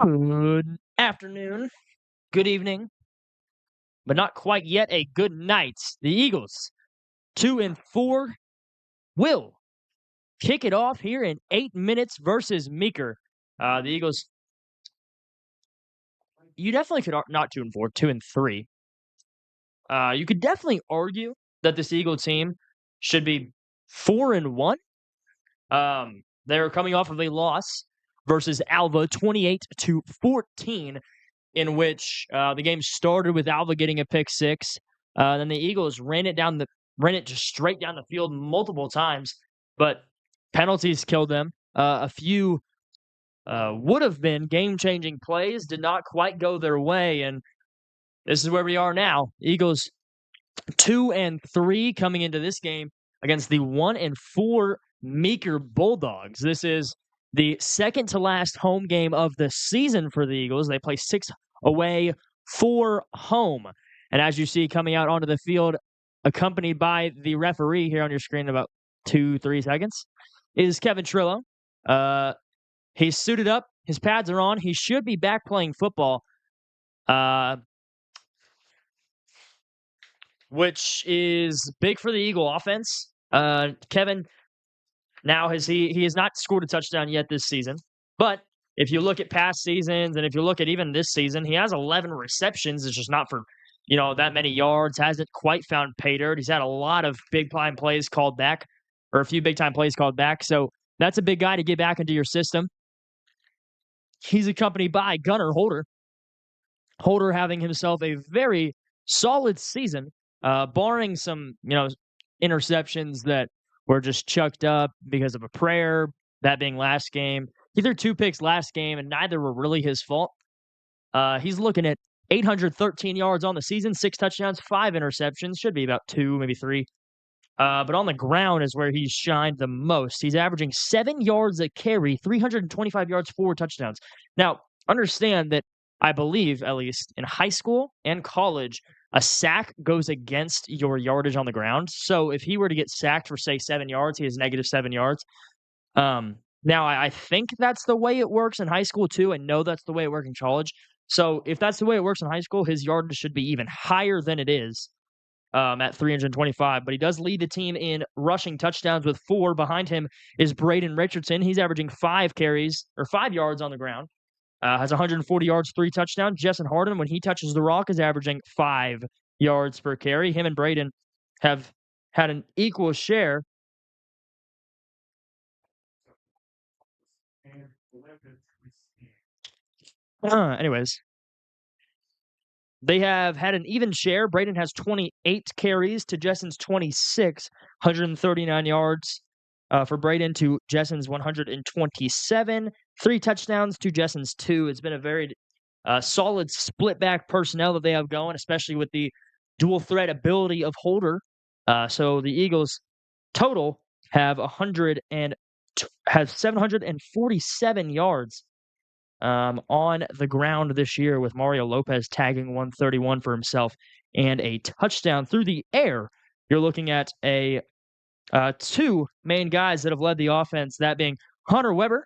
Good afternoon, good evening, but not quite yet a good night. The Eagles, 2-4, will kick it off here in 8 minutes versus Meeker. The Eagles, you definitely could not 2-4, 2-3. You could definitely argue that this Eagle team should be 4-1. They're coming off of a loss versus Alva, 28-14. In which the game started with Alva getting a pick six. Then the Eagles ran it just straight down the field multiple times, but penalties killed them. A few would have been game-changing plays did not quite go their way, and this is where we are now. Eagles 2-3 coming into this game against the 1-4 Meeker Bulldogs. This is the second to last home game of the season for the Eagles. They play 6 away, 4 home. And as you see coming out onto the field, accompanied by the referee here on your screen in about 2-3 seconds, is Kevin Trillo. He's suited up, his pads are on. He should be back playing football. Which is big for the Eagle offense. Kevin now he has not scored a touchdown yet this season, but if you look at past seasons and if you look at even this season, he has 11 receptions. It's just not for that many yards. Hasn't quite found pay dirt. He's had a lot of big time plays called back, or a few big time plays called back. So that's a big guy to get back into your system. He's accompanied by Gunnar Holder. Holder having himself a very solid season. Barring some, interceptions that were just chucked up because of a prayer, that being last game. He threw 2 picks last game, and neither were really his fault. He's looking at 813 yards on the season, 6 touchdowns, 5 interceptions. Should be about 2, maybe 3. But on the ground is where he's shined the most. He's averaging 7 yards a carry, 325 yards, 4 touchdowns. Now, understand that I believe, at least in high school and college, a sack goes against your yardage on the ground. So if he were to get sacked for, say, 7 yards, he has negative 7 yards. Now, I think that's the way it works in high school, too. I know that's the way it works in college. So if that's the way it works in high school, his yardage should be even higher than it is at 325. But he does lead the team in rushing touchdowns with 4. Behind him is Braden Richardson. He's averaging 5 carries or 5 yards on the ground. Has 140 yards, 3 touchdowns. Justin Harden, when he touches the rock, is averaging 5 yards per carry. Him and Braden have had an equal share. Anyways, they have had an even share. Braden has 28 carries to Justin's 26, 139 yards for Braden to Justin's 127. 3 touchdowns to Justin's 2. It's been a very solid split back personnel that they have going, especially with the dual threat ability of Holder. So the Eagles total have 747 yards on the ground this year, with Mario Lopez tagging 131 for himself and a touchdown through the air. You're looking at a 2 main guys that have led the offense, that being Hunter Weber,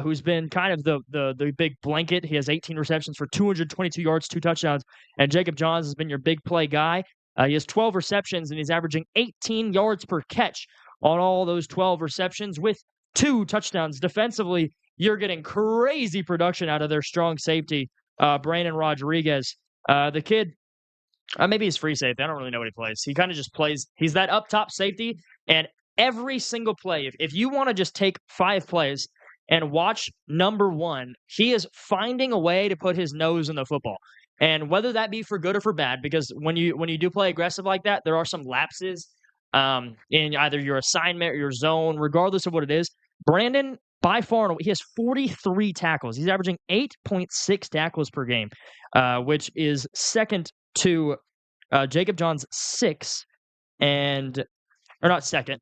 who's been kind of the big blanket. He has 18 receptions for 222 yards, 2 touchdowns, and Jacob Johns has been your big play guy. He has 12 receptions, and he's averaging 18 yards per catch on all those 12 receptions with 2 touchdowns. Defensively, you're getting crazy production out of their strong safety, Brandon Rodriguez. The kid, maybe he's free safety. I don't really know what he plays. He kind of just plays. He's that up top safety, and every single play, if you want to just take 5 plays and watch number 1, he is finding a way to put his nose in the football. And whether that be for good or for bad, because when you do play aggressive like that, there are some lapses in either your assignment or your zone, regardless of what it is. Brandon, by far, he has 43 tackles. He's averaging 8.6 tackles per game, which is second to Jacob Johns' 6, or not second,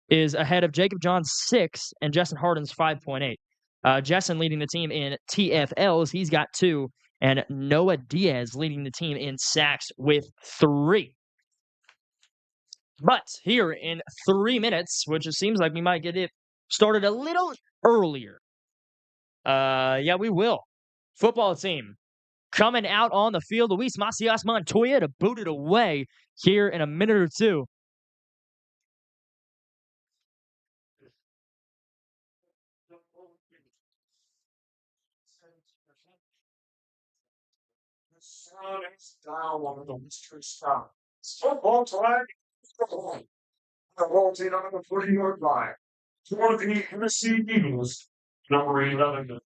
is ahead of Jacob Johns' 6 and Justin Harden's 5.8. Justin leading the team in TFLs. He's got 2. And Noah Diaz leading the team in sacks with 3. But here in 3 minutes, which it seems like we might get it started a little earlier, Yeah, we will. Football team coming out on the field. Luis Macias Montoya to boot it away here in a minute or two. Down the mystery stop. Football flag. The ball team on the 40-yard line. For the Hennessey Eagles, number 11.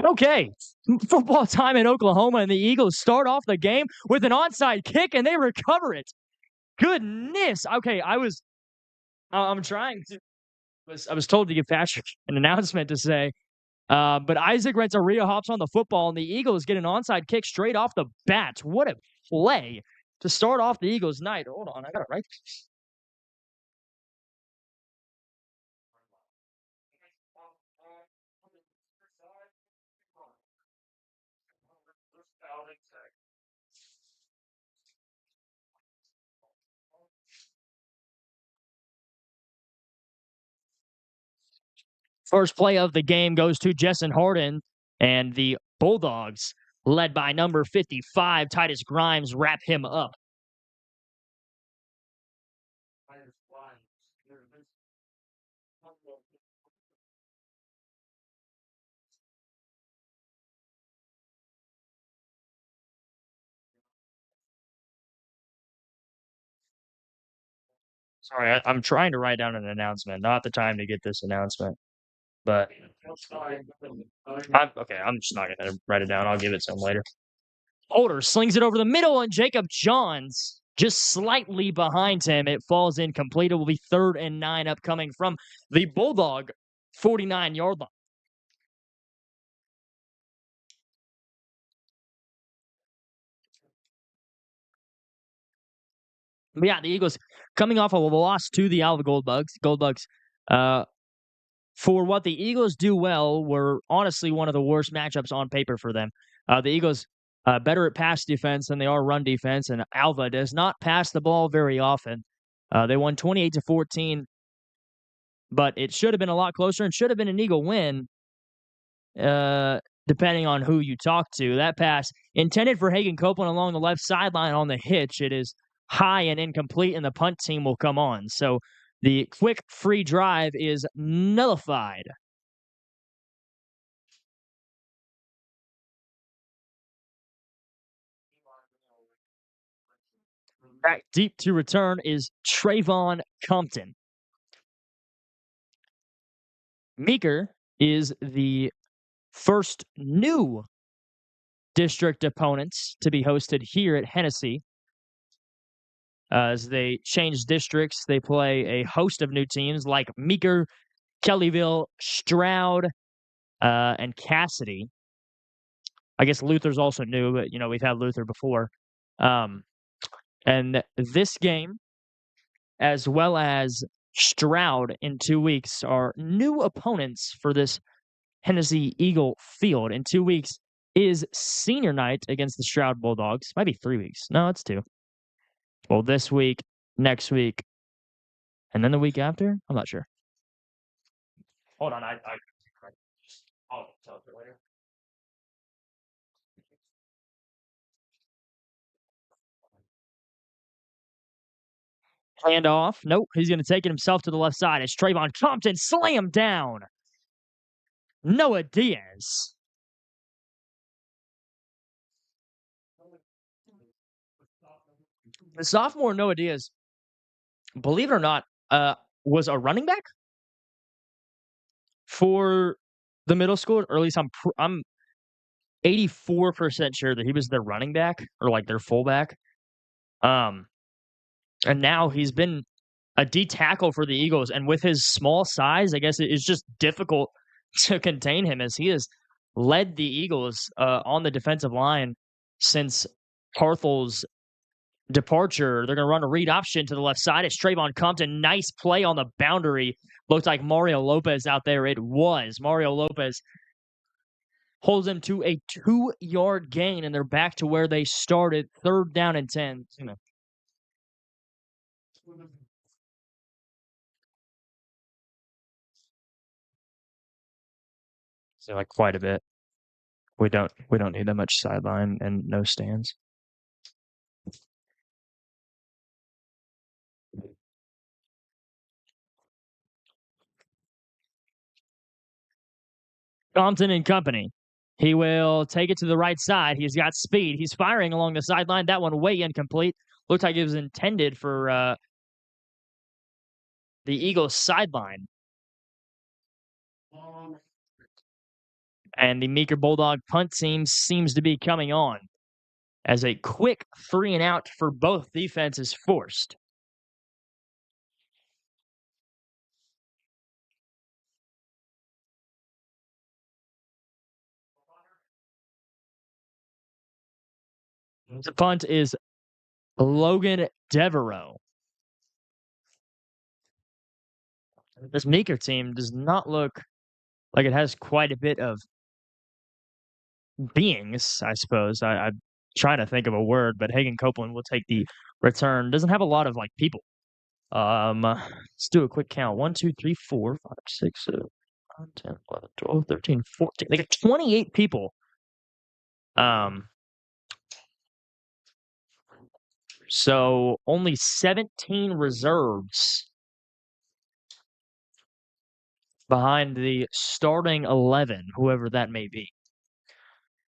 Okay, football time in Oklahoma, and the Eagles start off the game with an onside kick, and they recover it. Goodness. Okay, I'm trying to. I was told to give Patrick an announcement to say, but Isaac Renteria hops on the football, and the Eagles get an onside kick straight off the bat. What a play to start off the Eagles' night. Hold on, I got it right. First play of the game goes to Jessen Harden, and the Bulldogs, led by number 55, Titus Grimes, wrap him up. Sorry, I'm trying to write down an announcement. Not the time to get this announcement, but I'm just not gonna write it down. I'll give it to him later. Holder slings it over the middle, and Jacob Johns just slightly behind him. It falls incomplete. It will be 3rd and 9 upcoming from the Bulldog 49-yard line. But yeah, the Eagles coming off of a loss to the Alva Goldbugs. Goldbugs, uh, for what the Eagles do well, were honestly one of the worst matchups on paper for them. The Eagles better at pass defense than they are run defense, and Alva does not pass the ball very often. They won 28-14, but it should have been a lot closer and should have been an Eagle win, depending on who you talk to. That pass intended for Hagen Copeland along the left sideline on the hitch. It is high and incomplete, and the punt team will come on. So the quick free drive is nullified. Back deep to return is Trayvon Compton. Meeker is the first new district opponents to be hosted here at Hennessey. As they change districts, they play a host of new teams like Meeker, Kellyville, Stroud, and Cassidy. I guess Luther's also new, but we've had Luther before. And this game, as well as Stroud in 2 weeks, are new opponents for this Hennessey Eagle field. In 2 weeks is senior night against the Stroud Bulldogs. Might be 3 weeks. No, it's 2. Well, this week, next week, and then the week after? I'm not sure. Hold on, I'll tell you later. Hand off. Nope. He's going to take it himself to the left side. It's Trayvon Compton. Slam down. Noah Diaz. The sophomore Noah Diaz, believe it or not, was a running back for the middle school. Or at least I'm 84% sure that he was their running back or like their fullback. And now he's been a D tackle for the Eagles, and with his small size, I guess it is just difficult to contain him as he is led the Eagles on the defensive line since Parthel's departure. They're going to run a read option to the left side. It's Trayvon Compton. Nice play on the boundary. Looked like Mario Lopez out there. It was. Mario Lopez holds them to a 2-yard gain, and they're back to where they started, 3rd down and 10. So like quite a bit. We don't need that much sideline and no stands. Compton and company. He will take it to the right side. He's got speed. He's firing along the sideline. That one way incomplete. Looked like it was intended for the Eagles sideline. And the Meeker Bulldog punt team seems to be coming on as a quick 3 and out for both defenses forced. The punt is Logan Devereaux. This Meeker team does not look like it has quite a bit of beings, I suppose. I'm trying to think of a word, but Hagen Copeland will take the return. Doesn't have a lot of like people. Let's do a quick count. 1, 2, 3, 4, 5, 6, 7, 9, 10, 11, 12, 13, 14. They got 28 people. So only 17 reserves behind the starting 11, whoever that may be.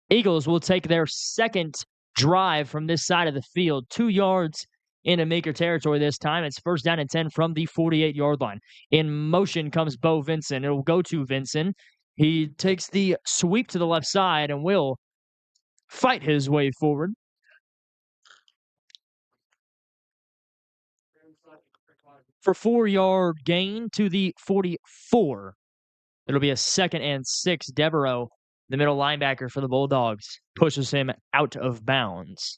Eagles will take their second drive from this side of the field, 2 yards into Meeker territory this time. It's 1st down and 10 from the 48-yard line. In motion comes Bo Vinson. It'll go to Vinson. He takes the sweep to the left side and will fight his way forward. For 4-yard gain to the 44. It'll be a 2nd and 6. Devereaux, the middle linebacker for the Bulldogs, pushes him out of bounds.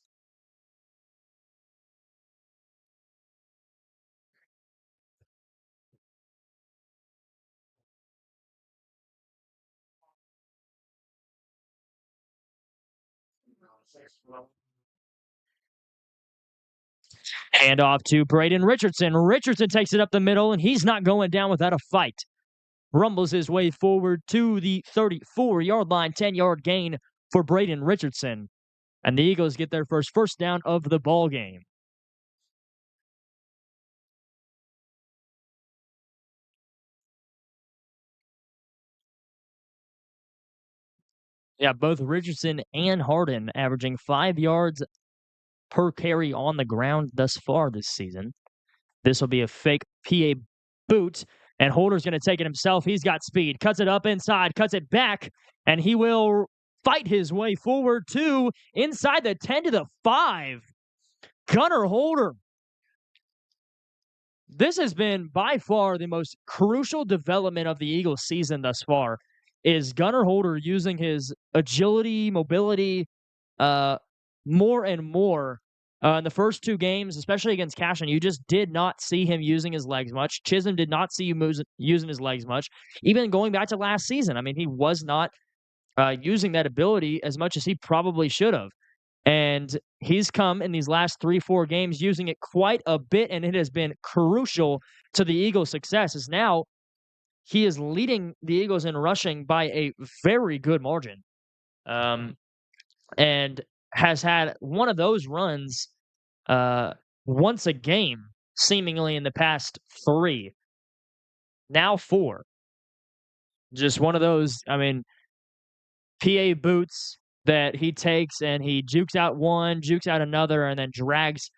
Hand off to Braden Richardson. Richardson takes it up the middle, and he's not going down without a fight. Rumbles his way forward to the 34-yard line, 10-yard gain for Braden Richardson. And the Eagles get their first down of the ball game. Yeah, both Richardson and Harden averaging 5 yards per carry on the ground thus far this season. This will be a fake PA boot, and Holder's going to take it himself. He's got speed, cuts it up inside, cuts it back, and he will fight his way forward to inside the 10 to the 5. Gunnar Holder. This has been by far the most crucial development of the Eagles season thus far, is Gunnar Holder using his agility, mobility, more and more. In the first 2 games, especially against Cashin, you just did not see him using his legs much. Chisholm did not see you using his legs much. Even going back to last season, I mean, he was not using that ability as much as he probably should have. And he's come in these last 3-4 games using it quite a bit, and it has been crucial to the Eagles' success. As now he is leading the Eagles in rushing by a very good margin. And has had one of those runs once a game, seemingly in the past 3. Now 4. Just one of those, I mean, PA boots that he takes and he jukes out one, jukes out another, and then drags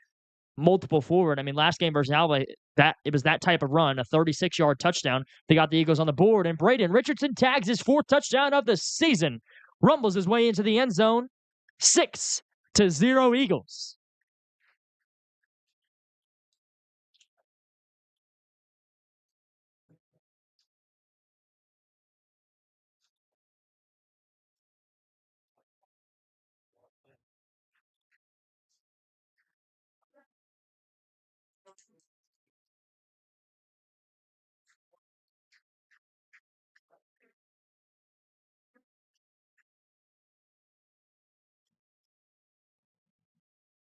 multiple forward. I mean, last game versus Alba, it was that type of run, a 36-yard touchdown. They got the Eagles on the board, and Braden Richardson tags his 4th touchdown of the season. Rumbles his way into the end zone. 6-0 Eagles.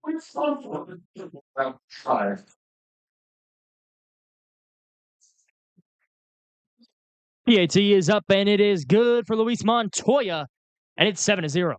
It's fun for them to try. PAT is up and it is good for Luis Montoya, and it's 7-0.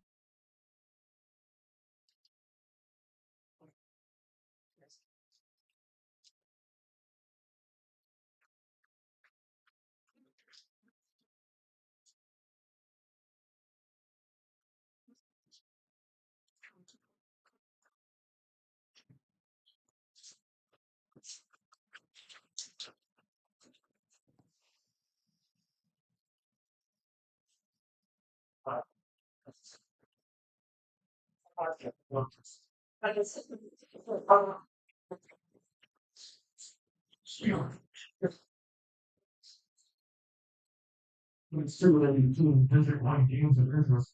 It's true that you two visit one games of business.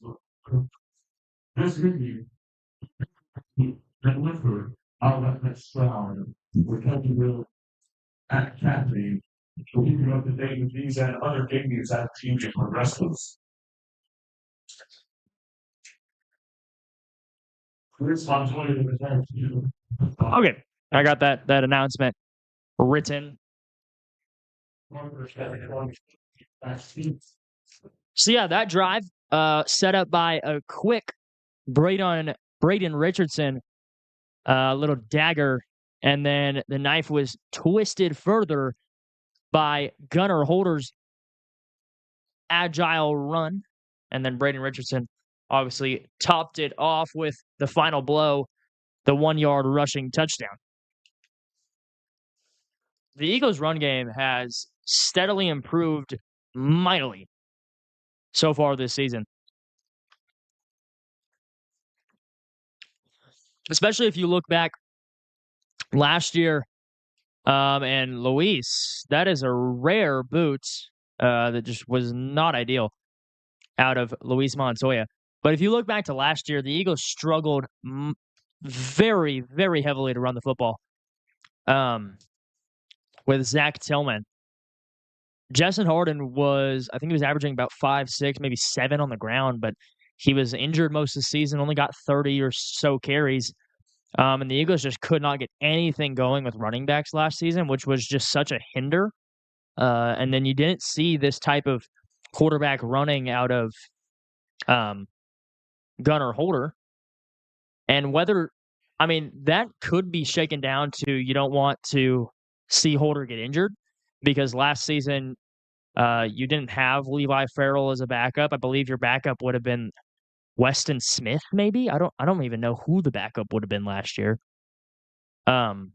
This weekend, that liquor out of that strong, we're talking about at cafe. So keep you up to date with these and other games that changing for wrestlers. Chris Montoya to the thank you. Okay, I got that announcement written. So yeah, that drive set up by a quick Braden Richardson, little dagger, and then the knife was twisted further by Gunnar Holder's agile run, and then Braden Richardson obviously topped it off with the final blow, the 1-yard rushing touchdown. The Eagles' run game has steadily improved mightily so far this season, especially if you look back last year. And Luis, that is a rare boot that just was not ideal out of Luis Montoya. But if you look back to last year, the Eagles struggled very, very heavily to run the football with Zach Tillman. Justin Harden was, I think he was averaging about 5, 6, maybe 7 on the ground, but he was injured most of the season, only got 30 or so carries. And the Eagles just could not get anything going with running backs last season, which was just such a hinder. And then you didn't see this type of quarterback running out of Gunnar Holder. And whether, I mean, that could be shaken down to you don't want to see Holder get injured because last season you didn't have Levi Farrell as a backup. I believe your backup would have been Weston Smith, maybe. I don't even know who the backup would have been last year. Um,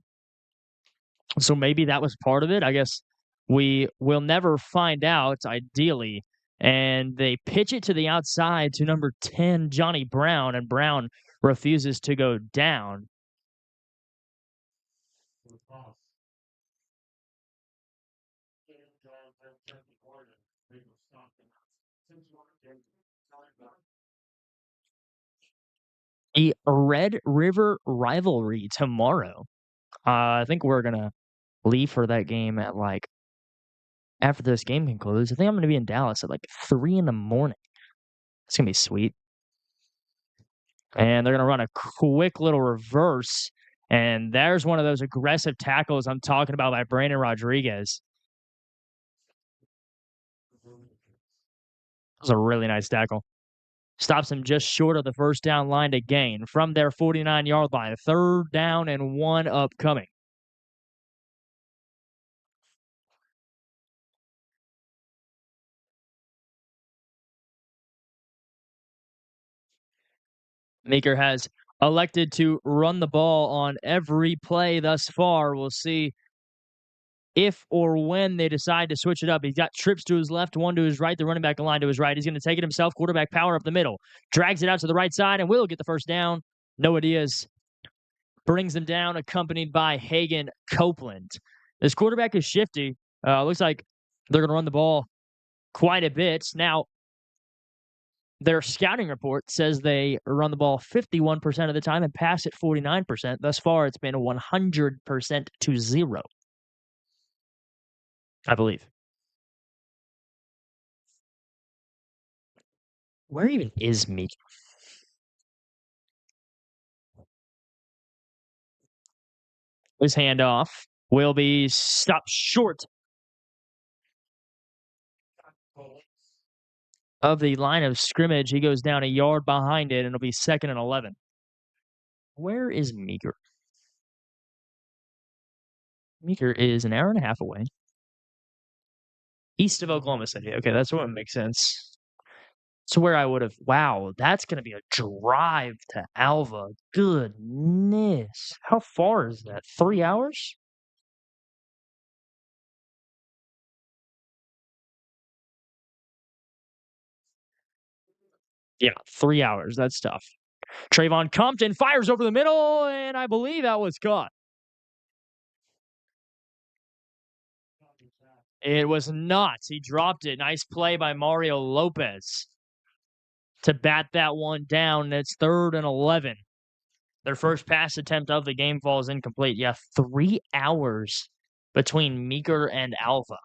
so maybe that was part of it. I guess we will never find out, ideally. And they pitch it to the outside to number 10, Johnny Brown, and Brown refuses to go down. The Red River rivalry tomorrow. I think we're gonna leave for that game at like after this game concludes. I think I'm gonna be in Dallas at like 3 in the morning. It's gonna be sweet. And they're gonna run a quick little reverse. And there's one of those aggressive tackles I'm talking about by Brandon Rodriguez. That was a really nice tackle. Stops him just short of the first down line to gain from their 49-yard line. 3rd down and 1 upcoming. Meeker has elected to run the ball on every play thus far. We'll see if or when they decide to switch it up. He's got trips to his left, one to his right, the running back line to his right. He's going to take it himself, quarterback power up the middle. Drags it out to the right side and will get the first down. Noah Diaz brings them down, accompanied by Hagan Copeland. This quarterback is shifty. Looks like they're going to run the ball quite a bit. Now, their scouting report says they run the ball 51% of the time and pass it 49%. Thus far, it's been 100% to 0, I believe. Where even is Meeker? His handoff will be stopped short of the line of scrimmage. He goes down a yard behind it, and it'll be 2nd and 11. Where is Meeker? Meeker is an hour and a half away. East of Oklahoma City. Okay, that's what makes sense. So where I would have, wow, that's going to be a drive to Alva. Goodness. How far is that? 3 hours? Yeah, 3 hours. That's tough. Trayvon Compton fires over the middle, and I believe that was caught. It was not. He dropped it. Nice play by Mario Lopez to bat that one down. It's 3rd and 11. Their first pass attempt of the game falls incomplete. Yeah, 3 hours between Meeker and Alva.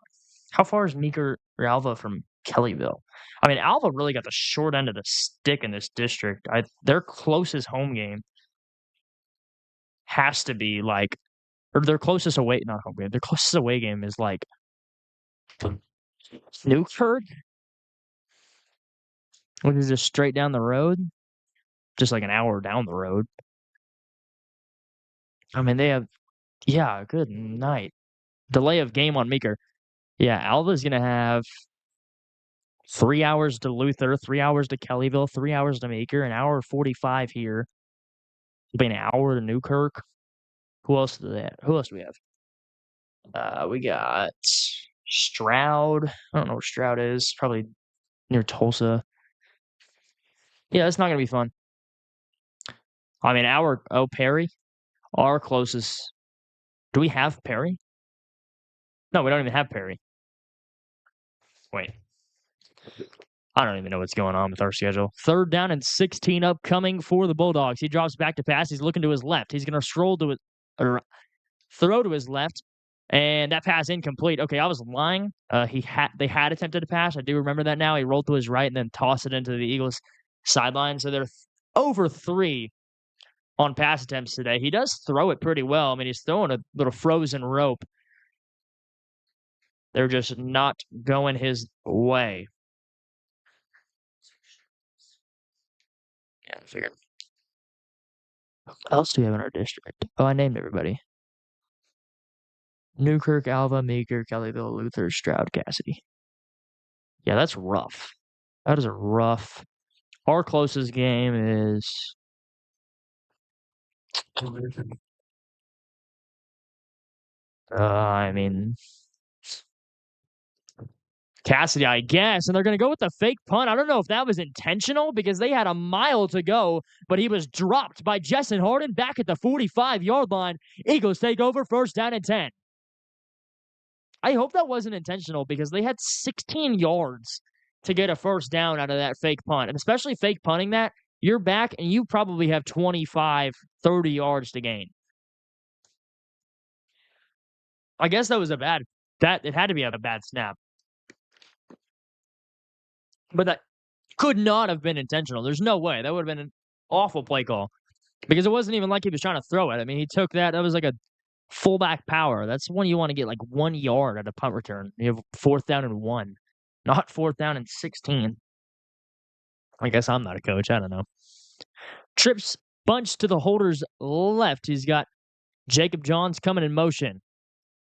How far is Meeker or Alva from Kellyville? I mean, Alva really got the short end of the stick in this district. Their closest home game has to be like, or their closest away, not home game, their closest away game is like Newkirk, which is just straight down the road, just like an hour down the road. I mean, they have, yeah, good night. Delay of game on Meeker. Yeah, Alva's going to have 3 hours to Luther, 3 hours to Kellyville, 3 hours to Meeker, an hour 45 here. It'll be an hour to Newkirk. Who else do they have? Who else do we have? We got Stroud. I don't know where Stroud is. Probably near Tulsa. Yeah, it's not going to be fun. I mean, Perry, our closest. Do we have Perry? No, we don't even have Perry. Wait. I don't even know what's going on with our schedule. 3rd down and 16 upcoming for the Bulldogs. He drops back to pass. He's looking to his left. He's going to stroll to it, or throw to his left, and that pass incomplete. Okay, I was lying. They had attempted to pass. I do remember that now. He rolled to his right and then tossed it into the Eagles' sideline. So they're over 3 on pass attempts today. He does throw it pretty well. I mean, he's throwing a little frozen rope. They're just not going his way. Yeah, I figured. What else do we have in our district? Oh, I named everybody. Newkirk, Alva, Meeker, Kellyville, Luther, Stroud, Cassidy. Yeah, that's rough. That is a rough. Our closest game is. I mean, Cassidy, I guess, and they're going to go with the fake punt. I don't know if that was intentional because they had a mile to go, but he was dropped by Jessen Harden back at the 45-yard line. Eagles take over, 1st down and 10. I hope that wasn't intentional because they had 16 yards to get a 1st down out of that fake punt, and especially fake punting that, you're back and you probably have 25, 30 yards to gain. I guess that was it had to be a bad snap. But that could not have been intentional. There's no way. That would have been an awful play call because it wasn't even like he was trying to throw it. I mean, he took that. That was like a fullback power. That's when you want to get like 1 yard at a punt return. You have 4th down and 1, not 4th down and 16. I guess I'm not a coach. I don't know. Trips bunch to the holder's left. He's got Jacob Johns coming in motion.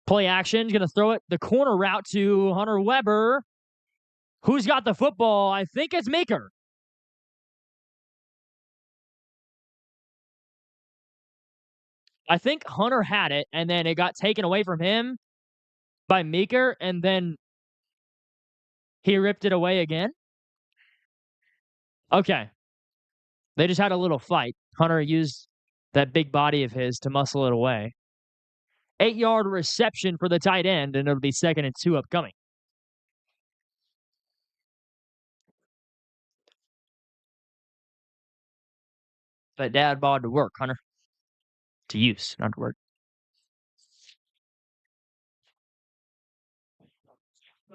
Play action. He's going to throw it the corner route to Hunter Weber. Who's got the football? I think it's Meeker. I think Hunter had it, and then it got taken away from him by Meeker, and then he ripped it away again. Okay. They just had a little fight. Hunter used that big body of his to muscle it away. 8-yard reception for the tight end, and it'll be 2nd and 2 upcoming. But dad bod to work, Hunter. To use, not to work.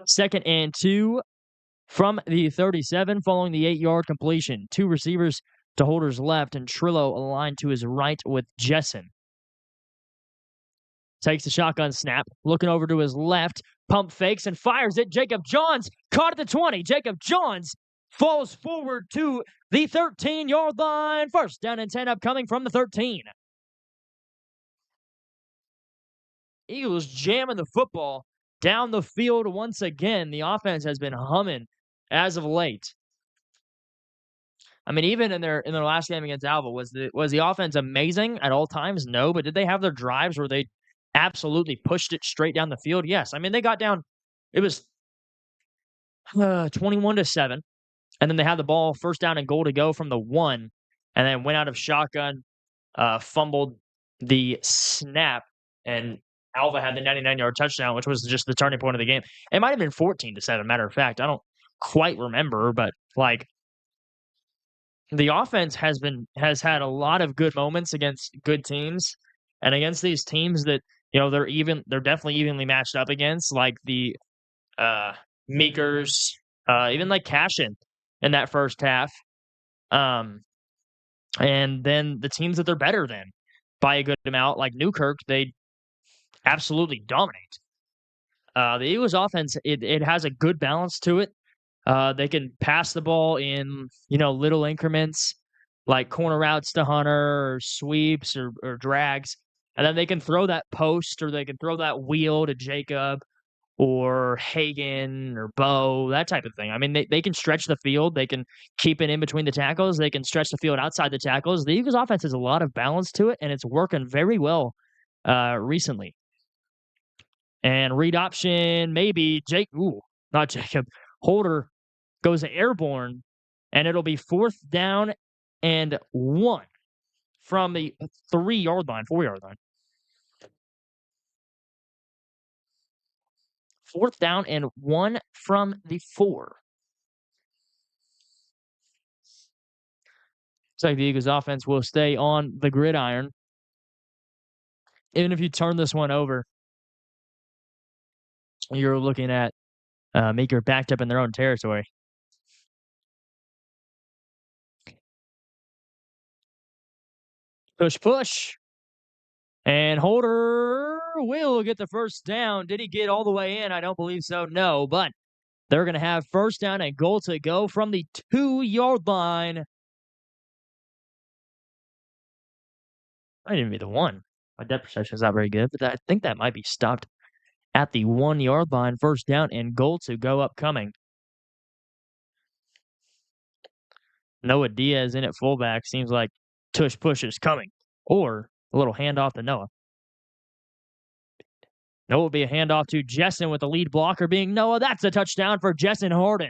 2nd and 2 from the 37 following the 8-yard completion. 2 receivers to Holder's left, and Trillo aligned to his right with Jessen. takes the shotgun snap, looking over to his left, pump fakes and fires it. Jacob Johns caught at the 20. Jacob Johns falls forward to the 13-yard line. First down and 10 upcoming from the 13. Eagles jamming the football down the field once again. The offense has been humming as of late. I mean, even in their last game against Alva, was the offense amazing at all times? No, but did they have their drives where they absolutely pushed it straight down the field? Yes. I mean, they got down. It was 21-7, and then they had the ball first down and goal to go from the 1, and then went out of shotgun, fumbled the snap, and Alva had the 99-yard touchdown, which was just the turning point of the game. It might have been 14-7. Matter of fact, I don't quite remember, but like. The offense has had a lot of good moments against good teams, and against these teams that they're definitely evenly matched up against, like the Meekers, even like Cashin in that first half, and then the teams that they're better than by a good amount, like Newkirk, they absolutely dominate. The Eagles' offense it has a good balance to it. They can pass the ball in, little increments, like corner routes to Hunter or sweeps or drags. And then they can throw that post or they can throw that wheel to Jacob or Hagan or Bo, that type of thing. I mean, they can stretch the field. They can keep it in between the tackles. They can stretch the field outside the tackles. The Eagles' offense has a lot of balance to it, and it's working very well recently. And read option, maybe not Jacob. Holder goes airborne, and it'll be 4th down and 1 from the 4-yard line. 4th down and 1 from the 4. Looks like the Eagles offense will stay on the gridiron. Even if you turn this one over, you're looking at Meeker backed up in their own territory. Push. And Holder will get the first down. Did he get all the way in? I don't believe so. No, but they're going to have first down and goal to go from the 2-yard line. Might even be the 1. My depth perception is not very good, but I think that might be stopped at the 1-yard line. First down and goal to go upcoming. Noah Diaz in at fullback. Seems like tush push is coming. Or a little handoff to Noah. Noah will be a handoff to Jessen with the lead blocker being Noah. That's a touchdown for Jessen Harden.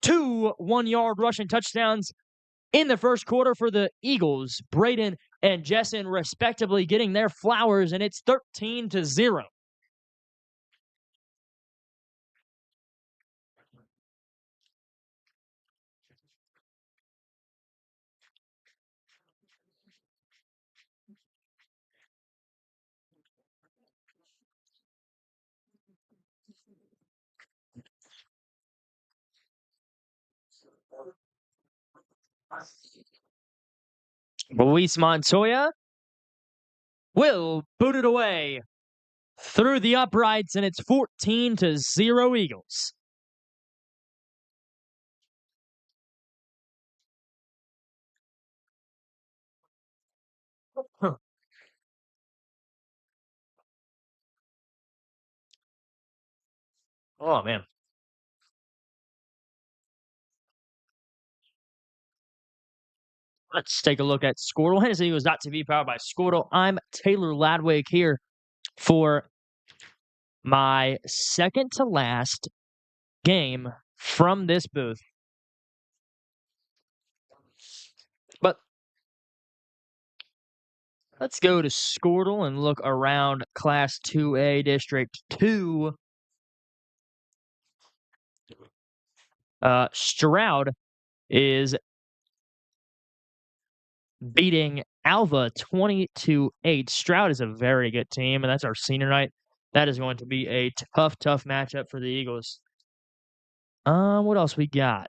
2 1-yard rushing touchdowns in the first quarter for the Eagles. Braden and Jessen respectively getting their flowers, and it's 13-0. Luis Montoya will boot it away through the uprights, and it's 14-0 Eagles. Oh, man. Let's take a look at Squirtle. Hennessey was .tv powered by Squirtle. I'm Taylor Ladwig here for my second to last game from this booth. But let's go to Squirtle and look around Class 2A District 2. Stroud is beating Alva 20-8. Stroud is a very good team, and that's our senior night. That is going to be a tough matchup for the Eagles. What else we got?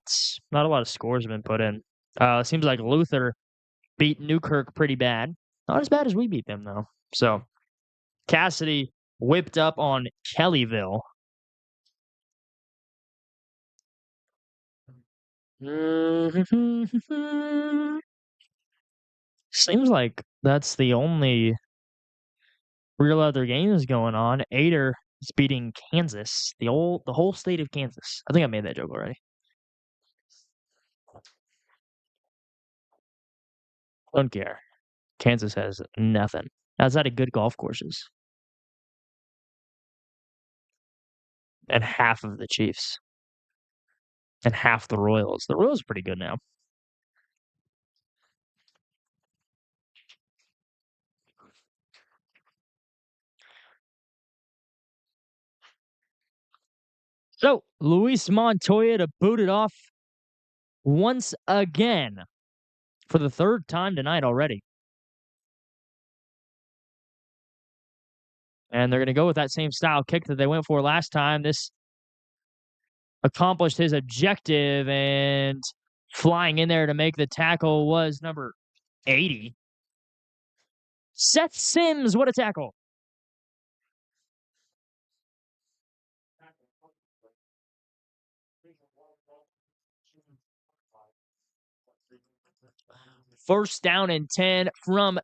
Not a lot of scores have been put in. It seems like Luther beat Newkirk pretty bad. Not as bad as we beat them, though. So, Cassidy whipped up on Kellyville. Seems like that's the only real other games going on. Ader is beating Kansas, the whole state of Kansas. I think I made that joke already. Don't care. Kansas has nothing outside of good golf courses. And half of the Chiefs. And half the Royals. The Royals are pretty good now. So, Luis Montoya to boot it off once again for the third time tonight already. And they're going to go with that same style kick that they went for last time. This accomplished his objective, and flying in there to make the tackle was number 80. Seth Sims, what a tackle. First down and 10 from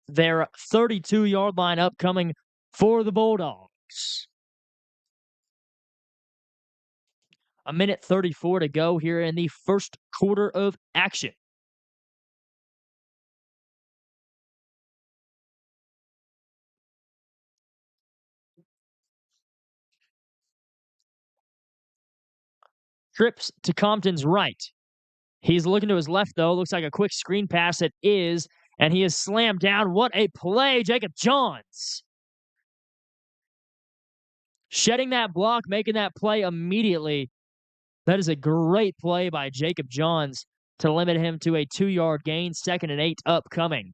their 32-yard line upcoming for the Bulldogs. 1:34 to go here in the first quarter of action. Trips to Compton's right. He's looking to his left, though. Looks like a quick screen pass. It is, and he is slammed down. What a play, Jacob Johns. Shedding that block, making that play immediately. That is a great play by Jacob Johns to limit him to a 2-yard gain. 2nd and 8 upcoming.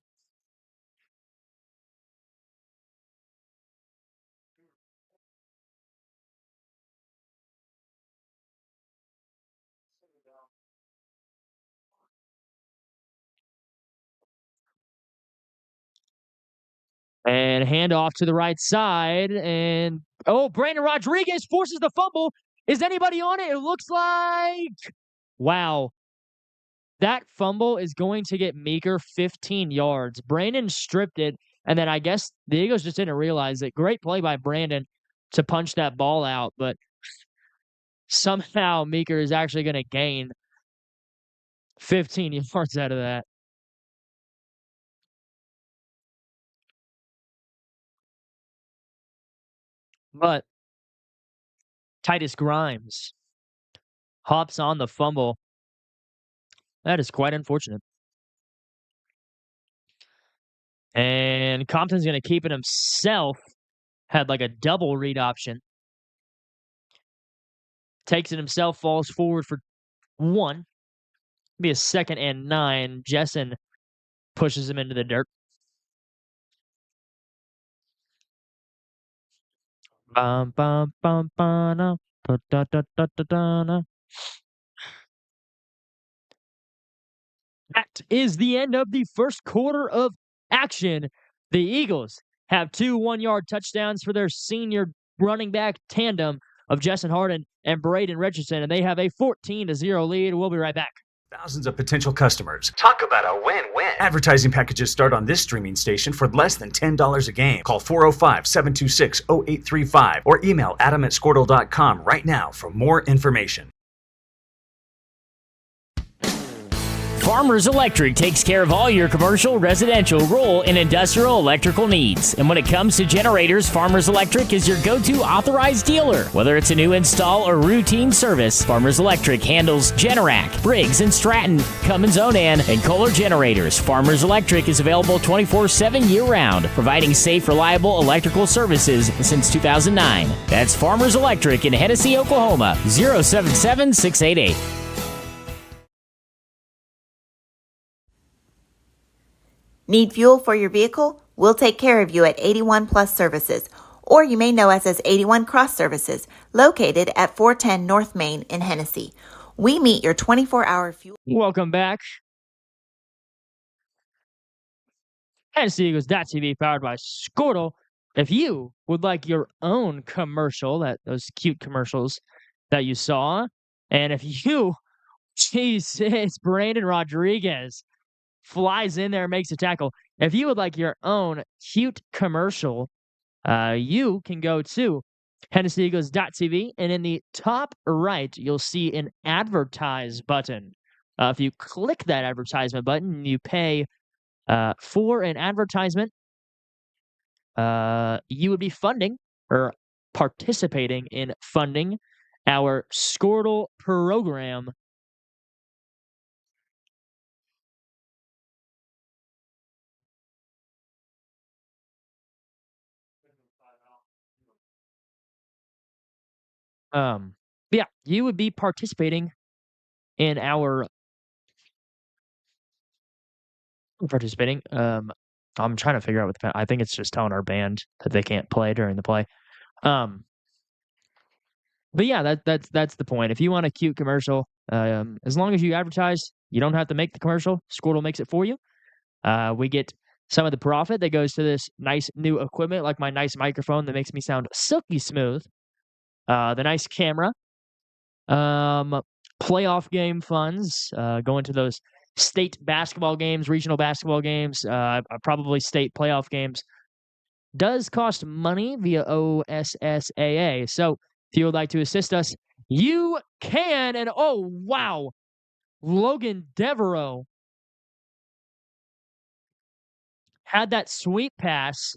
And handoff to the right side. And, Brandon Rodriguez forces the fumble. Is anybody on it? It looks like... Wow. That fumble is going to get Meeker 15 yards. Brandon stripped it, and then I guess the Eagles just didn't realize it. Great play by Brandon to punch that ball out, but somehow Meeker is actually going to gain 15 yards out of that. But Titus Grimes hops on the fumble. That is quite unfortunate. And Compton's going to keep it himself. Had like a double read option. Takes it himself, falls forward for 1. Be a 2nd and 9. Jessen pushes him into the dirt. Bum, bum, bum, ba, da, da, da, da, da, da. That is the end of the first quarter of action. The Eagles have 2 one-yard touchdowns for their senior running back tandem of Jessen Harden and Braden Richardson, and they have a 14-0 lead. We'll be right back. Thousands of potential customers. Talk about a win-win. Advertising packages start on this streaming station for less than $10 a game. Call 405-726-0835 or email adam@squirtle.com right now for more information. Farmers Electric takes care of all your commercial, residential, rural, and industrial electrical needs. And when it comes to generators, Farmers Electric is your go-to authorized dealer. Whether it's a new install or routine service, Farmers Electric handles Generac, Briggs & Stratton, Cummins Onan, and Kohler generators. Farmers Electric is available 24/7 year-round, providing safe, reliable electrical services since 2009. That's Farmers Electric in Hennessey, Oklahoma, 077-688. Need fuel for your vehicle? We'll take care of you at 81 Plus Services, or you may know us as 81 Cross Services, located at 410 North Main in Hennessey. We meet your 24-hour fuel. Welcome back. Hennessey Eagles.TV, powered by Squirtle. if you would like your own commercial, those cute commercials that you saw, and if you, Jesus, Brandon Rodriguez flies in there and makes a tackle. If you would like your own cute commercial, you can go to HennessyEagles.tv, and in the top right, you'll see an advertise button. If you click that advertisement button, you pay for an advertisement. You would be funding or participating in funding our Squirtle program. Yeah, you would be participating in our participating. I'm trying to figure out what I think it's just telling our band that they can't play during the play. But yeah, that's the point. If you want a cute commercial, as long as you advertise, you don't have to make the commercial. Squirtle makes it for you. We get some of the profit that goes to this nice new equipment, like my nice microphone that makes me sound silky smooth. The nice camera. Playoff game funds going to those state basketball games, regional basketball games, probably state playoff games. Does cost money via OSSAA. So if you would like to assist us, you can. And oh, wow, Logan Devereaux had that sweep pass,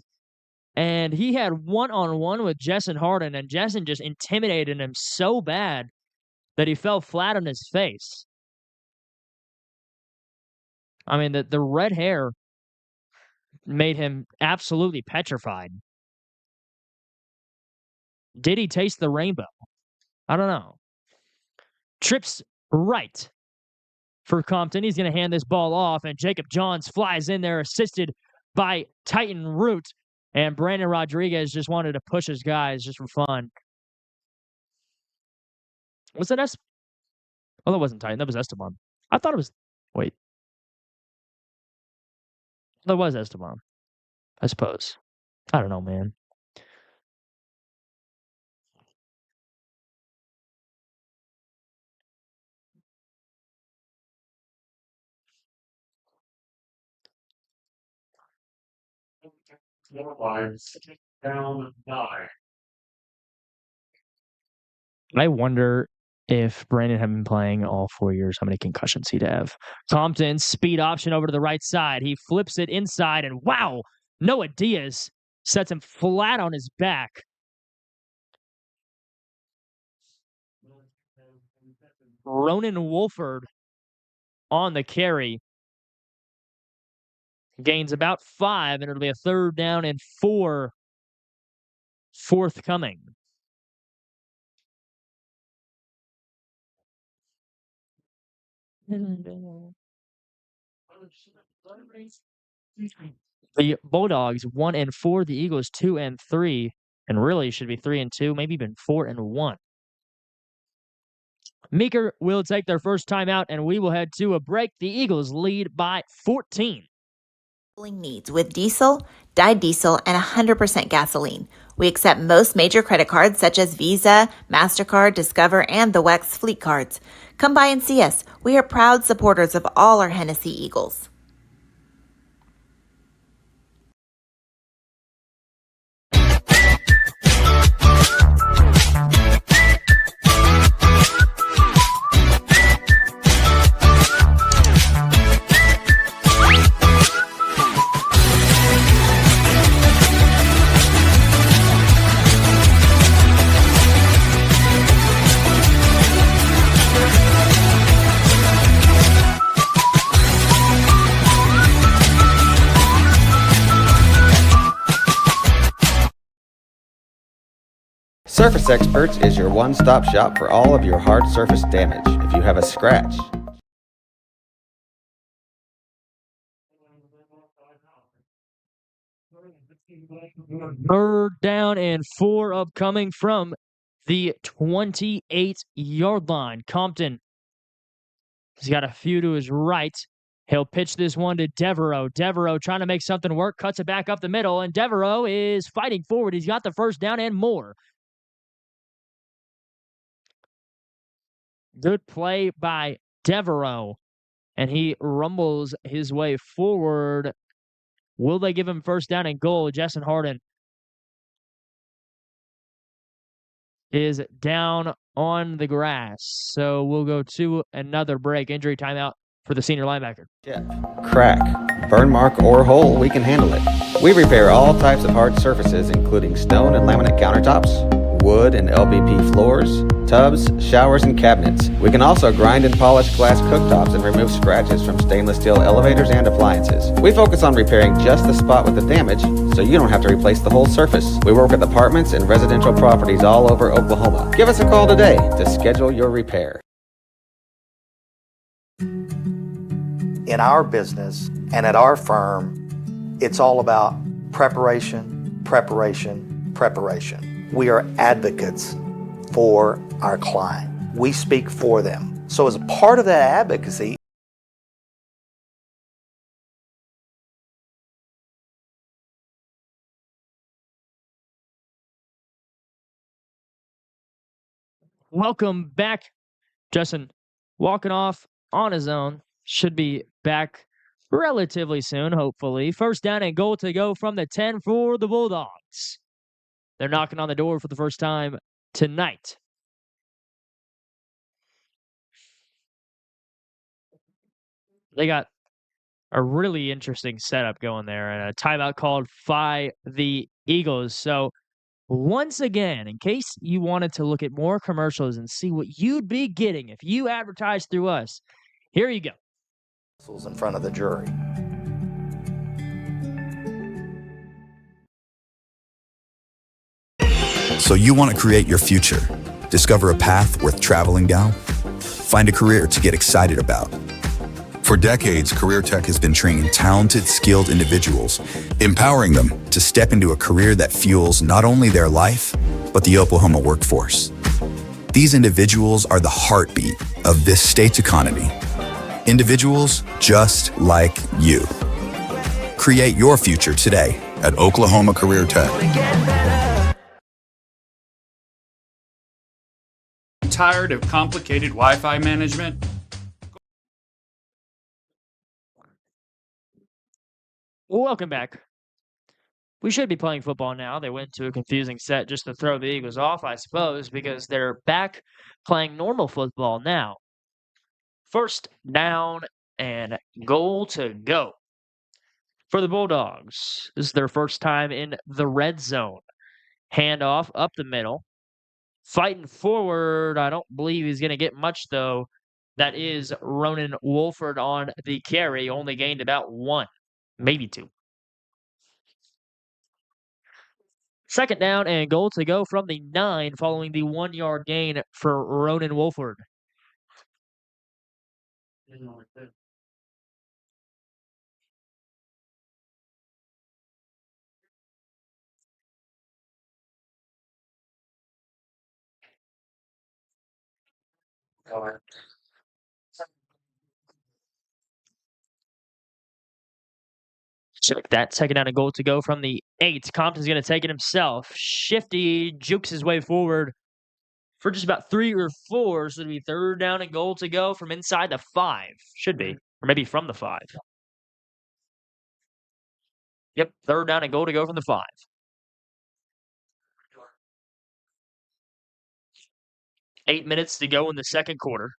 and he had one-on-one with Jessen Harden, and Jessen just intimidated him so bad that he fell flat on his face. I mean, the red hair made him absolutely petrified. Did he taste the rainbow? I don't know. Trips right for Compton. He's going to hand this ball off, and Jacob Johns flies in there, assisted by Titan Root. And Brandon Rodriguez just wanted to push his guys just for fun. Was it S? Oh, that wasn't Titan. That was Esteban. I thought it was. Wait. That was Esteban, I suppose. I don't know, man. Down 9. I wonder if Brandon had been playing all 4 years, how many concussions he'd have. Compton, speed option over to the right side. He flips it inside, and wow, Noah Diaz sets him flat on his back. Ronan Wolford on the carry. Gains about 5, and it'll be a 3rd down and 4 forthcoming. The Bulldogs 1-4, the Eagles 2-3, and really should be 3-2, maybe even 4-1. Meeker will take their first time out, and we will head to a break. The Eagles lead by 14. Needs with diesel, dyed diesel, and 100% gasoline. We accept most major credit cards such as Visa, MasterCard, Discover, and the WEX fleet cards. Come by and see us. We are proud supporters of all our Hennessey Eagles. Surface Experts is your one-stop shop for all of your hard surface damage. If you have a scratch, Third down and 4 upcoming from the 28-yard line. Compton, he's got a few to his right. He'll pitch this one to Devereaux. Devereaux trying to make something work, cuts it back up the middle, and Devereaux is fighting forward. He's got the first down and more. Good play by Devereaux, and he rumbles his way forward. Will they give him first down and goal? Justin Harden is down on the grass. So we'll go to another break. Injury timeout for the senior linebacker. Crack, burn mark, or hole, we can handle it. We repair all types of hard surfaces, including stone and laminate countertops, wood and LVP floors, tubs, showers, and cabinets. We can also grind and polish glass cooktops and remove scratches from stainless steel elevators and appliances. We focus on repairing just the spot with the damage, so you don't have to replace the whole surface. We work with apartments and residential properties all over Oklahoma. Give us a call today to schedule your repair. In our business and at our firm, it's all about preparation, preparation, preparation. We are advocates for our client. We speak for them. So as a part of that advocacy, Welcome back. Justin walking off on his own. Should be back relatively soon, hopefully. First down and goal to go from the 10 for the Bulldogs. They're knocking on the door for the first time tonight. They got a really interesting setup going there and a timeout called by the Eagles. So once again, in case you wanted to look at more commercials and see what you'd be getting if you advertise through us, here you go. in front of the jury. So you want to create your future, discover a path worth traveling down, find a career to get excited about. For decades, Career Tech has been training talented, skilled individuals, empowering them to step into a career that fuels not only their life, but the Oklahoma workforce. These individuals are the heartbeat of this state's economy. Individuals just like you. Create your future today at Oklahoma Career Tech. Tired of complicated Wi-Fi management? Welcome back. We should be playing football now. They went to a confusing set just to throw the Eagles off, I suppose, because they're back playing normal football now. First down and goal to go for the Bulldogs. This is their first time in the red zone. Handoff up the middle. Fighting forward. I don't believe he's going to get much, though. That is Ronan Wolford on the carry. Only gained about 1, maybe 2. Second down and goal to go from the 9 following the 1-yard gain for Ronan Wolford. Check that. Second down and goal to go from the 8. Compton's going to take it himself. Shifty jukes his way forward for just about 3 or 4. So it'll be third down and goal to go from inside the 5. Should be. Or maybe from the 5. Yep, third down and goal to go from the 5. Eight minutes to go in the second quarter.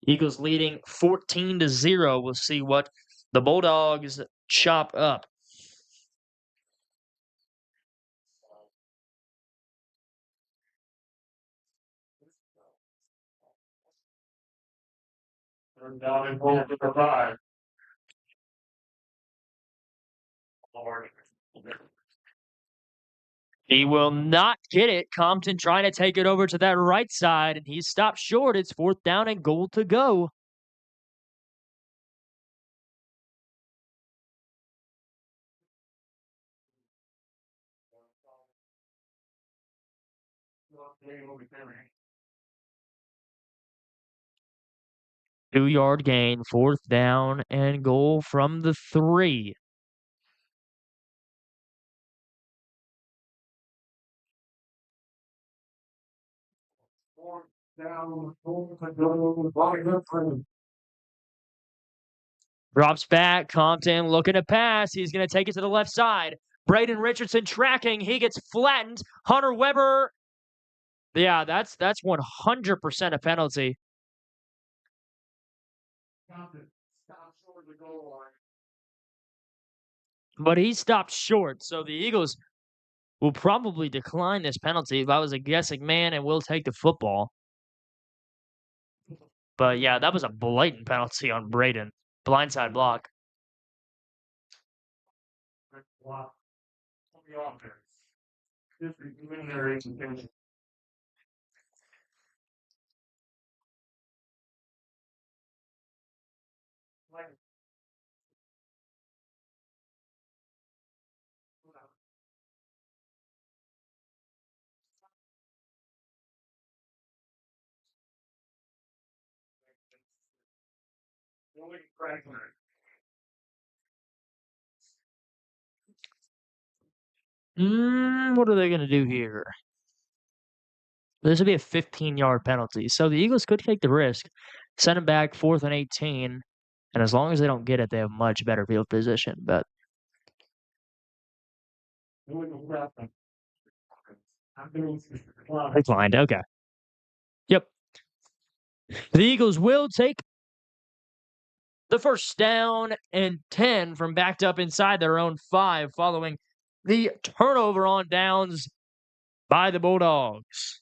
Eagles leading 14-0. We'll see what the Bulldogs chop up. Third down and goal to the 5. He will not get it. Compton trying to take it over to that right side, and he's stopped short. It's fourth down and goal to go. 2-yard gain, 4th down and goal from the 3. Drops back. Compton looking to pass. He's going to take it to the left side. Braden Richardson tracking. He gets flattened. Hunter Weber. Yeah, that's 100% a penalty. But he stopped short, so the Eagles will probably decline this penalty if I was a guessing man, and will take the football. But yeah, that was a blatant penalty on Braden. Blindside block. What are they going to do here? This would be a 15-yard penalty. So the Eagles could take the risk, send them back 4th and 18, and as long as they don't get it, they have much better field position. But declined. Okay. Yep. The Eagles will take the 1st down and 10 from backed up inside their own 5 following the turnover on downs by the Bulldogs.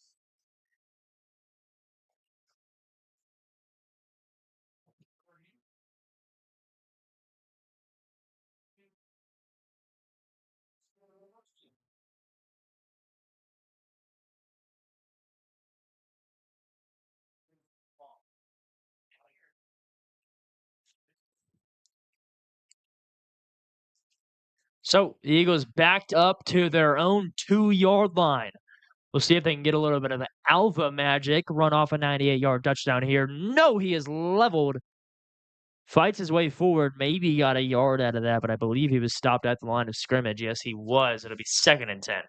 So the Eagles backed up to their own 2-yard line. We'll see if they can get a little bit of the alpha magic, run off a 98-yard touchdown here. No, he is leveled. Fights his way forward. Maybe he got a yard out of that, but I believe he was stopped at the line of scrimmage. Yes, he was. It'll be 2nd and 10.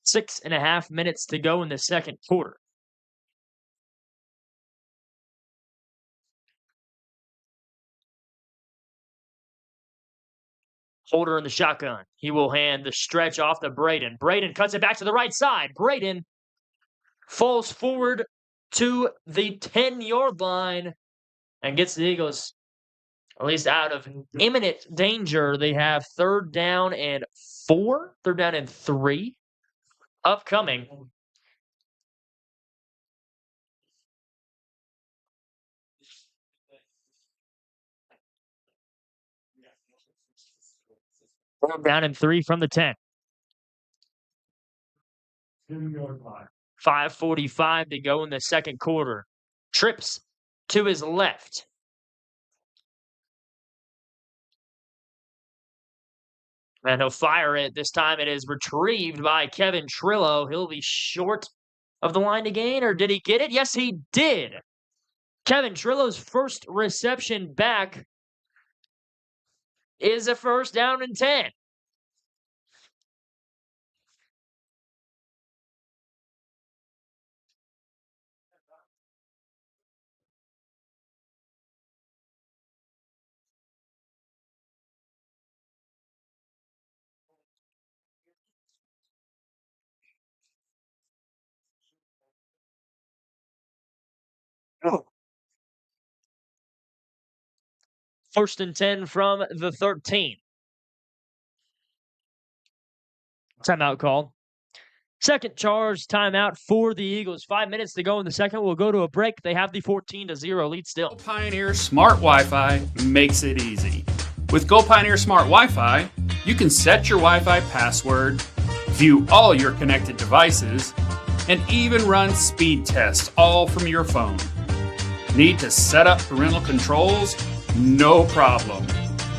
Six and a half minutes to go in the second quarter. Holder in the shotgun. He will hand the stretch off to Braden. Braden cuts it back to the right side. Braden falls forward to the 10-yard line and gets the Eagles at least out of imminent danger. They have 3rd down and 4, 3rd down and 3 upcoming. Down and 3 from the 10. 5:45 to go in the second quarter. Trips to his left. And he'll fire it. This time it is retrieved by Kevin Trillo. He'll be short of the line to gain, or did he get it? Yes, he did. Kevin Trillo's first reception back is a 1st down and 10. Oh. 1st and 10 from the 13. Timeout call. Second charge timeout for the Eagles. 5 minutes to go in the second. We'll go to a break. They have the 14-0 lead still. Go Pioneer Smart Wi-Fi makes it easy. With Go Pioneer Smart Wi-Fi, you can set your Wi-Fi password, view all your connected devices, and even run speed tests all from your phone. Need to set up parental controls? No problem.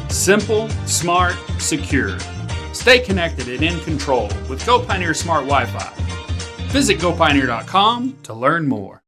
Simple, smart, secure. Stay connected and in control with Go Pioneer Smart Wi-Fi. Visit gopioneer.com to learn more.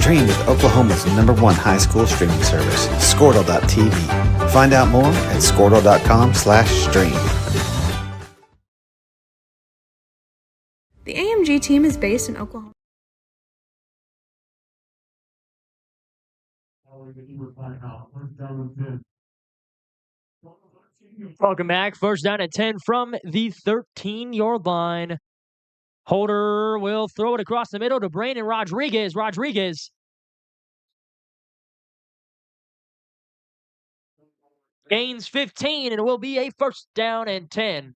Stream with Oklahoma's #1 high school streaming service, Squirtle.tv. Find out more at squirtle.com/stream. The AMG team is based in Oklahoma. Welcome back. First down and 10 from the 13-yard line. Holder will throw it across the middle to Brandon Rodriguez. Rodriguez gains 15, and it will be a first down and 10.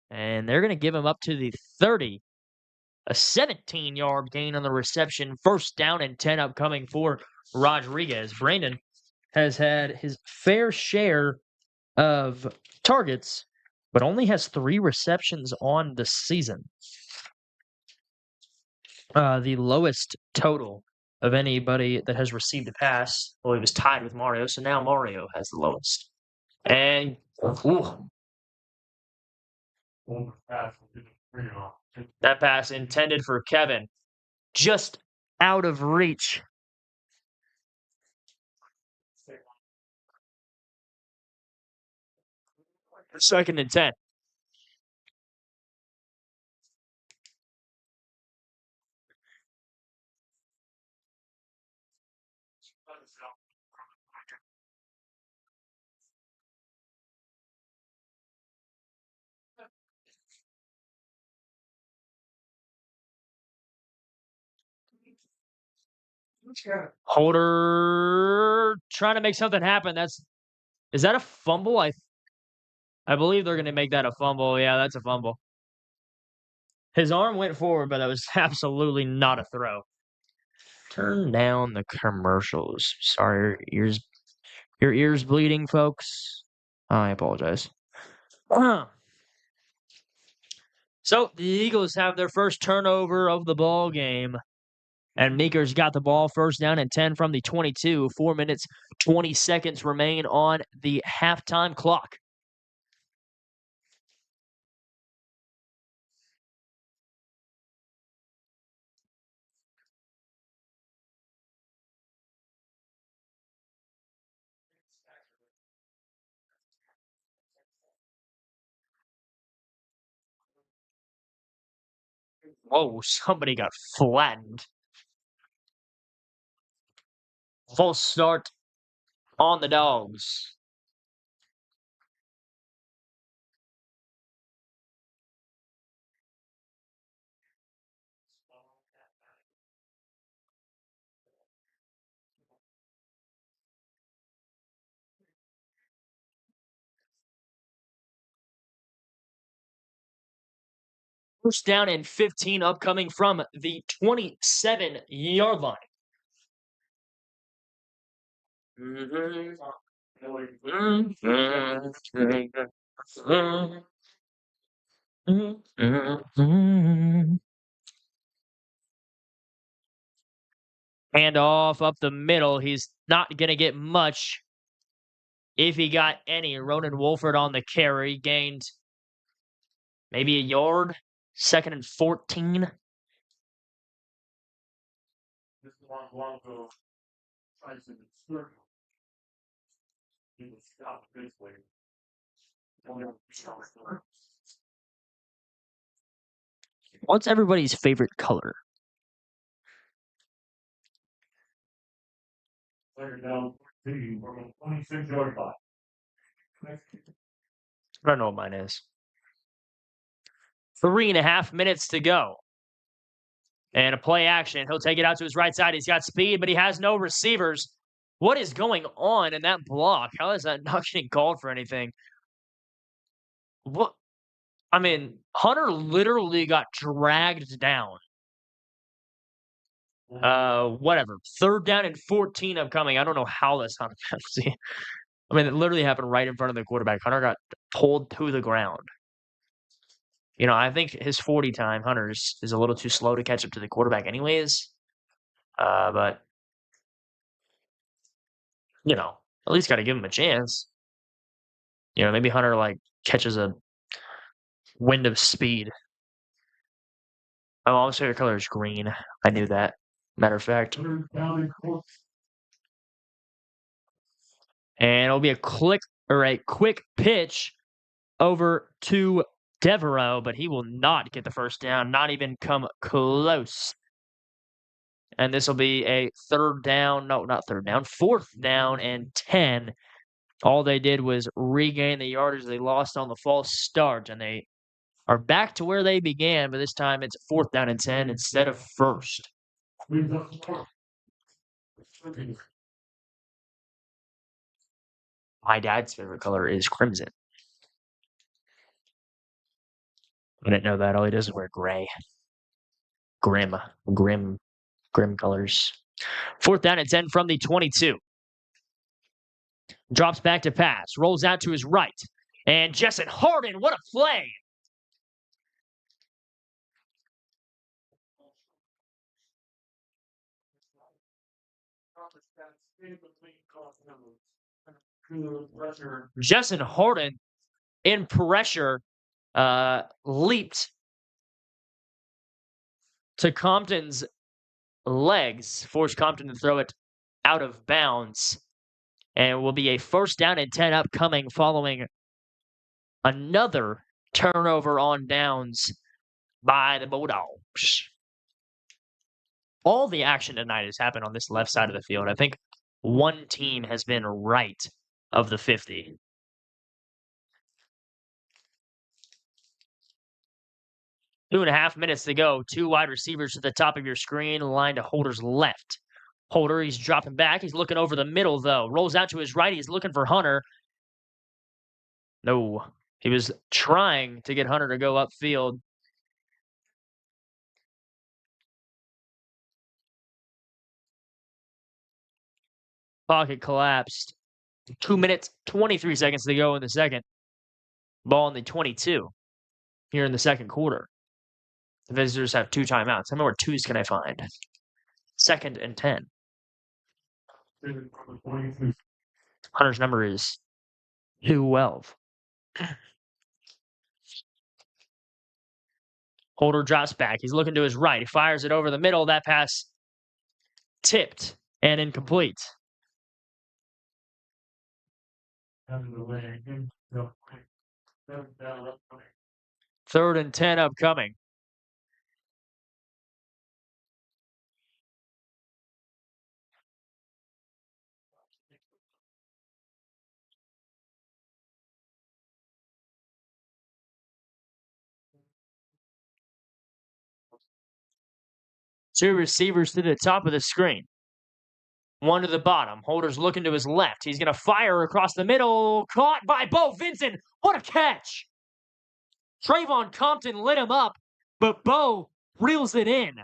And they're going to give him up to the 30. A 17-yard gain on the reception. First down and 10 upcoming for Rodriguez. Brandon has had his fair share of targets, but only has 3 receptions on the season. The lowest total of anybody that has received a pass. Well, he was tied with Mario, so now Mario has the lowest. And that pass intended for Kevin, just out of reach. Second and 10. Holder trying to make something happen. Is that a fumble? I believe they're going to make that a fumble. Yeah, that's a fumble. His arm went forward, but that was absolutely not a throw. Turn down the commercials. Sorry, your ears bleeding, folks. I apologize. So the Eagles have their first turnover of the ball game. And Meeker's got the ball, first down and 10 from the 22. 4 minutes, 20 seconds remain on the halftime clock. Whoa, somebody got flattened. False start on the Dogs. First down and 15 upcoming from the 27-yard line. Hand off up the middle. He's not going to get much. If he got any, Ronan Wolford on the carry gained maybe a yard. 2nd and 14. What's everybody's favorite color? I don't know what mine is. 3.5 minutes to go. And a play action. He'll take it out to his right side. He's got speed, but he has no receivers. What is going on in that block? How is that not getting called for anything? What? I mean, Hunter literally got dragged down. Whatever. 3rd down and 14 upcoming. I don't know how that's not a penalty. I mean, it literally happened right in front of the quarterback. Hunter got pulled to the ground. You know, I think his 40 time, Hunter's, is a little too slow to catch up to the quarterback anyways. But, you know, at least got to give him a chance. You know, maybe Hunter, like, catches a wind of speed. Oh, also your color is green. I knew that. Matter of fact. And it'll be a quick pitch over to Devereaux, but he will not get the first down, not even come close. And this will be a 4th down and 10. All they did was regain the yardage they lost on the false start, and they are back to where they began, but this time it's 4th down and 10 instead of 1st. My dad's favorite color is crimson. I didn't know that. All he does is wear gray. Grim colors. 4th down and 10 from the 22. Drops back to pass. Rolls out to his right. And Justin Harden, what a play! Justin Harden in pressure leaped to Compton's legs, forced Compton to throw it out of bounds. And it will be a 1st down and 10 upcoming following another turnover on downs by the Bulldogs. All the action tonight has happened on this left side of the field. I think one team has been right of the 50. Two and a half minutes to go. 2 wide receivers to the top of your screen, line to Holder's left. Holder, he's dropping back. He's looking over the middle, though. Rolls out to his right. He's looking for Hunter. No, he was trying to get Hunter to go upfield. Pocket collapsed. 2 minutes, 23 seconds to go in the second. Ball in the 22 here in the second quarter. The visitors have 2 timeouts. How many more 2s can I find? 2nd and 10. Hunter's number is 12. Holder drops back. He's looking to his right. He fires it over the middle. That pass tipped and incomplete. 3rd and 10 upcoming. Two receivers to the top of the screen. One to the bottom. Holder's looking to his left. He's going to fire across the middle. Caught by Bo Vincent. What a catch! Trayvon Compton lit him up, but Bo reels it in.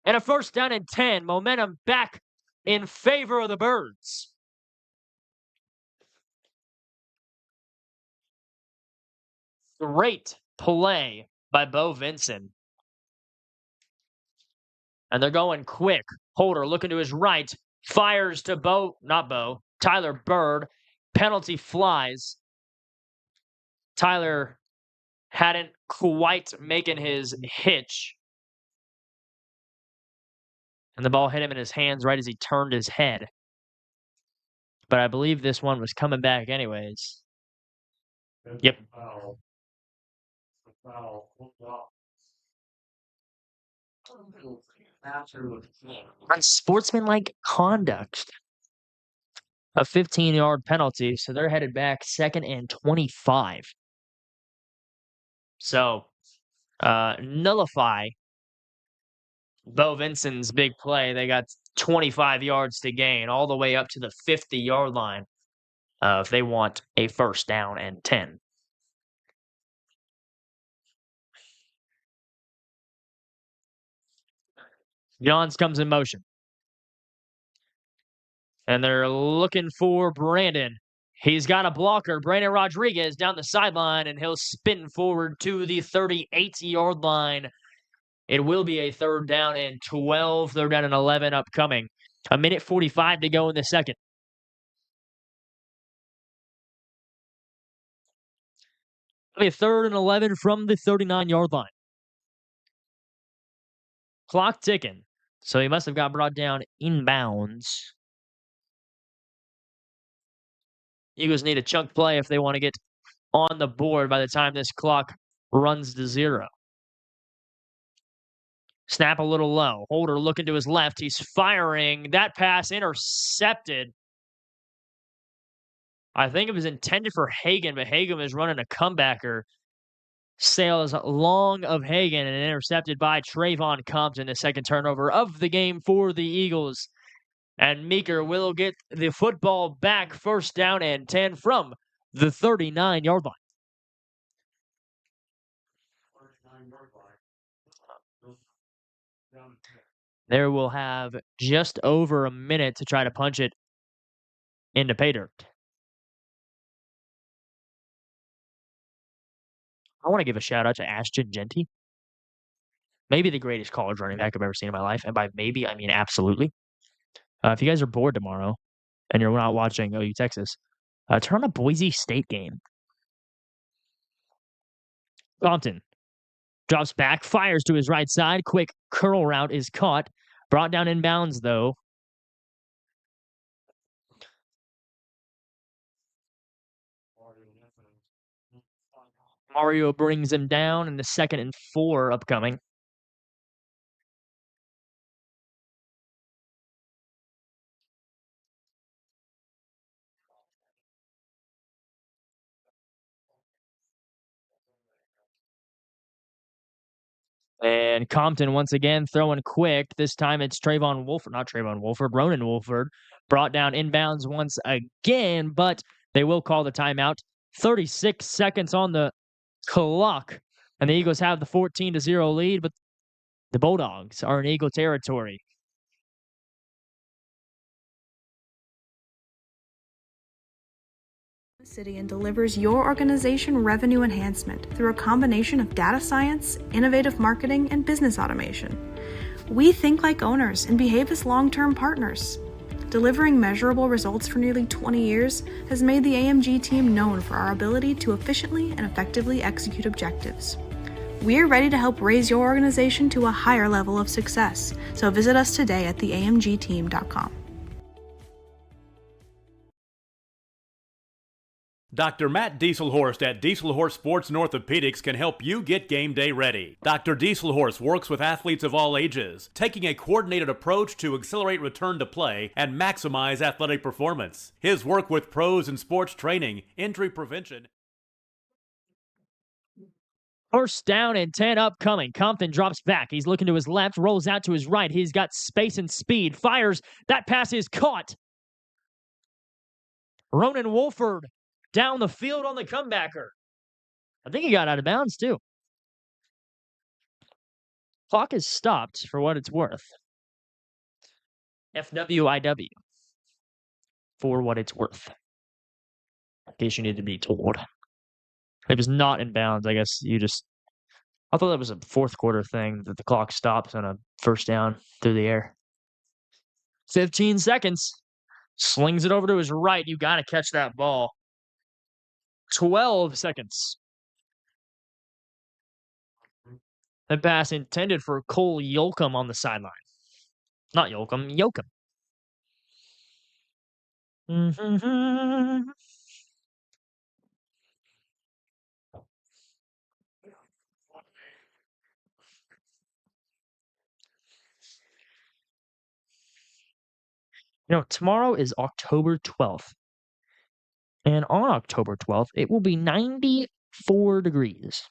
And a 1st down and 10. Momentum back in favor of the Birds. Great play by Bo Vincent. And they're going quick. Holder looking to his right. Fires to Tyler Bird. Penalty flies. Tyler hadn't quite making his hitch. And the ball hit him in his hands right as he turned his head. But I believe this one was coming back anyways. Yep. Unsportsmanlike conduct. A 15-yard penalty, so they're headed back 2nd and 25. So, nullify Bo Vincent's big play. They got 25 yards to gain, all the way up to the 50-yard line if they want a first down and 10. Johns comes in motion. And they're looking for Brandon. He's got a blocker, Brandon Rodriguez, down the sideline, and he'll spin forward to the 38-yard line. It will be a third down and 12, third down and 11 upcoming. 1:45 to go in the second. It'll be a third and 11 from the 39-yard line. Clock ticking. So he must have got brought down inbounds. Eagles need a chunk play if they want to get on the board by the time this clock runs to 0. Snap a little low. Holder looking to his left. He's firing. That pass intercepted. I think it was intended for Hagan, but Hagan was running a comebacker. Sails long of Hagan and intercepted by Trayvon Compton, the second turnover of the game for the Eagles. And Meeker will get the football back, first down and 10 from the 39-yard line. There we'll have just over a minute to try to punch it into pay dirt. I want to give a shout out to Ashton Genty. Maybe the greatest college running back I've ever seen in my life. And by maybe, I mean absolutely. If you guys are bored tomorrow and you're not watching OU Texas, turn on a Boise State game. Compton drops back, fires to his right side. Quick curl route is caught. Brought down inbounds, though. Mario brings him down in the 2nd and 4 upcoming. And Compton once again throwing quick. This time it's Ronan Wolford. Brought down inbounds once again, but they will call the timeout. 36 seconds on the clock. And the Eagles have the 14-0 lead, but the Bulldogs are in Eagle territory. City and delivers your organization revenue enhancement through a combination of data science, innovative marketing, and business automation. We think like owners and behave as long-term partners. Delivering measurable results for nearly 20 years has made the AMG team known for our ability to efficiently and effectively execute objectives. We're ready to help raise your organization to a higher level of success, so visit us today at theamgteam.com. Dr. Matt Dieselhorst at Dieselhorst Sports and Orthopedics can help you get game day ready. Dr. Dieselhorst works with athletes of all ages, taking a coordinated approach to accelerate return to play and maximize athletic performance. His work with pros in sports training, injury prevention. First down and 10 upcoming. Compton drops back. He's looking to his left, rolls out to his right. He's got space and speed. Fires. That pass is caught. Ronan Wolford down the field on the comebacker. I think he got out of bounds, too. Clock is stopped for what it's worth. FWIW. For what it's worth. In case you need to be told. It was not in bounds. I guess I thought that was a fourth quarter thing, that the clock stops on a first down through the air. 15 seconds. Slings it over to his right. You got to catch that ball. 12 seconds. The pass intended for Cole Yolcomb on the sideline. Not Yolcomb, Yoakum. Tomorrow is October 12th. And on October 12th, it will be 94 degrees.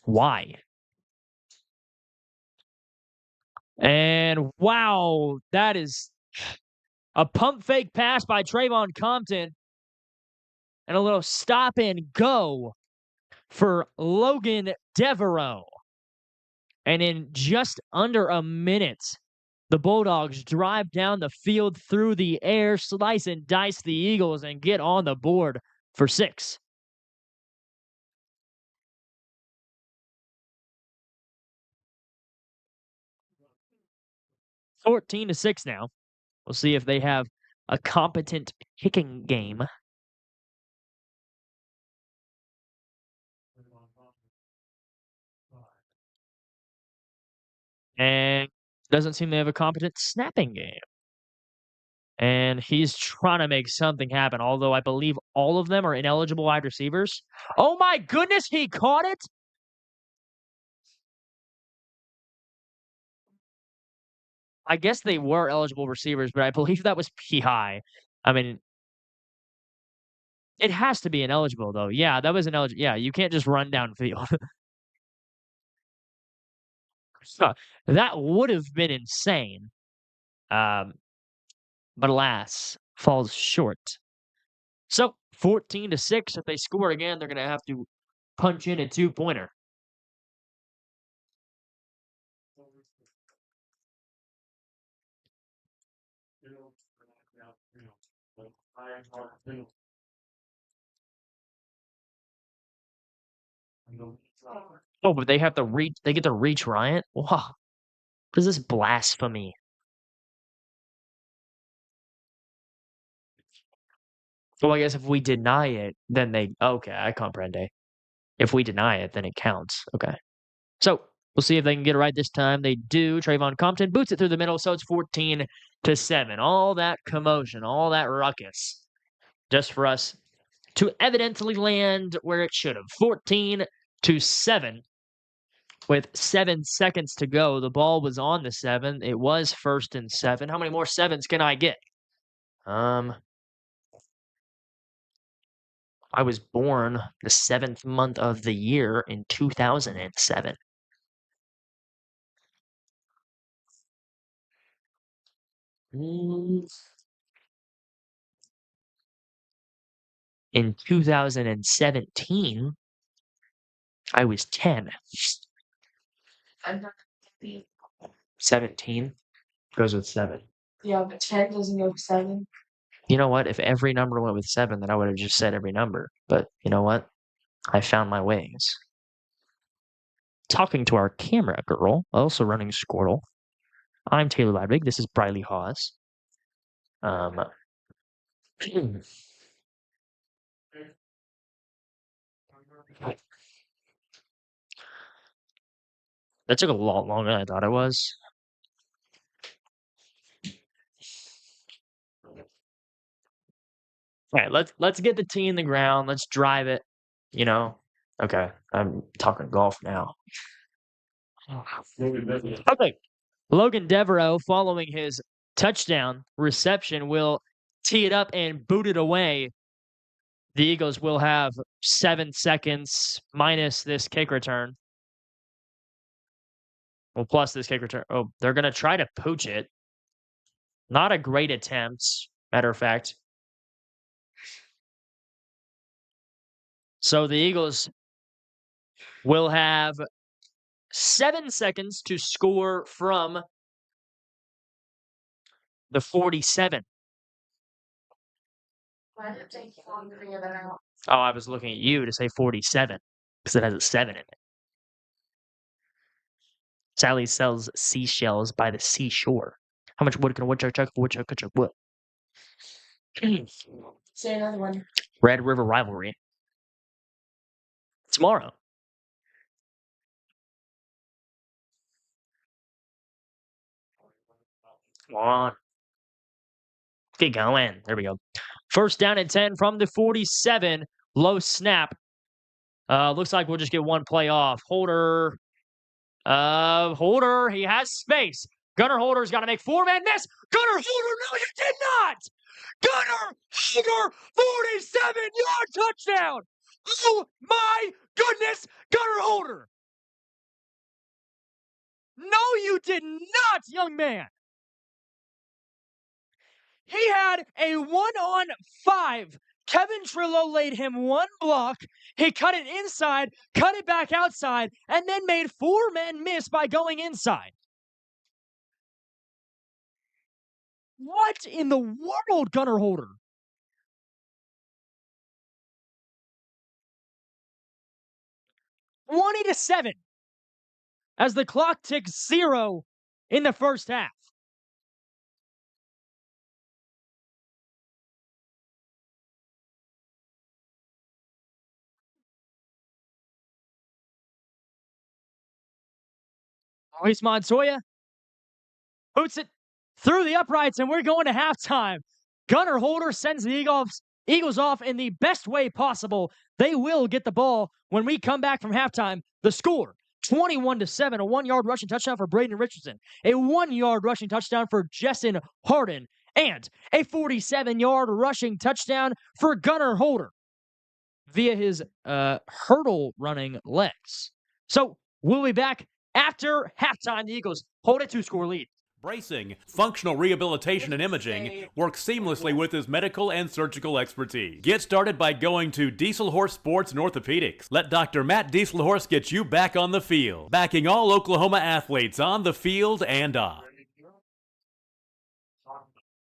Why? And wow, that is a pump fake pass by Trayvon Compton. And a little stop and go for Logan Devereaux. And in just under a minute, the Bulldogs drive down the field through the air, slice and dice the Eagles, and get on the board for 6. (14-6) now. We'll see if they have a competent kicking game. And doesn't seem they have a competent snapping game. And he's trying to make something happen, although I believe all of them are ineligible wide receivers. Oh my goodness, he caught it! I guess they were eligible receivers, but I believe that was PI. I mean, it has to be ineligible, though. Yeah, that was ineligible. Yeah, you can't just run downfield. So, that would have been insane. But alas, falls short. So, 14-6. If they score again, they're going to have to punch in a 2-pointer. Oh, but they have to reach. They get to reach Ryan. Wow, what is this blasphemy? Well, I guess if we deny it, then they. Okay, I comprende. If we deny it, then it counts. Okay. So we'll see if they can get it right this time. They do. Trayvon Compton boots it through the middle, so it's 14-7. All that commotion, all that ruckus, just for us to evidently land where it should have. 14-7. With 7 seconds to go, the ball was on the 7. It was 1st and 7. How many more 7s can I get? I was born the 7th month of the year in 2007. In 2017, I was 10. 17 goes with 7. Yeah, but 10 doesn't go with 7. You know what? If every number went with 7, then I would have just said every number. But you know what? I found my ways. Talking to our camera girl, also running Squirtle. I'm Taylor Ladwig. This is Briley Hawes. That took a lot longer than I thought it was. All right, let's get the tee in the ground. Let's drive it. You know. Okay, I'm talking golf now. Okay, Logan Devereaux, following his touchdown reception, will tee it up and boot it away. The Eagles will have 7 seconds minus this kick return. Well, plus this kick return. Oh, they're going to try to pooch it. Not a great attempt, matter of fact. So the Eagles will have 7 seconds to score from the 47. Why did it take you long to figure that out? Oh, I was looking at you to say 47 because it has a 7 in it. Sally sells seashells by the seashore. How much wood can a woodchuck chuck? Woodchuck could chuck wood. Say another one. Red River Rivalry. Tomorrow. Come on. Get going. There we go. 1st down and 10 from the 47. Low snap. Looks like we'll just get one play off. Holder. Holder. He has space. Gunnar Holder's got to make 4-man miss. Gunnar Holder. No, you did not. Gunnar Holder. 47-yard touchdown. Oh my goodness. Gunnar Holder. No, you did not, young man. He had a 1-on-5. Kevin Trillo laid him one block. He cut it inside, cut it back outside, and then made 4 men miss by going inside. What in the world, Gunnar Holder? $20-7 as the clock ticks 0 in the first half. Luis Montoya hoots it through the uprights, and we're going to halftime. Gunnar Holder sends the Eagles off in the best way possible. They will get the ball when we come back from halftime. The score, 21-7, a 1-yard rushing touchdown for Braden Richardson, a 1-yard rushing touchdown for Jessen Harden, and a 47-yard rushing touchdown for Gunnar Holder via his hurdle running legs. So we'll be back after halftime. The Eagles hold a 2-score lead. Bracing, functional rehabilitation, and imaging work seamlessly with his medical and surgical expertise. Get started by going to Dieselhorse Sports and Orthopedics. Let Dr. Matt Dieselhorse get you back on the field, backing all Oklahoma athletes on the field and off.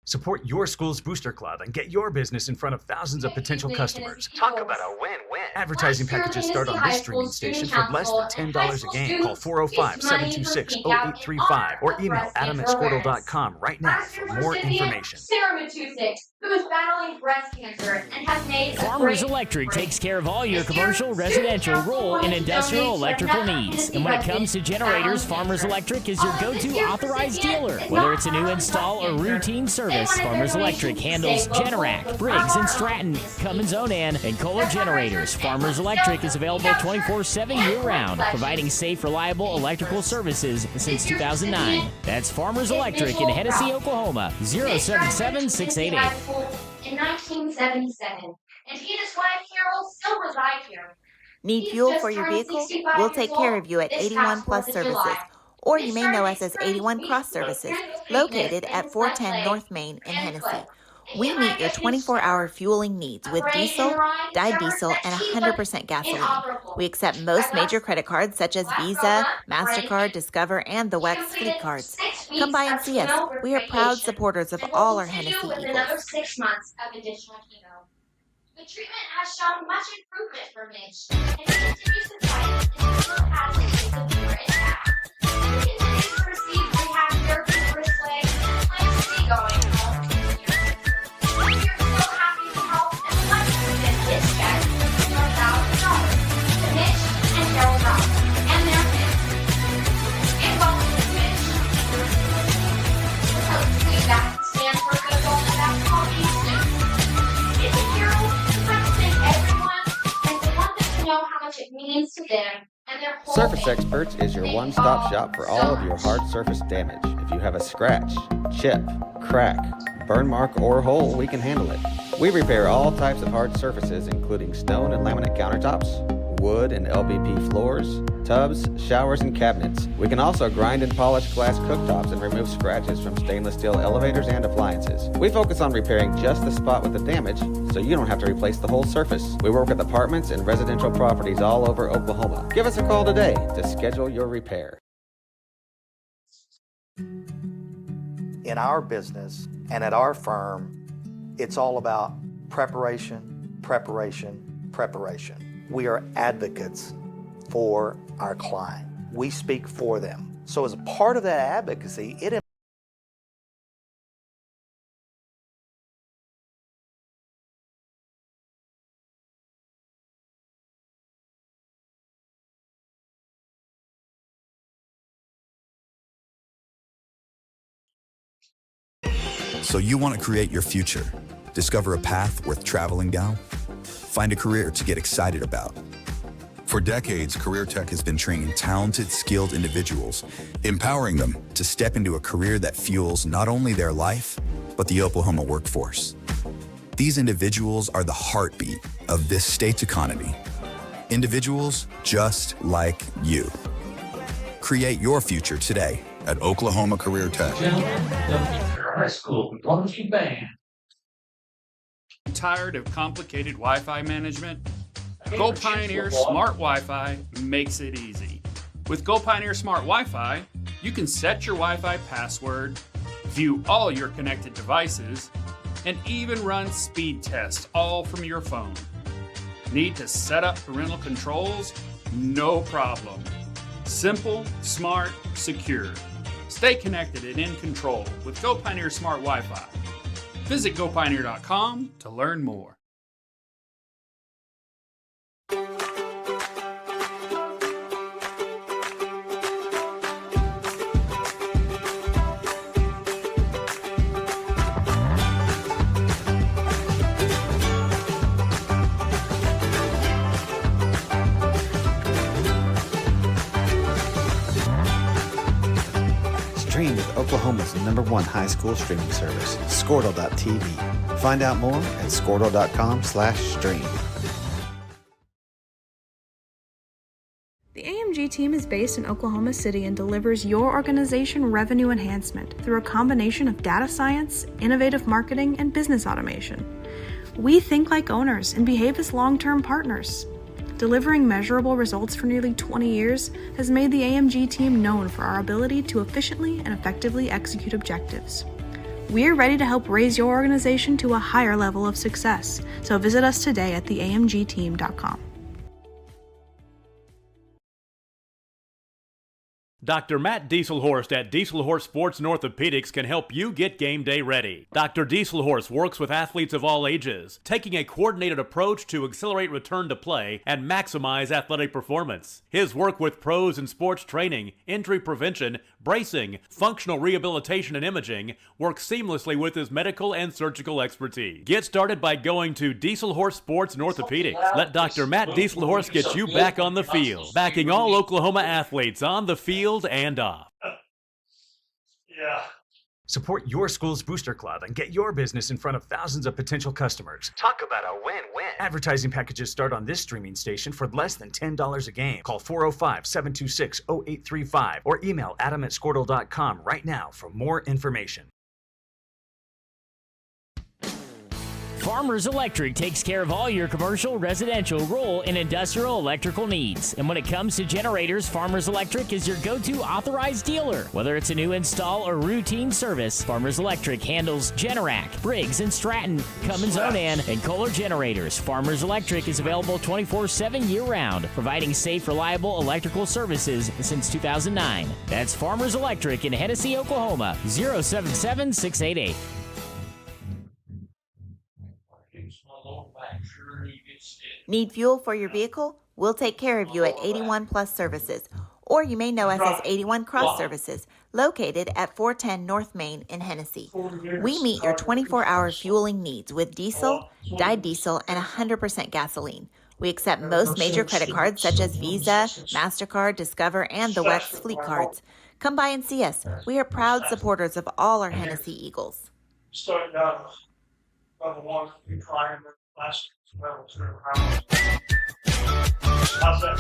Support your school's booster club and get your business in front of thousands of potential customers. Talk about a win-win. Advertising packages start on this streaming station for less than $10 a game. Call 405-726-0835 or email adam@squirtle.com right now for more information. Sarah Matusik, who is battling breast cancer and has made Farmers Electric takes care of all your commercial, residential, rural, and industrial electrical needs. And when it comes to generators, Farmers Electric is your go-to authorized dealer. Whether it's a new install or routine service, Farmers Electric handles Generac, Briggs & Stratton, Cummins Onan, and Kohler generators. Farmers Electric is available 24/7 year-round, providing safe, reliable electrical services since 2009. That's Farmers Electric in Hennessey, Oklahoma, 077-688. In 1977, and he and his wife Carol still reside here. Need fuel for your vehicle? We'll take care of you at 81 Plus Services. Or you may know us as 81 Cross Services, located at 410 North Main in Hennessey. We meet your 24-hour fueling needs with diesel, dyed diesel, and 100% gasoline. We accept most major credit cards such as Visa, MasterCard, Discover, and the WEX fleet cards. Come by and see us. We are proud supporters of all our Hennessey Eagles. Another 6 months of additional chemo. The treatment has shown much improvement for Mitch, and he continues to fight and still has a chance of cure intact. He continues to receive rehab therapy for his leg and plans to be going home in the near future. We are so happy to help and would like to present this check for $1,000 to Mitch and Carol Ross and their family. And welcome to Mitch. Let's hope to be back to stand for good old basketball team soon. Mitch and Carol would like to thank everyone and we want them to know how much it means to them. Surface Experts is your one-stop shop for all of your hard surface damage. If you have a scratch, chip, crack, burn mark, or hole, we can handle it. We repair all types of hard surfaces, including stone and laminate countertops, wood and LVP floors, tubs, showers, and cabinets. We can also grind and polish glass cooktops and remove scratches from stainless steel elevators and appliances. We focus on repairing just the spot with the damage, so you don't have to replace the whole surface. We work with apartments and residential properties all over Oklahoma. Give us a call today to schedule your repair. In our business and at our firm, it's all about preparation, preparation, preparation. We are advocates for our client. We speak for them. So as a part of that advocacy, So you want to create your future, discover a path worth traveling down, find a career to get excited about. For decades, Career Tech has been training talented, skilled individuals, empowering them to step into a career that fuels not only their life, but the Oklahoma workforce. These individuals are the heartbeat of this state's economy. Individuals just like you. Create your future today at Oklahoma Career Tech. High school bluesy band. Tired of complicated Wi-Fi management? Go Pioneer Smart Wi-Fi makes it easy. With Go Pioneer Smart Wi-Fi, you can set your Wi-Fi password, view all your connected devices, and even run speed tests all from your phone. Need to set up parental controls? No problem. Simple, smart, secure. Stay connected and in control with Go Pioneer Smart Wi-Fi. Visit GoPioneer.com to learn more. Stream with Oklahoma's #1 high school streaming service, Squirtle.tv. Find out more at squirtle.com/stream. The AMG team is based in Oklahoma City and delivers your organization revenue enhancement through a combination of data science, innovative marketing, and business automation. We think like owners and behave as long-term partners. Delivering measurable results for nearly 20 years has made the AMG team known for our ability to efficiently and effectively execute objectives. We're ready to help raise your organization to a higher level of success, so visit us today at theamgteam.com. Dr. Matt Dieselhorst at Dieselhorst Sports and Orthopedics can help you get game day ready. Dr. Dieselhorst works with athletes of all ages, taking a coordinated approach to accelerate return to play and maximize athletic performance. His work with pros in sports training, injury prevention, bracing, functional rehabilitation, and imaging works seamlessly with his medical and surgical expertise. Get started by going to Dieselhorst Sports and Orthopedics. Let Dr. Matt Dieselhorst get you back on the field, backing all Oklahoma athletes on the field and off. Yeah. Support your school's booster club and get your business in front of thousands of potential customers. Talk about a win-win. Advertising packages start on this streaming station for less than $10 a game. Call 405-726-0835 or email adam@squirtle.com right now for more information. Farmers Electric takes care of all your commercial, residential, rural, and industrial electrical needs. And when it comes to generators, Farmers Electric is your go-to authorized dealer. Whether it's a new install or routine service, Farmers Electric handles Generac, Briggs & Stratton, Cummins Onan, and Kohler generators. Farmers Electric is available 24/7 year-round, providing safe, reliable electrical services since 2009. That's Farmers Electric in Hennessey, Oklahoma, 077-688. Need fuel for your vehicle? We'll take care of you at 81 Plus Services, or you may know us as 81 Cross Services, located at 410 North Main in Hennessey. We meet your 24-hour fueling needs with diesel, dyed diesel, and 100% gasoline. We accept most major credit cards such as Visa, MasterCard, Discover, and the WEX fleet cards. Come by and see us. We are proud supporters of all our Hennessey Eagles. Started out level 1 requirement last level 2. How's that?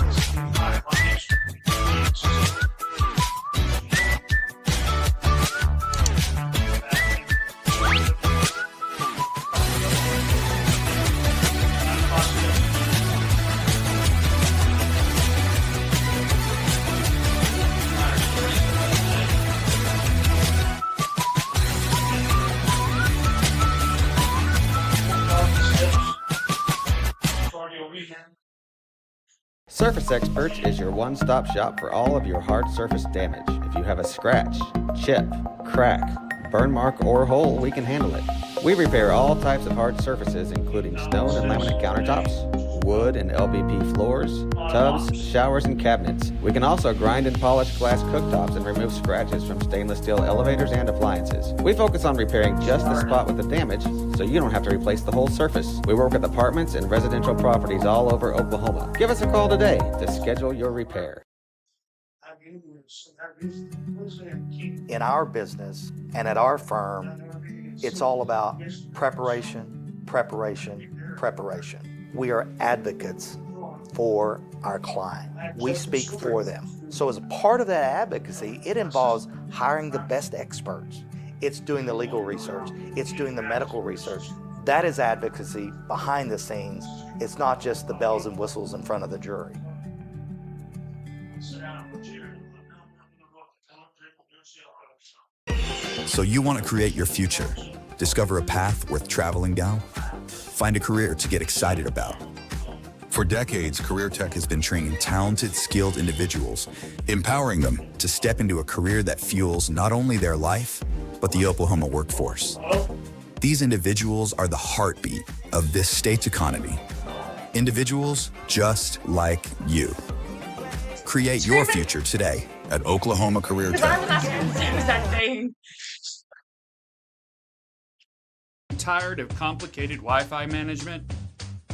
Surface Experts is your one-stop shop for all of your hard surface damage. If you have a scratch, chip, crack, burn mark, or hole, we can handle it. We repair all types of hard surfaces, including stone and laminate countertops, wood and LVP floors, tubs, showers, and cabinets. We can also grind and polish glass cooktops and remove scratches from stainless steel elevators and appliances. We focus on repairing just the spot with the damage, so you don't have to replace the whole surface. We work with apartments and residential properties all over Oklahoma. Give us a call today to schedule your repair. In our business and at our firm, it's all about preparation, preparation, preparation. We are advocates for our client. We speak for them. So as a part of that advocacy, it involves hiring the best experts. It's doing the legal research. It's doing the medical research. That is advocacy behind the scenes. It's not just the bells and whistles in front of the jury. So you want to create your future, discover a path worth traveling down, find a career to get excited about. For decades, Career Tech has been training talented, skilled individuals, empowering them to step into a career that fuels not only their life, but the Oklahoma workforce. These individuals are the heartbeat of this state's economy. Individuals just like you. Create your future today at Oklahoma Career Tech. Tired of complicated Wi-Fi management?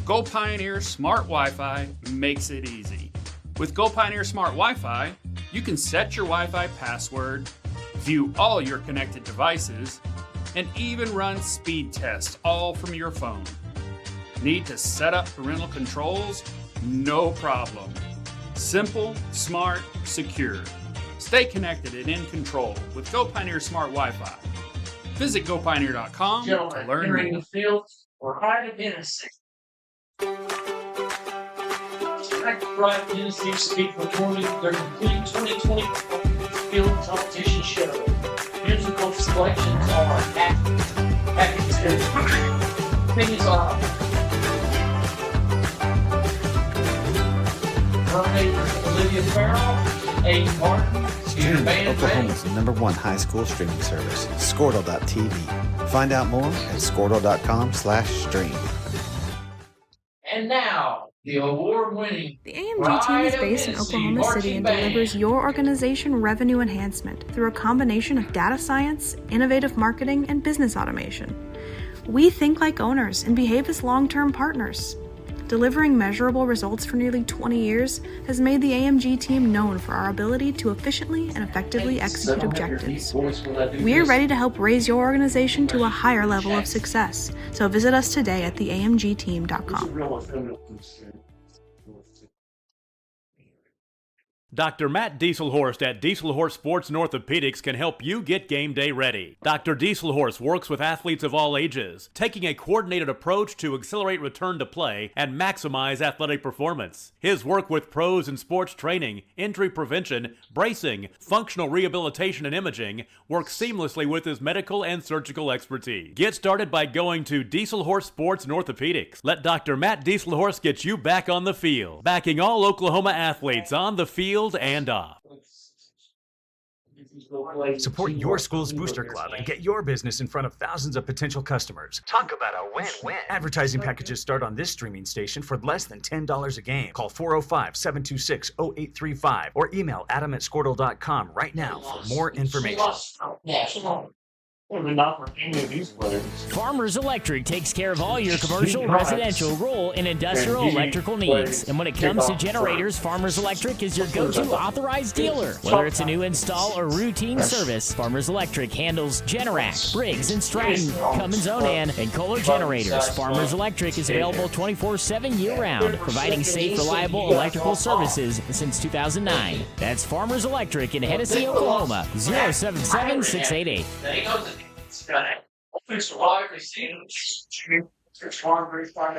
Go Pioneer Smart Wi-Fi makes it easy. With Go Pioneer Smart Wi-Fi, you can set your Wi-Fi password, view all your connected devices, and even run speed tests all from your phone. Need to set up parental controls? No problem. Simple, smart, secure. Stay connected and in control with Go Pioneer Smart Wi-Fi. Visit GoPioneer.com to learn entering more. the field or hide in Hennessey. Drive Hennessey speak recording their complete 2020 field competition show. Musical selections are packaged things are Olivia Farrell, A. Martin, Stream Oklahoma's #1 high school streaming service, Squirtle.tv. Find out more at squirtle.com/stream. and now the award-winning The AMG team is based in Oklahoma City and delivers your organization revenue enhancement through a combination of data science, innovative marketing, and business automation. We think like owners and behave as long-term partners. Delivering measurable results for nearly 20 years has made the AMG team known for our ability to efficiently and effectively execute objectives. We are ready to help raise your organization to a higher level of success, so visit us today at theamgteam.com. Dr. Matt Dieselhorst at Dieselhorst Sports and Orthopedics can help you get game day ready. Dr. Dieselhorst works with athletes of all ages, taking a coordinated approach to accelerate return to play and maximize athletic performance. His work with pros in sports training, injury prevention, bracing, functional rehabilitation, and imaging works seamlessly with his medical and surgical expertise. Get started by going to Dieselhorst Sports and Orthopedics. Let Dr. Matt Dieselhorst get you back on the field, backing all Oklahoma athletes on the field and off. Support your school's booster club and get your business in front of thousands of potential customers. Talk about a win-win. Advertising packages start on this streaming station for less than $10 a game. Call 405-726-0835 or email adam@squirtle.com right now for more information. Farmers Electric takes care of all your commercial, residential, rural, and industrial electrical needs. And when it comes to generators, Farmers Electric is your go-to authorized dealer. Whether it's a new install or routine service, Farmers Electric handles Generac, Briggs & Stratton, Cummins Onan, and Kohler generators. Farmers Electric is available 24/7 year-round, providing safe, reliable electrical services since 2009. That's Farmers Electric in Hennessey, Oklahoma, 077-688.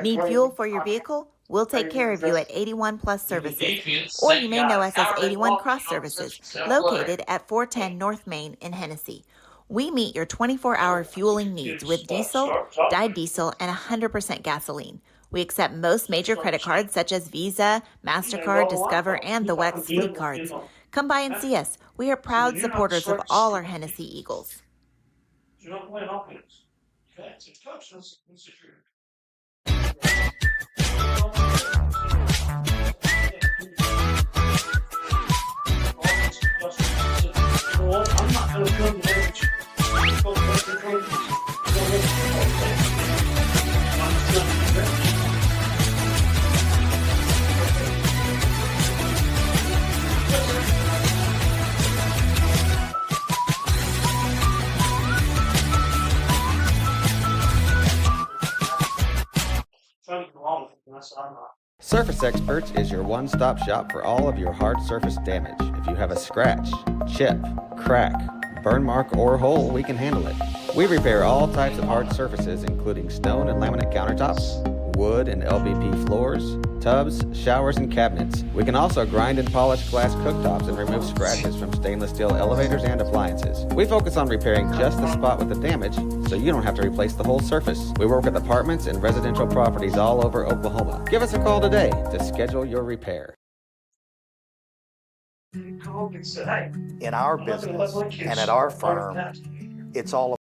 Need fuel for your vehicle? We'll take care of you at 81 Plus Services, or you may know us as 81 Cross Services, located at 410 North Main in Hennessey. We meet your 24-hour fueling needs with diesel, dyed diesel, and 100% gasoline. We accept most major credit cards such as Visa, MasterCard, Discover, and the WEX fleet cards. Come by and see us. We are proud supporters of all our Hennessey Eagles. You don't play offense. It's toughness and security. Well, I'm not going to come to trying to go on with it, and that's what I'm not. Surface Experts is your one-stop shop for all of your hard surface damage. If you have a scratch, chip, crack, burn mark, or hole, we can handle it. We repair all types of hard surfaces, including stone and laminate countertops, wood and LVP floors, tubs, showers, and cabinets. We can also grind and polish glass cooktops and remove scratches from stainless steel elevators and appliances. We focus on repairing just the spot with the damage, so you don't have to replace the whole surface. We work with apartments and residential properties all over Oklahoma. Give us a call today to schedule your repair. In our business and at our firm, it's all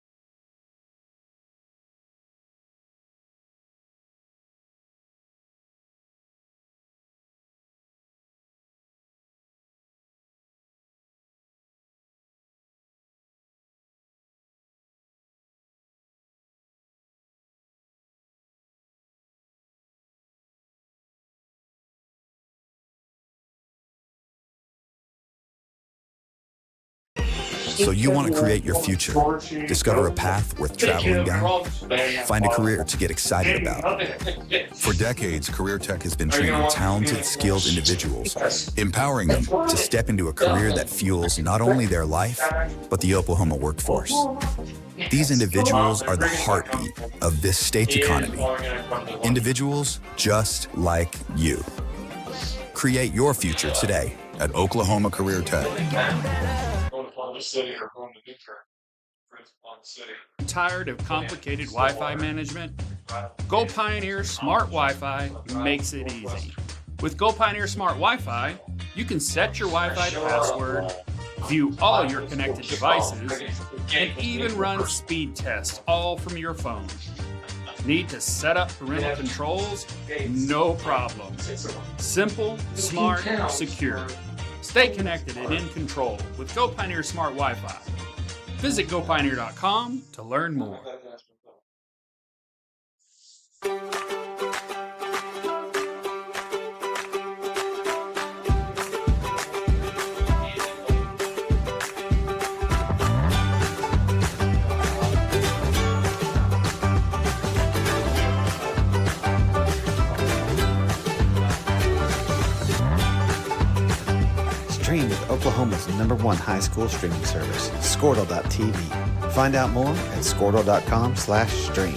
So you want to create your future, discover a path worth traveling down, find a career to get excited about. For decades, Career Tech has been training talented, skilled individuals, empowering them to step into a career that fuels not only their life, but the Oklahoma workforce. These individuals are the heartbeat of this state's economy. Individuals just like you. Create your future today at Oklahoma Career Tech. City or going to Meeker. City. Tired of complicated Wi-Fi management? Go Pioneer Smart Wi-Fi makes it easy. With Go Pioneer Smart Wi-Fi, you can set your Wi-Fi password, view all your connected devices, and even run speed tests all from your phone. Need to set up parental controls? No problem. Simple, smart, secure. Stay connected and in control with Go Pioneer Smart Wi-Fi. Visit GoPioneer.com to learn more. Stream with Oklahoma's #1 high school streaming service, Squirtle.tv. Find out more at squirtle.com/stream.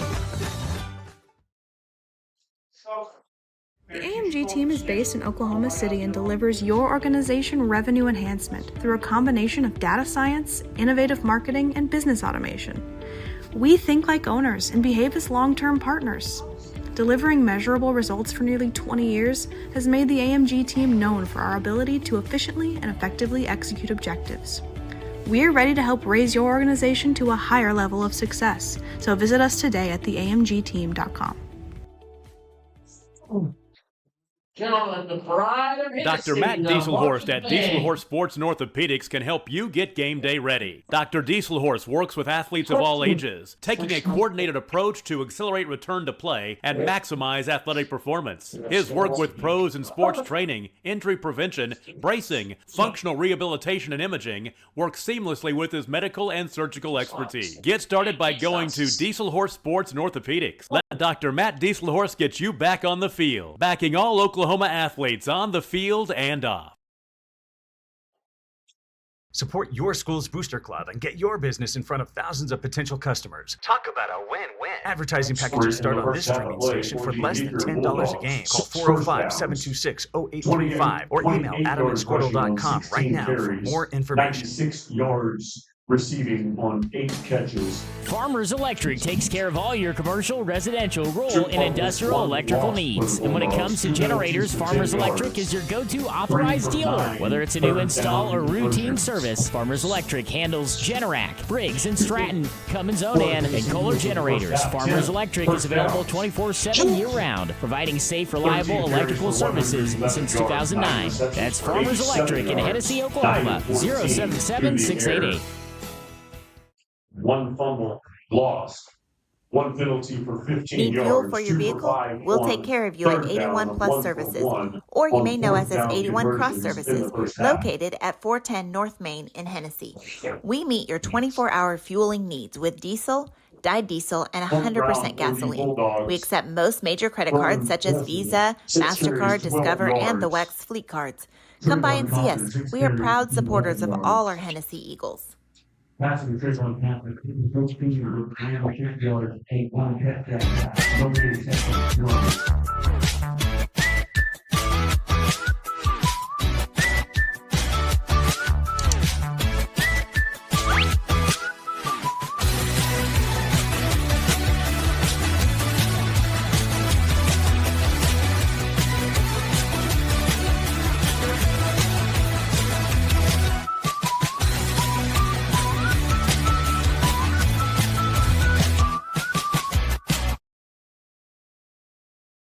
The AMG team is based in Oklahoma City and delivers your organization revenue enhancement through a combination of data science, innovative marketing, and business automation. We think like owners and behave as long-term partners. Delivering measurable results for nearly 20 years has made the AMG team known for our ability to efficiently and effectively execute objectives. We're ready to help raise your organization to a higher level of success, so visit us today at theamgteam.com. Dr. Matt Dieselhorst at Dieselhorst Sports and Orthopedics can help you get game day ready. Dr. Dieselhorst works with athletes of all ages, taking a coordinated approach to accelerate return to play and maximize athletic performance. His work with pros in sports training, injury prevention, bracing, functional rehabilitation, and imaging works seamlessly with his medical and surgical expertise. Get started by going to Dieselhorst Sports and Orthopedics. Let Dr. Matt Dieselhorst get you back on the field, backing all Oklahoma athletes on the field and off. Support your school's booster club and get your business in front of thousands of potential customers. Talk about a win-win. Advertising packages start on this streaming station for less than $10 a game. Call 405-726-0835 or email adam@squirtle.com right now for more information. 96 yards receiving on 8 catches. Farmers Electric takes care of all your commercial, residential, rural, and industrial electrical needs. And when it comes to generators, Farmers Electric is your go-to authorized dealer. Whether it's a new install or routine service, Farmers Electric handles Generac, Briggs & Stratton, Cummins Onan, and Kohler generators. Farmers Electric is available 24/7 year-round, providing safe, reliable electrical services since 2009. That's Farmers Electric in Hennessey, Oklahoma, 077-688. 1 fumble lost. 1 penalty for 15 Need yards. fuel for your vehicle? We'll take care of you at 81 Plus Services, or you may know us as 81 Cross Services, located at 410 North Main in Hennessey. We meet your 24-hour fueling needs with diesel, dyed diesel, and 100% gasoline. We accept most major credit cards such as Visa, MasterCard, Discover, and the WEX fleet cards. Come by and see us. We are proud supporters of all our Hennessey Eagles. Passing the trick on campus, those things are I can't go to 8-1 nobody except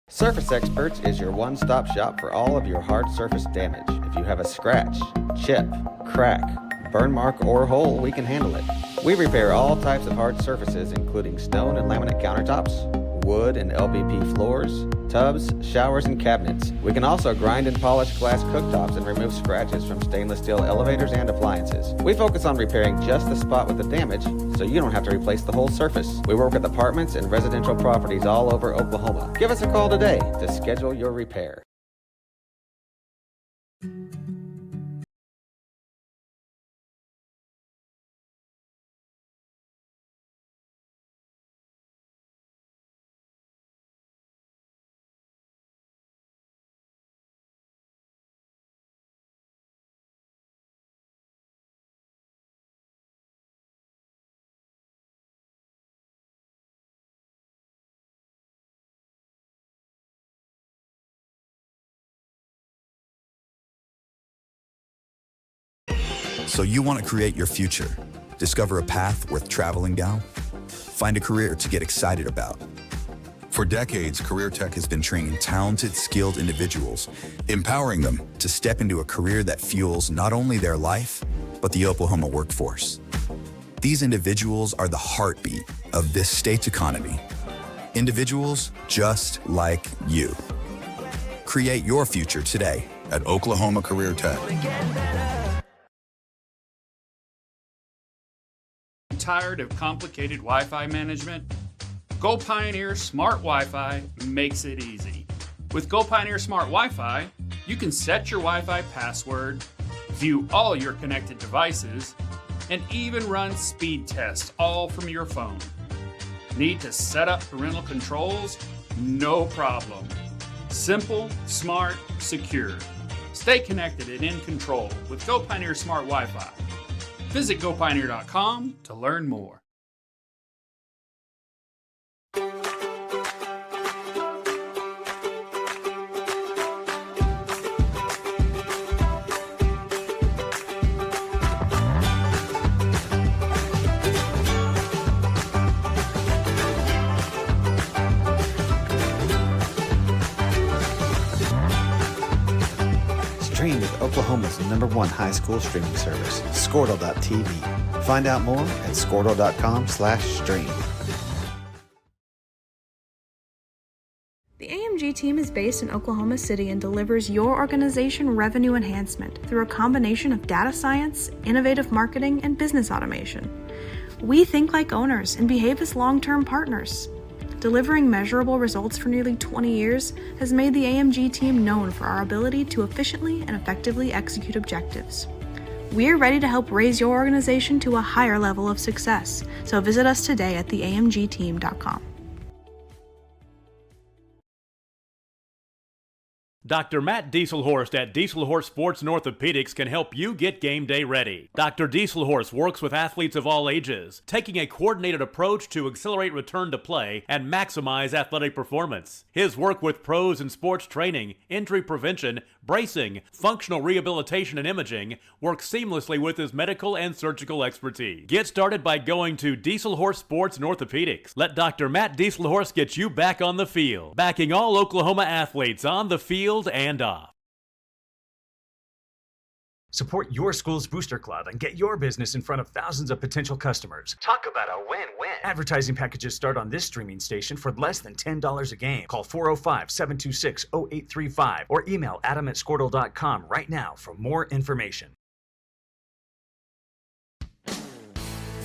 Surface Experts is your one-stop shop for all of your hard surface damage. If you have a scratch, chip, crack, burn mark, or hole, we can handle it. We repair all types of hard surfaces, including stone and laminate countertops, wood and LVP floors, tubs, showers, and cabinets. We can also grind and polish glass cooktops and remove scratches from stainless steel elevators and appliances. We focus on repairing just the spot with the damage, so you don't have to replace the whole surface. We work with apartments and residential properties all over Oklahoma. Give us a call today to schedule your repair. So you want to create your future, discover a path worth traveling down, find a career to get excited about. For decades, Career Tech has been training talented, skilled individuals, empowering them to step into a career that fuels not only their life, but the Oklahoma workforce. These individuals are the heartbeat of this state's economy. Individuals just like you. Create your future today at Oklahoma Career Tech. Tired of complicated Wi-Fi management? Go Pioneer Smart Wi-Fi makes it easy. With Go Pioneer Smart Wi-Fi, you can set your Wi-Fi password, view all your connected devices, and even run speed tests all from your phone. Need to set up parental controls? No problem. Simple, smart, secure. Stay connected and in control with Go Pioneer Smart Wi-Fi. Visit GoPioneer.com to learn more. Stream with Oklahoma's #1 high school streaming service, Squirtle.tv. Find out more at Squirtle.com/stream. The AMG team is based in Oklahoma City and delivers your organization revenue enhancement through a combination of data science, innovative marketing, and business automation. We think like owners and behave as long-term partners. Delivering measurable results for nearly 20 years has made the AMG team known for our ability to efficiently and effectively execute objectives. We're ready to help raise your organization to a higher level of success, so visit us today at theamgteam.com. Dr. Matt Dieselhorst at Dieselhorst Sports and Orthopedics can help you get game day ready. Dr. Dieselhorst works with athletes of all ages, taking a coordinated approach to accelerate return to play and maximize athletic performance. His work with pros in sports training, injury prevention, bracing, functional rehabilitation, and imaging works seamlessly with his medical and surgical expertise. Get started by going to Dieselhorst Sports and Orthopedics. Let Dr. Matt Dieselhorst get you back on the field, backing all Oklahoma athletes on the field and off. Support your school's booster club and get your business in front of thousands of potential customers. Talk about a win-win. Advertising packages start on this streaming station for less than $10 a game. Call 405-726-0835 or email adam@squirtle.com right now for more information.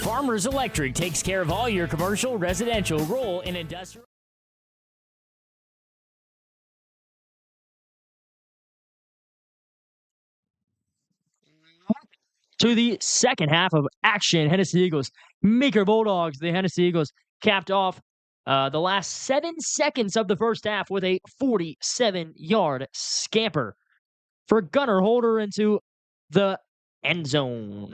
Farmers Electric takes care of all your commercial, residential, rural, and industrial. To the second half of action, Hennessey Eagles, Meeker Bulldogs. The Hennessey Eagles capped off the last 7 seconds of the first half with a 47-yard scamper for Gunnar Holder into the end zone.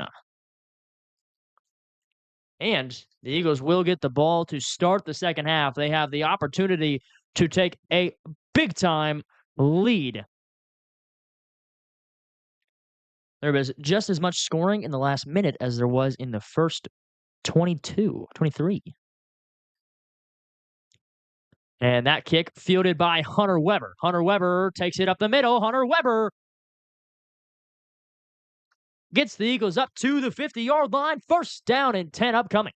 And the Eagles will get the ball to start the second half. They have the opportunity to take a big-time lead. There was just as much scoring in the last minute as there was in the first 23. And that kick fielded by Hunter Weber. Hunter Weber takes it up the middle. Hunter Weber gets the Eagles up to the 50-yard line. First down and 10 upcoming.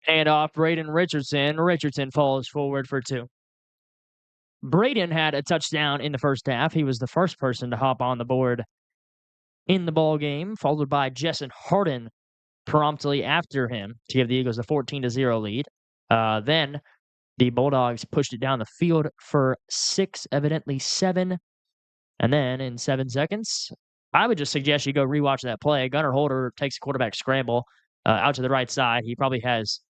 And off Braden Richardson. Richardson falls forward for 2. Braden had a touchdown in the first half. He was the first person to hop on the board in the ball game, followed by Jessen Harden promptly after him to give the Eagles a 14-0 lead. Then the Bulldogs pushed it down the field for 6, evidently 7. And then in 7 seconds, I would just suggest you go rewatch that play. Gunnar Holder takes a quarterback scramble out to the right side. He probably has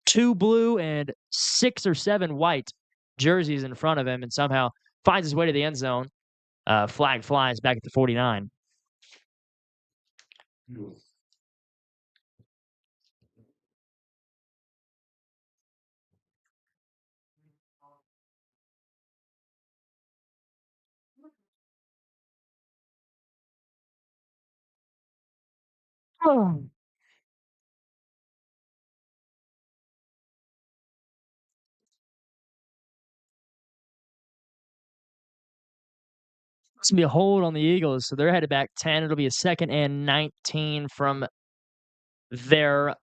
2 blue and 6 or 7 white jerseys in front of him and somehow finds his way to the end zone. Flag flies back at the 49. Oh. It's going to be a hold on the Eagles, so they're headed back 10. It'll be a 2nd and 19 from their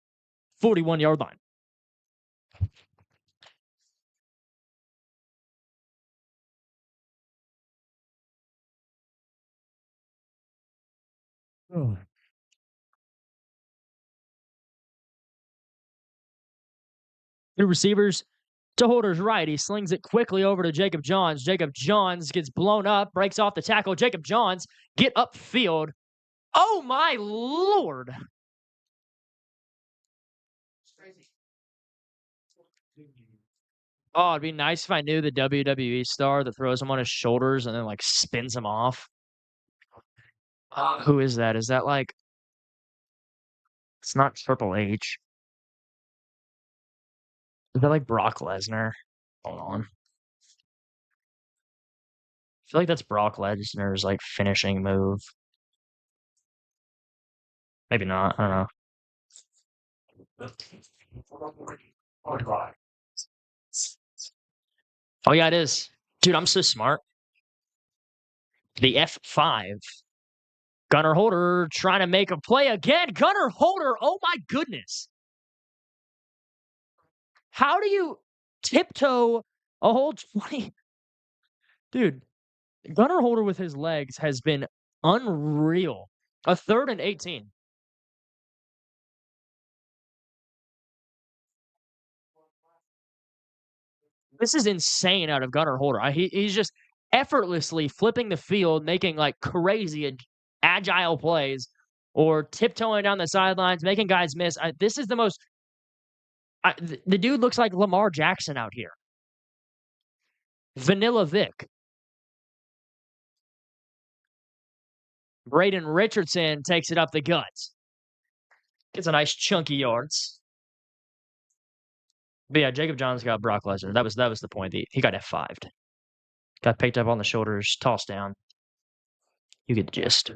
41-yard line. Oh. The receivers to Holder's right. He slings it quickly over to Jacob Johns. Jacob Johns gets blown up, breaks off the tackle. Jacob Johns get upfield. Oh, my Lord. Oh, it'd be nice if I knew the WWE star that throws him on his shoulders and then, like, spins him off. Who is that? Is that, like... It's not Triple H. Is that, like, Brock Lesnar? Hold on. I feel like that's Brock Lesnar's, like, finishing move. Maybe not. I don't know. Oh, yeah, it is. Dude, I'm so smart. The F5. Gunnar Holder trying to make a play again. Gunnar Holder, oh my goodness. How do you tiptoe a whole 20? Dude, Gunnar Holder with his legs has been unreal. A 3rd and 18. This is insane out of Gunnar Holder. He's just effortlessly flipping the field, making like crazy agile plays, or tiptoeing down the sidelines, making guys miss. This is the most... the dude looks like Lamar Jackson out here. Vanilla Vic. Braden Richardson takes it up the guts. Gets a nice chunky yards. But yeah, Jacob Johns got Brock Lesnar. That was the point. He got F5'd. Got picked up on the shoulders, tossed down. You get the gist.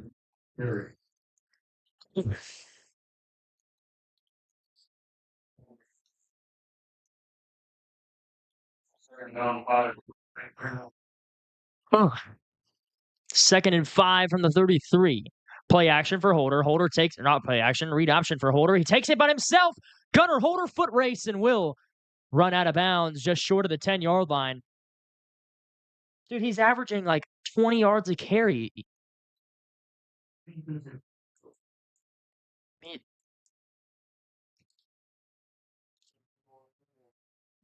Oh. 2nd and 5 from the 33. Play action for Holder. Holder takes, not play action, read option for Holder. He takes it by himself. Gunner Holder foot race and will run out of bounds just short of the 10-yard line. Dude, he's averaging like 20 yards a carry.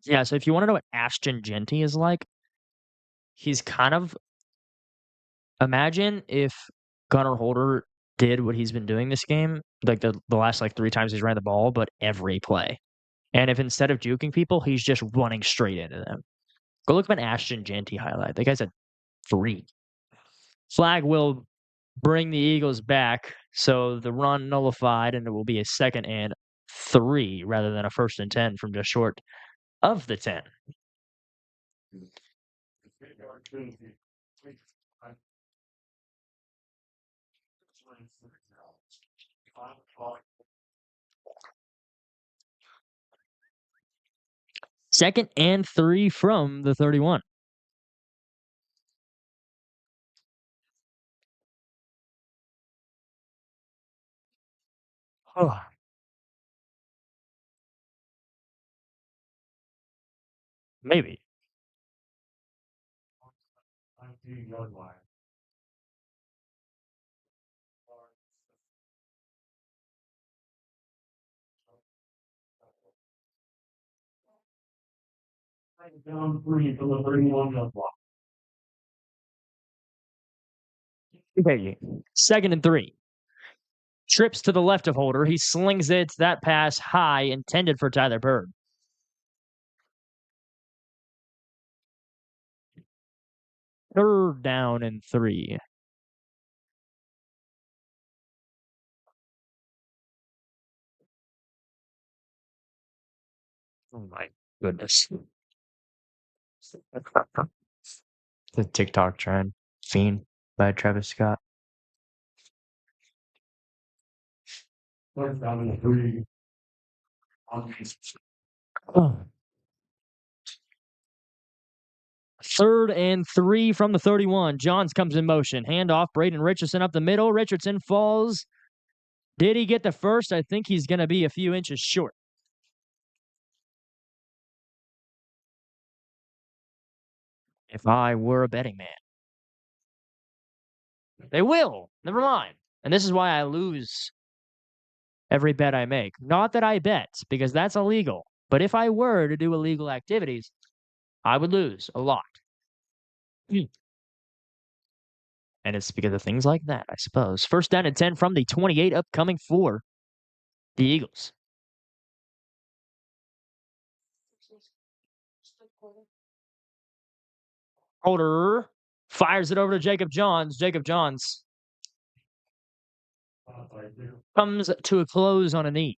Yeah, so if you want to know what Ashton Genty is like, he's kind of, imagine if Gunner Holder did what he's been doing this game, like the last like 3 times he's ran the ball, but every play. And if instead of juking people, he's just running straight into them. Go look up an Ashton Genty highlight. That guy's a freak. Flag will bring the Eagles back, so the run nullified, and it will be a 2nd and 3 rather than a 1st and 10 from just short of the 10. Second and 3 from the 31. Oh. Maybe. Down 3 from the 31-yard line. Okay. 2nd and 3. Trips to the left of Holder. He slings it. That pass high, intended for Tyler Bird. Third down and 3. Oh my goodness. The TikTok trend. Fiend by Travis Scott. First down and 3. Oh. 3rd and 3 from the 31. Johns comes in motion. Handoff. Braden Richardson up the middle. Richardson falls. Did he get the first? I think he's going to be a few inches short. If I were a betting man. They will. Never mind. And this is why I lose every bet I make. Not that I bet, because that's illegal. But if I were to do illegal activities, I would lose a lot. And it's because of things like that, I suppose. 1st down and 10 from the 28, upcoming for the Eagles. Holder fires it over to Jacob Johns. Jacob Johns comes to a close on a knee.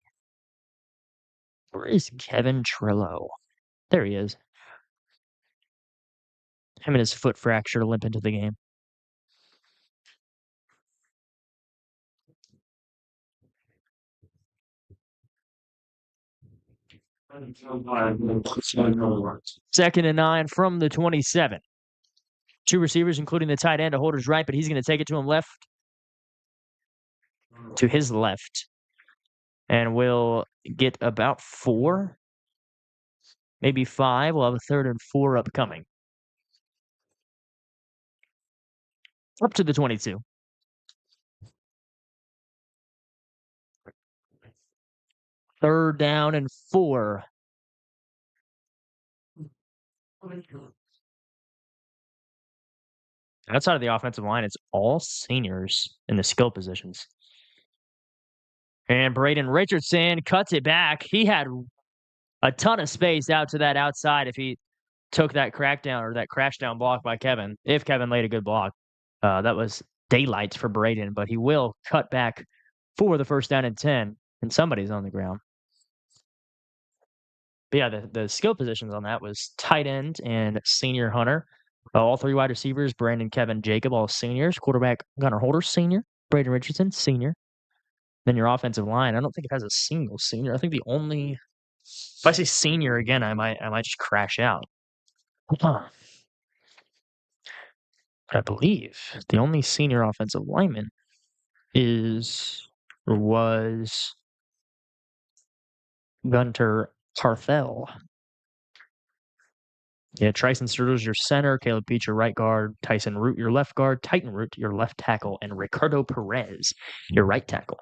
Where is Kevin Trillo? There he is. Him and his foot fracture limp into the game. Second and 9 from the 27. 2 receivers, including the tight end, to Holder's right, but he's going to take it to him left. To his left. And we'll get about 4, maybe 5. We'll have a 3rd and 4 upcoming. Up to the 22. Third down and 4. Outside of the offensive line, it's all seniors in the skill positions. And Braden Richardson cuts it back. He had a ton of space out to that outside if he took that crackdown or that crash down block by Kevin. If Kevin laid a good block, that was daylight for Braden, but he will cut back for the 1st down and 10, and somebody's on the ground. But yeah, the skill positions on that was tight end and senior Hunter. All 3 wide receivers, Brandon, Kevin, Jacob, all seniors. Quarterback, Gunnar Holder, senior. Braden Richardson, senior. Then your offensive line, I don't think it has a single senior. I think the only, if I say senior again, I might just crash out. I believe the only senior offensive lineman was Gunter Carthel. Yeah, Tryson Sturtle's your center, Caleb Beach your right guard, Tyson Root your left guard, Titan Root your left tackle, and Ricardo Perez your right tackle.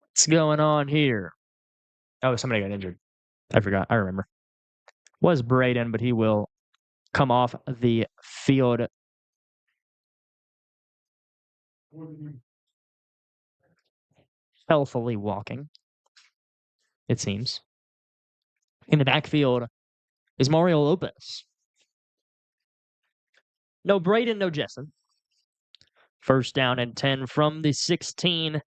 What's going on here? Oh, somebody got injured. I forgot. I remember. Was Braden, but he will come off the field. Healthily walking, it seems. In the backfield is Mario Lopez. No Braden, no Jessen. First down and 10 from the 16.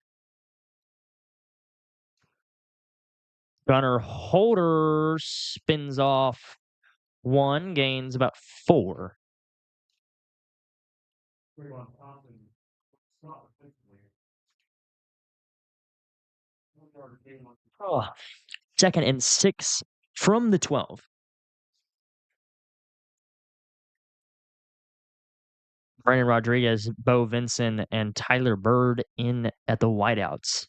Gunnar Holder spins off 1, gains about 4. Oh, 2nd and 6 from the 12. Brandon Rodriguez, Bo Vinson, and Tyler Bird in at the wideouts.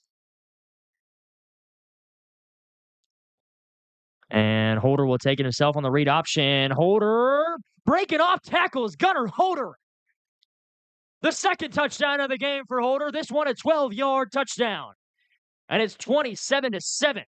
And Holder will take it himself on the read option. Holder breaking off tackles. Gunnar Holder. The second touchdown of the game for Holder. This one a 12-yard touchdown. And it's 27-7.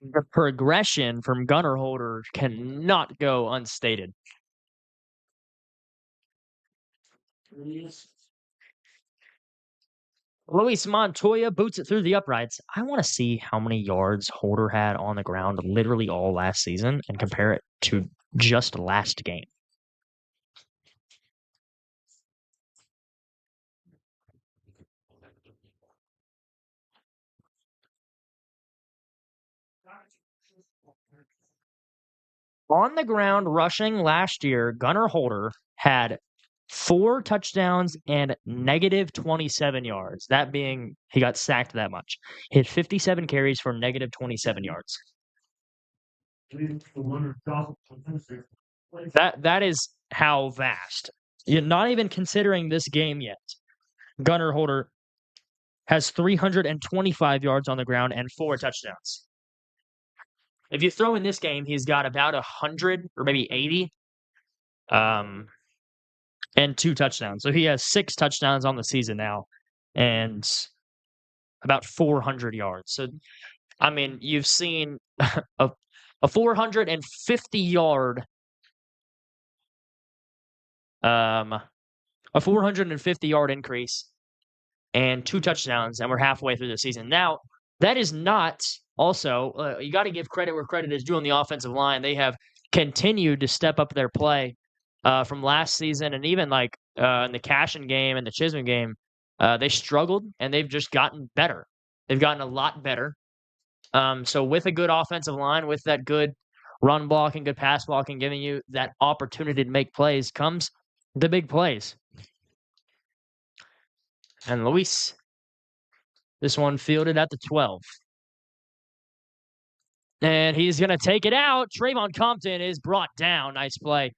The progression from Gunnar Holder cannot go unstated. Luis Montoya boots it through the uprights. I want to see how many yards Holder had on the ground literally all last season and compare it to just last game. On the ground rushing last year, Gunnar Holder had 4 touchdowns and negative 27 yards. That being, he got sacked that much. He had 57 carries for negative 27 yards. That is how vast. You're not even considering this game yet. Gunnar Holder has 325 yards on the ground and 4 touchdowns. If you throw in this game, he's got about 100 or maybe 80 and 2 touchdowns. So he has 6 touchdowns on the season now and about 400 yards. So, I mean, you've seen a 450-yard a 450-yard increase and 2 touchdowns, and we're halfway through the season. Now, that is not also, you got to give credit where credit is due on the offensive line. They have continued to step up their play from last season, and even like in the Cashin game and the Chisholm game, they struggled, and they've just gotten better. They've gotten a lot better. So with a good offensive line, with that good run blocking, good pass blocking, giving you that opportunity to make plays comes the big plays. And Luis, this one fielded at the 12. And he's going to take it out. Trayvon Compton is brought down. Nice play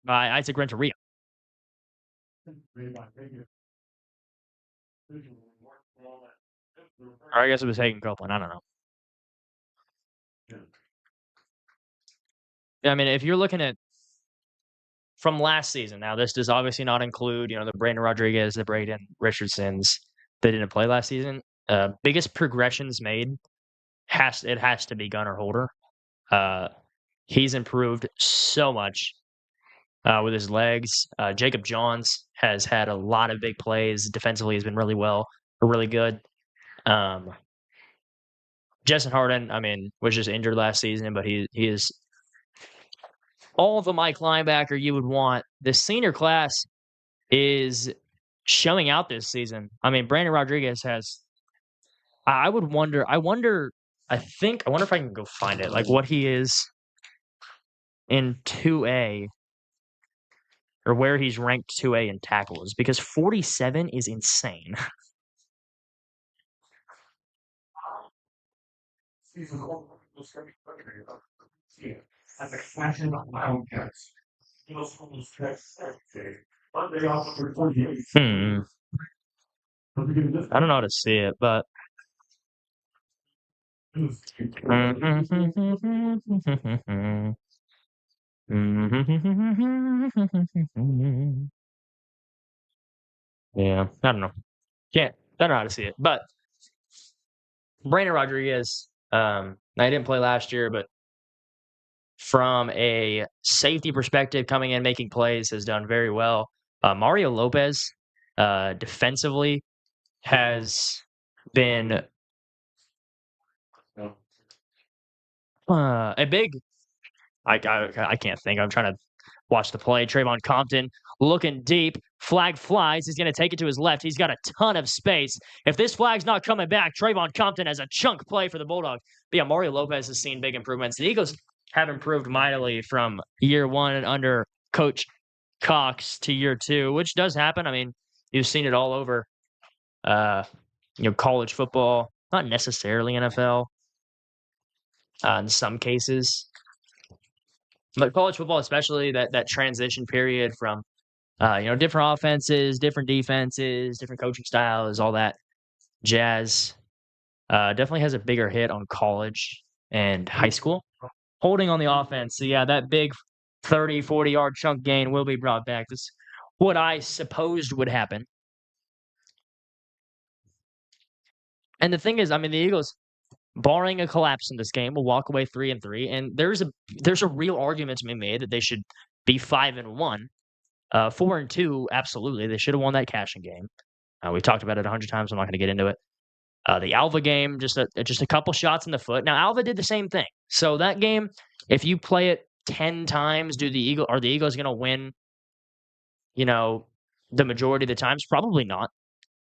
by Isaac Renteria. Or I guess it was Hagen Copeland. I don't know. I mean, if you're looking at from last season, now this does obviously not include, the Brandon Rodriguez, the Braden Richardsons that didn't play last season. Biggest progressions made has to be Gunnar Holder. He's improved so much with his legs. Jacob Johns has had a lot of big plays. Defensively, has been really good. Justin Harden, I mean, was just injured last season, but he is all the Mike linebacker you would want. The senior class is showing out this season. I mean, Brandon Rodriguez has. I wonder if I can go find it. Like what he is in 2A or where he's ranked 2A in tackles because 47 is insane. And the fashion of Wildcats. Those schools text but they offer 48. I don't know how to see it, but yeah, I don't know. Don't know how to see it, but Brandon Rodriguez, I didn't play last year, but from a safety perspective, coming in making plays has done very well. Mario Lopez, defensively, has been a big. I can't think. I'm trying to watch the play. Trayvon Compton looking deep. Flag flies. He's going to take it to his left. He's got a ton of space. If this flag's not coming back, Trayvon Compton has a chunk play for the Bulldogs. But yeah, Mario Lopez has seen big improvements. The Eagles have improved mightily from year one under Coach Cox to year two, which does happen. I mean, you've seen it all over, college football, not necessarily NFL in some cases. But college football, especially that transition period from, different offenses, different defenses, different coaching styles, all that jazz, definitely has a bigger hit on college and high school. Holding on the offense. So, yeah, that big 30, 40-yard chunk gain will be brought back. That's what I supposed would happen. And the thing is, I mean, the Eagles, barring a collapse in this game, will walk away 3-3. And there's a real argument to be made that they should be 5-1. 4-2, absolutely. They should have won that cashing game. We've talked about it 100 times. I'm not going to get into it. The Alva game, just a couple shots in the foot. Now, Alva did the same thing. So that game, if you play it 10 times, are the Eagles going to win, the majority of the times? Probably not.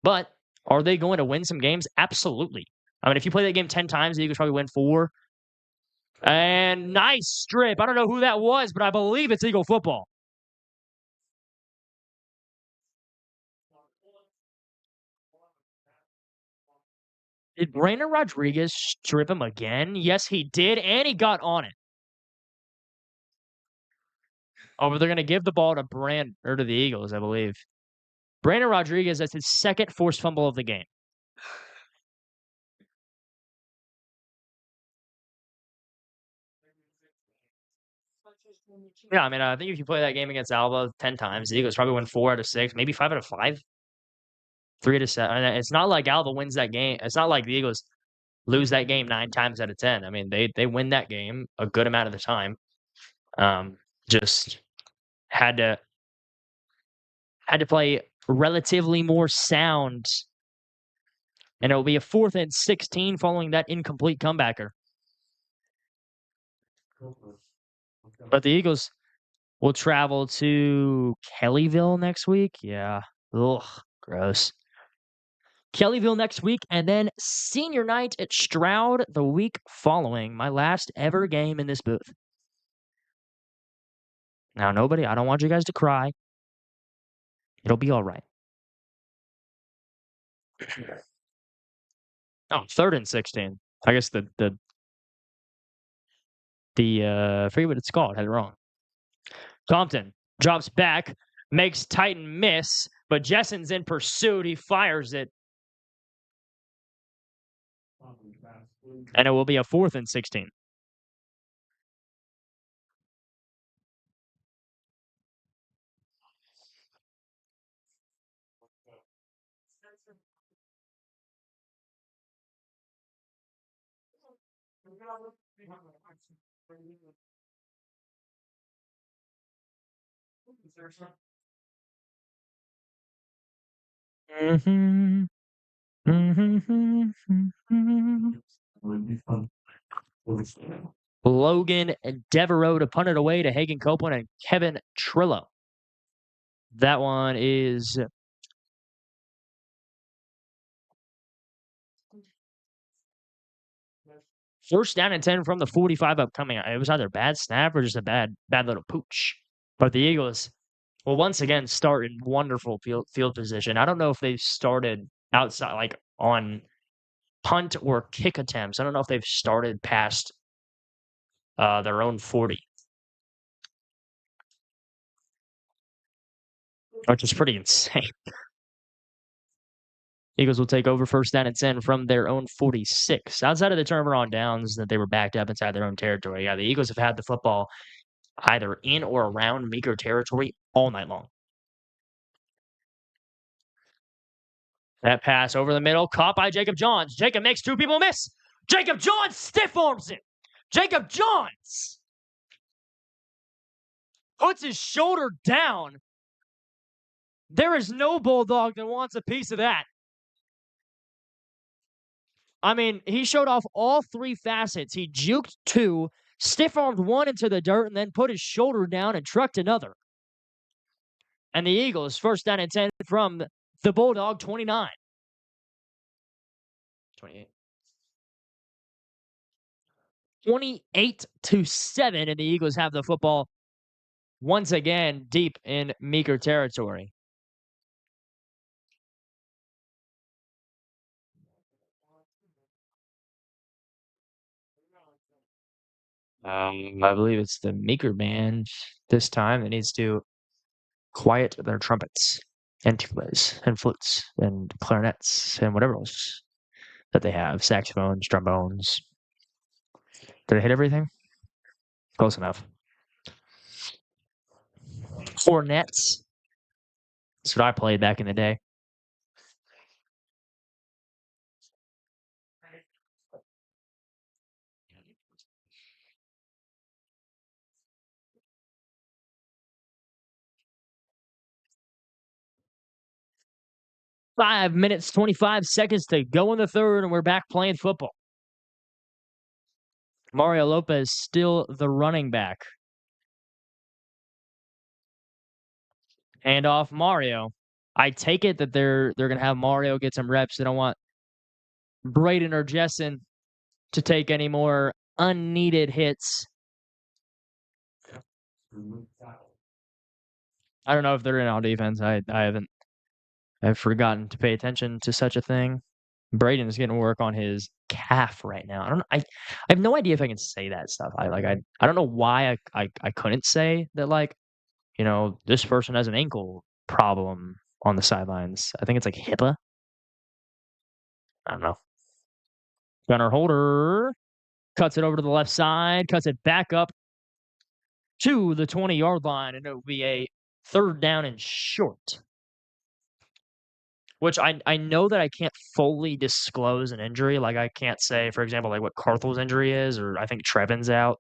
But are they going to win some games? Absolutely. I mean, if you play that game 10 times, the Eagles probably win 4. And nice strip. I don't know who that was, but I believe it's Eagle football. Did Brandon Rodriguez strip him again? Yes, he did, and he got on it. Oh, but they're going to give the ball to to the Eagles, I believe. Brandon Rodriguez, that's his second forced fumble of the game. Yeah, I mean, I think if you play that game against Alva 10 times, the Eagles probably win 4 out of 6, maybe 5 out of 5, 3 out of 7. And it's not like Alva wins that game. It's not like the Eagles lose that game 9 times out of 10. I mean, they win that game a good amount of the time. Just had to play relatively more sound. And it will be a 4th and 16 following that incomplete comebacker. But the Eagles will travel to Kellyville next week. Yeah. Ugh, gross. Kellyville next week, and then senior night at Stroud the week following. My last ever game in this booth. Now, I don't want you guys to cry. It'll be all right. Oh, 3rd and 16. I guess the I forget what it's called. I had it wrong. Compton drops back, makes Titan miss, but Jessen's in pursuit. He fires it. And it will be a 4th and 16. Mm-hmm. Mm-hmm. Logan Devereaux to punt it away to Hagen Copeland and Kevin Trillo. That one is first down and 10 from the 45 upcoming. It was either bad snap or just a bad little pooch. But the Eagles will once again start in wonderful field position. I don't know if they've started outside, like on punt or kick attempts. I don't know if they've started past their own 40, which is pretty insane. Eagles will take over first down and 10 from their own 46. Outside of the turnover on downs that they were backed up inside their own territory. Yeah, the Eagles have had the football either in or around Meeker territory all night long. That pass over the middle, caught by Jacob Johns. Jacob makes two people miss. Jacob Johns stiff arms it. Jacob Johns puts his shoulder down. There is no Bulldog that wants a piece of that. I mean, he showed off all three facets. He juked two, stiff-armed one into the dirt, and then put his shoulder down and trucked another. And the Eagles, first down and 10 from the Bulldog 29. 28. 28-7, and the Eagles have the football once again deep in Meeker territory. I believe it's the Meeker band this time that needs to quiet their trumpets and tubas and flutes and clarinets and whatever else that they have. Saxophones, trombones. Did I hit everything? Close enough. Cornets. That's what I played back in the day. Five minutes, 25 seconds to go in the third, and we're back playing football. Mario Lopez still the running back. Hand off Mario. I take it that they're gonna have Mario get some reps. They don't want Braden or Jessen to take any more unneeded hits. I don't know if they're in on defense. I've forgotten to pay attention to such a thing. Braden is getting work on his calf right now. I have no idea if I can say that stuff. I don't know why I couldn't say that, like, you know, this person has an ankle problem on the sidelines. I think it's like HIPAA. I don't know. Gunnar Holder cuts it over to the left side, cuts it back up to the 20-yard line, and it will be a third down and short. Which I know that I can't fully disclose an injury. Like, I can't say, for example, like what Carthel's injury is, or I think Trevin's out.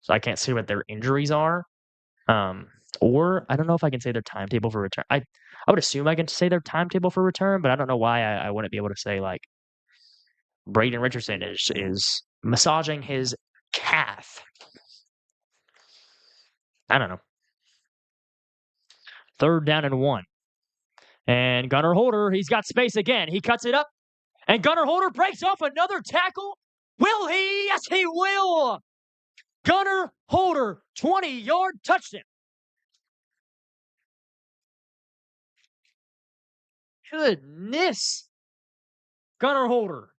So I can't say what their injuries are. Or I don't know if I can say their timetable for return. I would assume I can say their timetable for return, but I don't know why I wouldn't be able to say, like, Braden Richardson is massaging his calf. I don't know. Third down and 1. And Gunnar Holder, he's got space again. He cuts it up. And Gunnar Holder breaks off another tackle. Will he? Yes, he will. Gunnar Holder, 20-yard touchdown. Goodness. Gunnar Holder.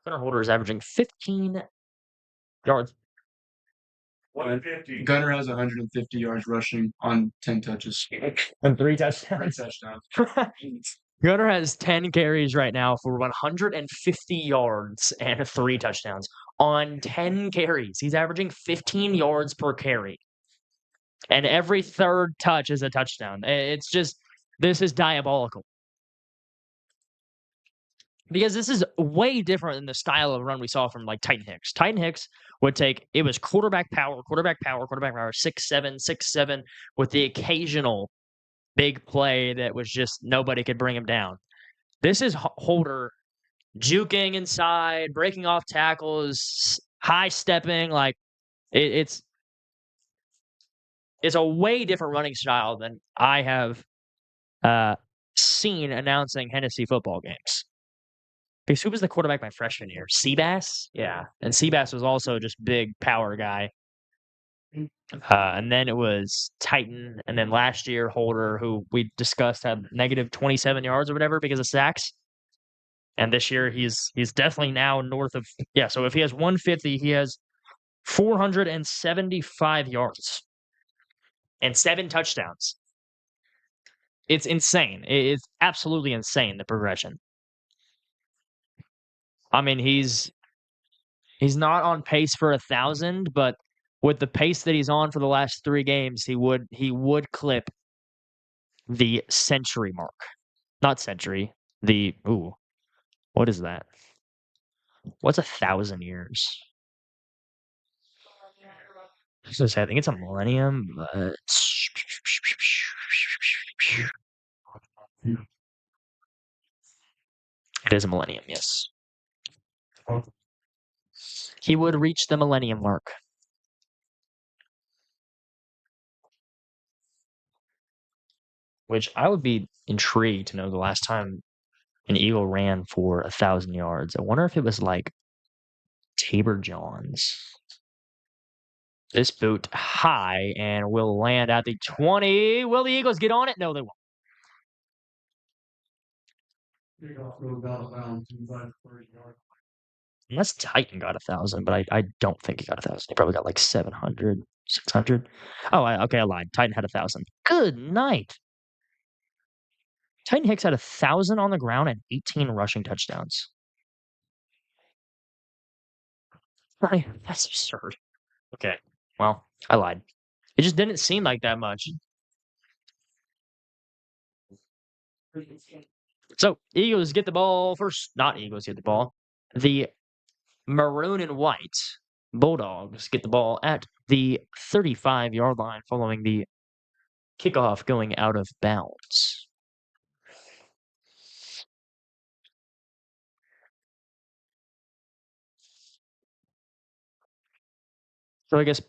Gunnar Holder is averaging 15 yards. 150. Gunner has 150 yards rushing on 10 touches. And 3 touchdowns. 3 touchdowns. Gunner has 10 carries right now for 150 yards and 3 touchdowns on 10 carries. He's averaging 15 yards per carry. And every third touch is a touchdown. It's just, this is diabolical. Because this is way different than the style of run we saw from like Titan Hicks. Titan Hicks would take it was quarterback power, 6'7", with the occasional big play that was just nobody could bring him down. This is Holder juking inside, breaking off tackles, high stepping. Like it's a way different running style than I have seen announcing Hennessey football games. Because who was the quarterback my freshman year? Seabass? Yeah. And Seabass was also just big power guy. And then it was Titan. And then last year, Holder, who we discussed, had negative 27 yards or whatever because of sacks. And this year, he's definitely now north of... Yeah, so if he has 150, he has 475 yards and 7 touchdowns. It's insane. It's absolutely insane, the progression. I mean, he's not on pace for 1,000, but with the pace that he's on for the last 3 games, he would clip the century mark. Not century. What is that? What's 1,000 years? I was gonna say, I think it's a millennium, but it is a millennium, yes. He would reach the millennium mark. Which I would be intrigued to know the last time an Eagle ran for 1,000 yards. I wonder if it was like Tabor Johns. This boot high and will land at the 20. Will the Eagles get on it? No, they won't. Unless Titan got 1,000, but I don't think he got 1,000. He probably got like 700, 600. Oh, okay, I lied. Titan had 1,000. Good night. Titan Hicks had 1,000 on the ground and 18 rushing touchdowns. That's absurd. Okay, well, I lied. It just didn't seem like that much. So, Eagles get the ball first. Not Eagles get the ball. The maroon and white Bulldogs get the ball at the 35-yard line following the kickoff going out of bounds. So I guess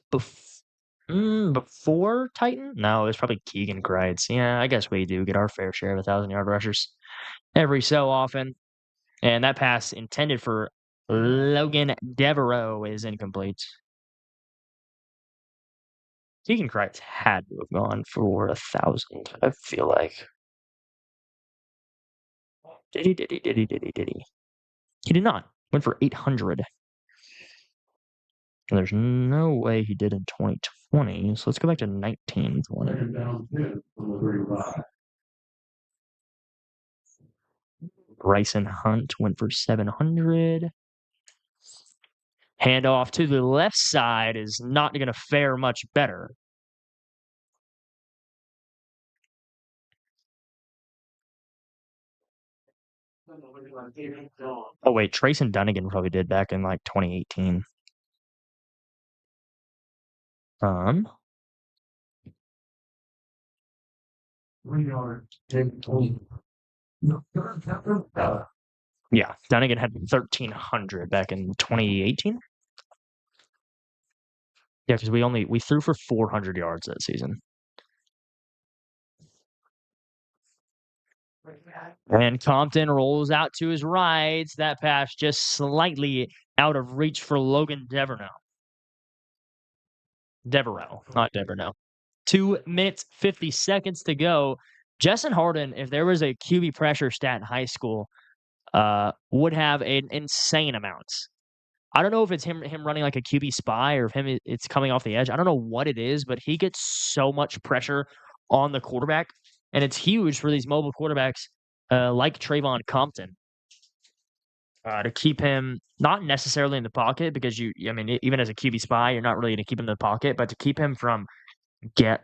before Titan? No, it was probably Keegan Grides. Yeah, I guess we do get our fair share of 1,000-yard rushers every so often. And that pass intended for Logan Devereaux is incomplete. Keegan Grides had to have gone for 1,000, I feel like. Did he? He did not. Went for 800. And there's no way he did in 2020. So let's go back to 1920. Bryson Hunt went for 700. Handoff to the left side is not going to fare much better. Oh, wait. Trayson Dunnigan probably did back in like 2018. Yeah, Dunnigan had 1,300 back in 2018. Yeah, because we threw for 400 yards that season. And Compton rolls out to his right. That pass just slightly out of reach for Logan Devereaux. Not Devereaux. 2 minutes, 50 seconds to go. Justin Harden, if there was a QB pressure stat in high school, would have an insane amount. I don't know if it's him running like a QB spy or if it's coming off the edge. I don't know what it is, but he gets so much pressure on the quarterback, and it's huge for these mobile quarterbacks like Trayvon Compton to keep him not necessarily in the pocket because even as a QB spy, you're not really going to keep him in the pocket, but to keep him from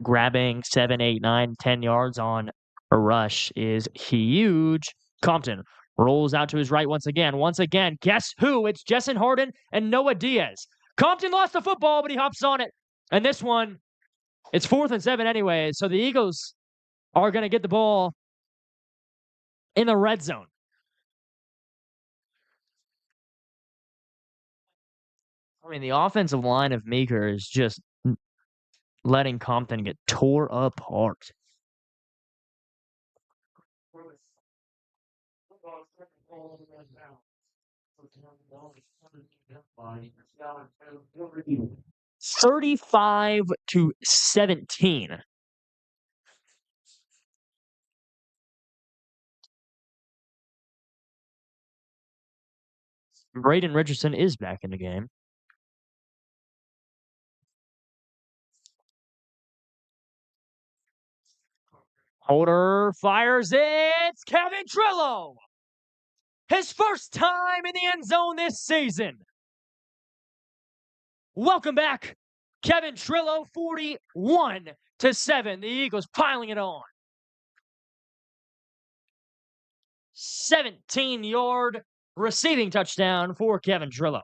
grabbing 7, 8, 9, 10 yards on a rush is huge. Compton Rolls out to his right once again. Once again, guess who? It's Jessen Harden and Noah Diaz. Compton lost the football, but he hops on it. And this one, it's 4th and 7 anyway, so the Eagles are going to get the ball in the red zone. I mean, the offensive line of Meeker is just letting Compton get tore apart. $35-17. Braden Richardson is back in the game. Holder fires it. It's Kevin Trillo. His first time in the end zone this season. Welcome back, Kevin Trillo, 41-7. The Eagles piling it on. 17-yard receiving touchdown for Kevin Trillo.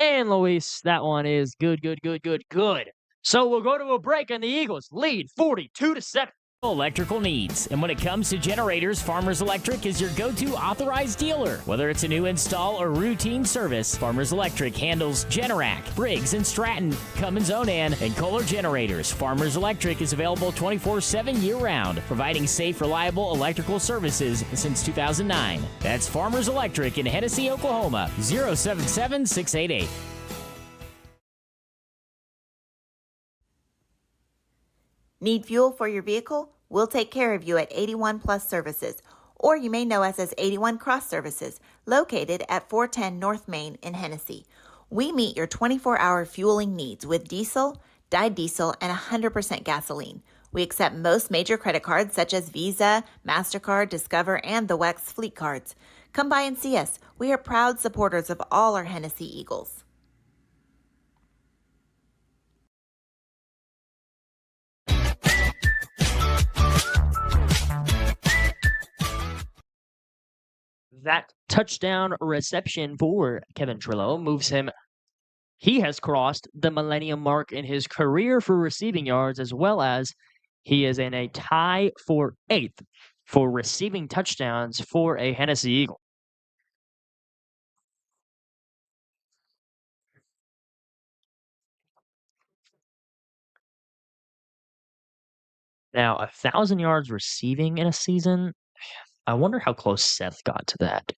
And Luis, that one is good. So we'll go to a break, and the Eagles lead 42-7. Electrical needs. And when it comes to generators, Farmers Electric is your go-to authorized dealer. Whether it's a new install or routine service, Farmers Electric handles Generac, Briggs & Stratton, Cummins Onan, and Kohler generators. Farmers Electric is available 24/7 year-round, providing safe, reliable electrical services since 2009. That's Farmers Electric in Hennessey, Oklahoma, 077-688. Need fuel for your vehicle? We'll take care of you at 81 Plus Services, or you may know us as 81 Cross Services, located at 410 North Main in Hennessey. We meet your 24-hour fueling needs with diesel, dyed diesel, and 100% gasoline. We accept most major credit cards such as Visa, MasterCard, Discover, and the WEX fleet cards. Come by and see us. We are proud supporters of all our Hennessey Eagles. That touchdown reception for Kevin Trillo moves him. He has crossed the millennium mark in his career for receiving yards, as well as he is in a tie for 8th for receiving touchdowns for a Hennessey Eagle. Now, 1,000 yards receiving in a season, I wonder how close Seth got to that.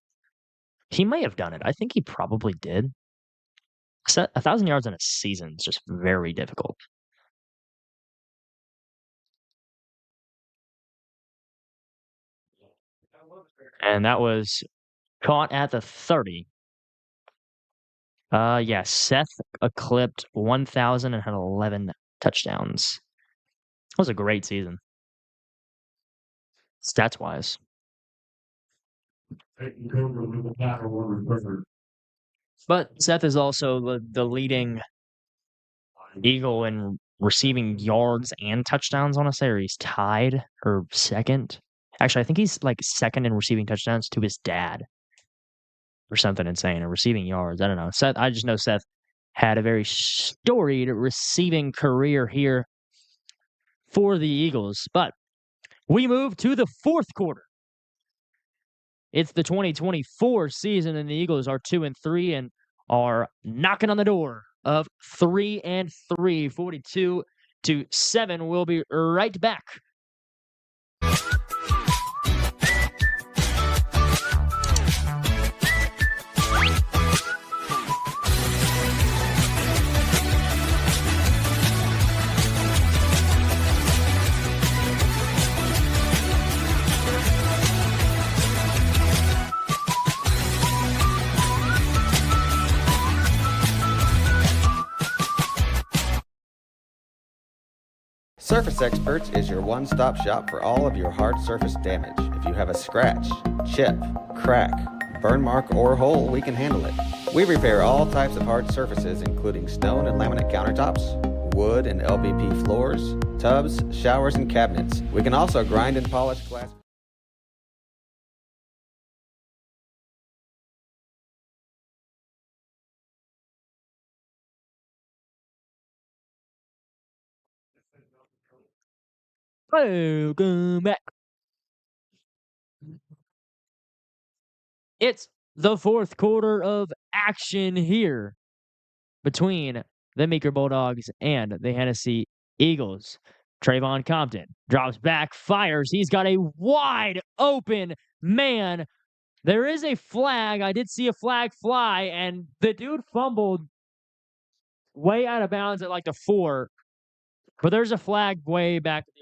He may have done it. I think he probably did. 1,000 yards in a season is just very difficult. And that was caught at the 30. Yeah, Seth eclipsed 1,000 and had 11 touchdowns. That was a great season, stats-wise. But Seth is also the leading Eagle in receiving yards and touchdowns, I want to say, or he's tied or second. Actually, I think he's like second in receiving touchdowns to his dad or something insane, or receiving yards. I don't know. Seth, I just know Seth had a very storied receiving career here for the Eagles. But we move to the fourth quarter. It's the 2024 season, and the Eagles are 2-3 and are knocking on the door of 3-3, 42-7. We'll be right back. Surface Experts is your one-stop shop for all of your hard surface damage. If you have a scratch, chip, crack, burn mark, or hole, we can handle it. We repair all types of hard surfaces, including stone and laminate countertops, wood and LVP floors, tubs, showers, and cabinets. We can also grind and polish glass. Welcome back. It's the fourth quarter of action here between the Meeker Bulldogs and the Hennessey Eagles. Trayvon Compton drops back, fires. He's got a wide open man. There is a flag. I did see a flag fly, and the dude fumbled way out of bounds at like the 4. But there's a flag way back at the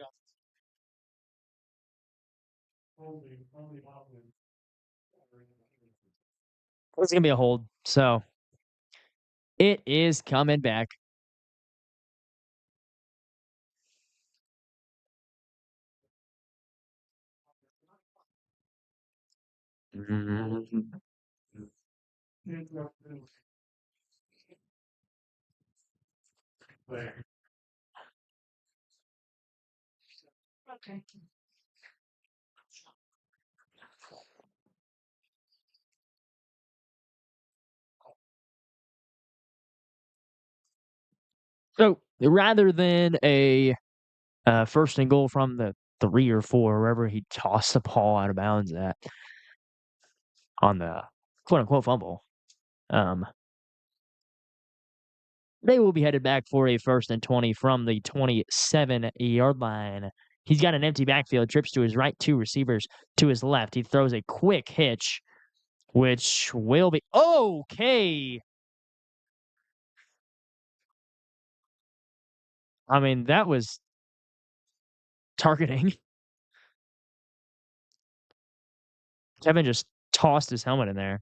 It's going to be a hold. So it is coming back. Okay. So rather than a first and goal from the 3 or 4, wherever he tossed the ball out of bounds at on the quote-unquote fumble, they will be headed back for a 1st and 20 from the 27-yard line. He's got an empty backfield, trips to his right, 2 receivers to his left. He throws a quick hitch, which will be okay. I mean, that was targeting. Kevin just tossed his helmet in there.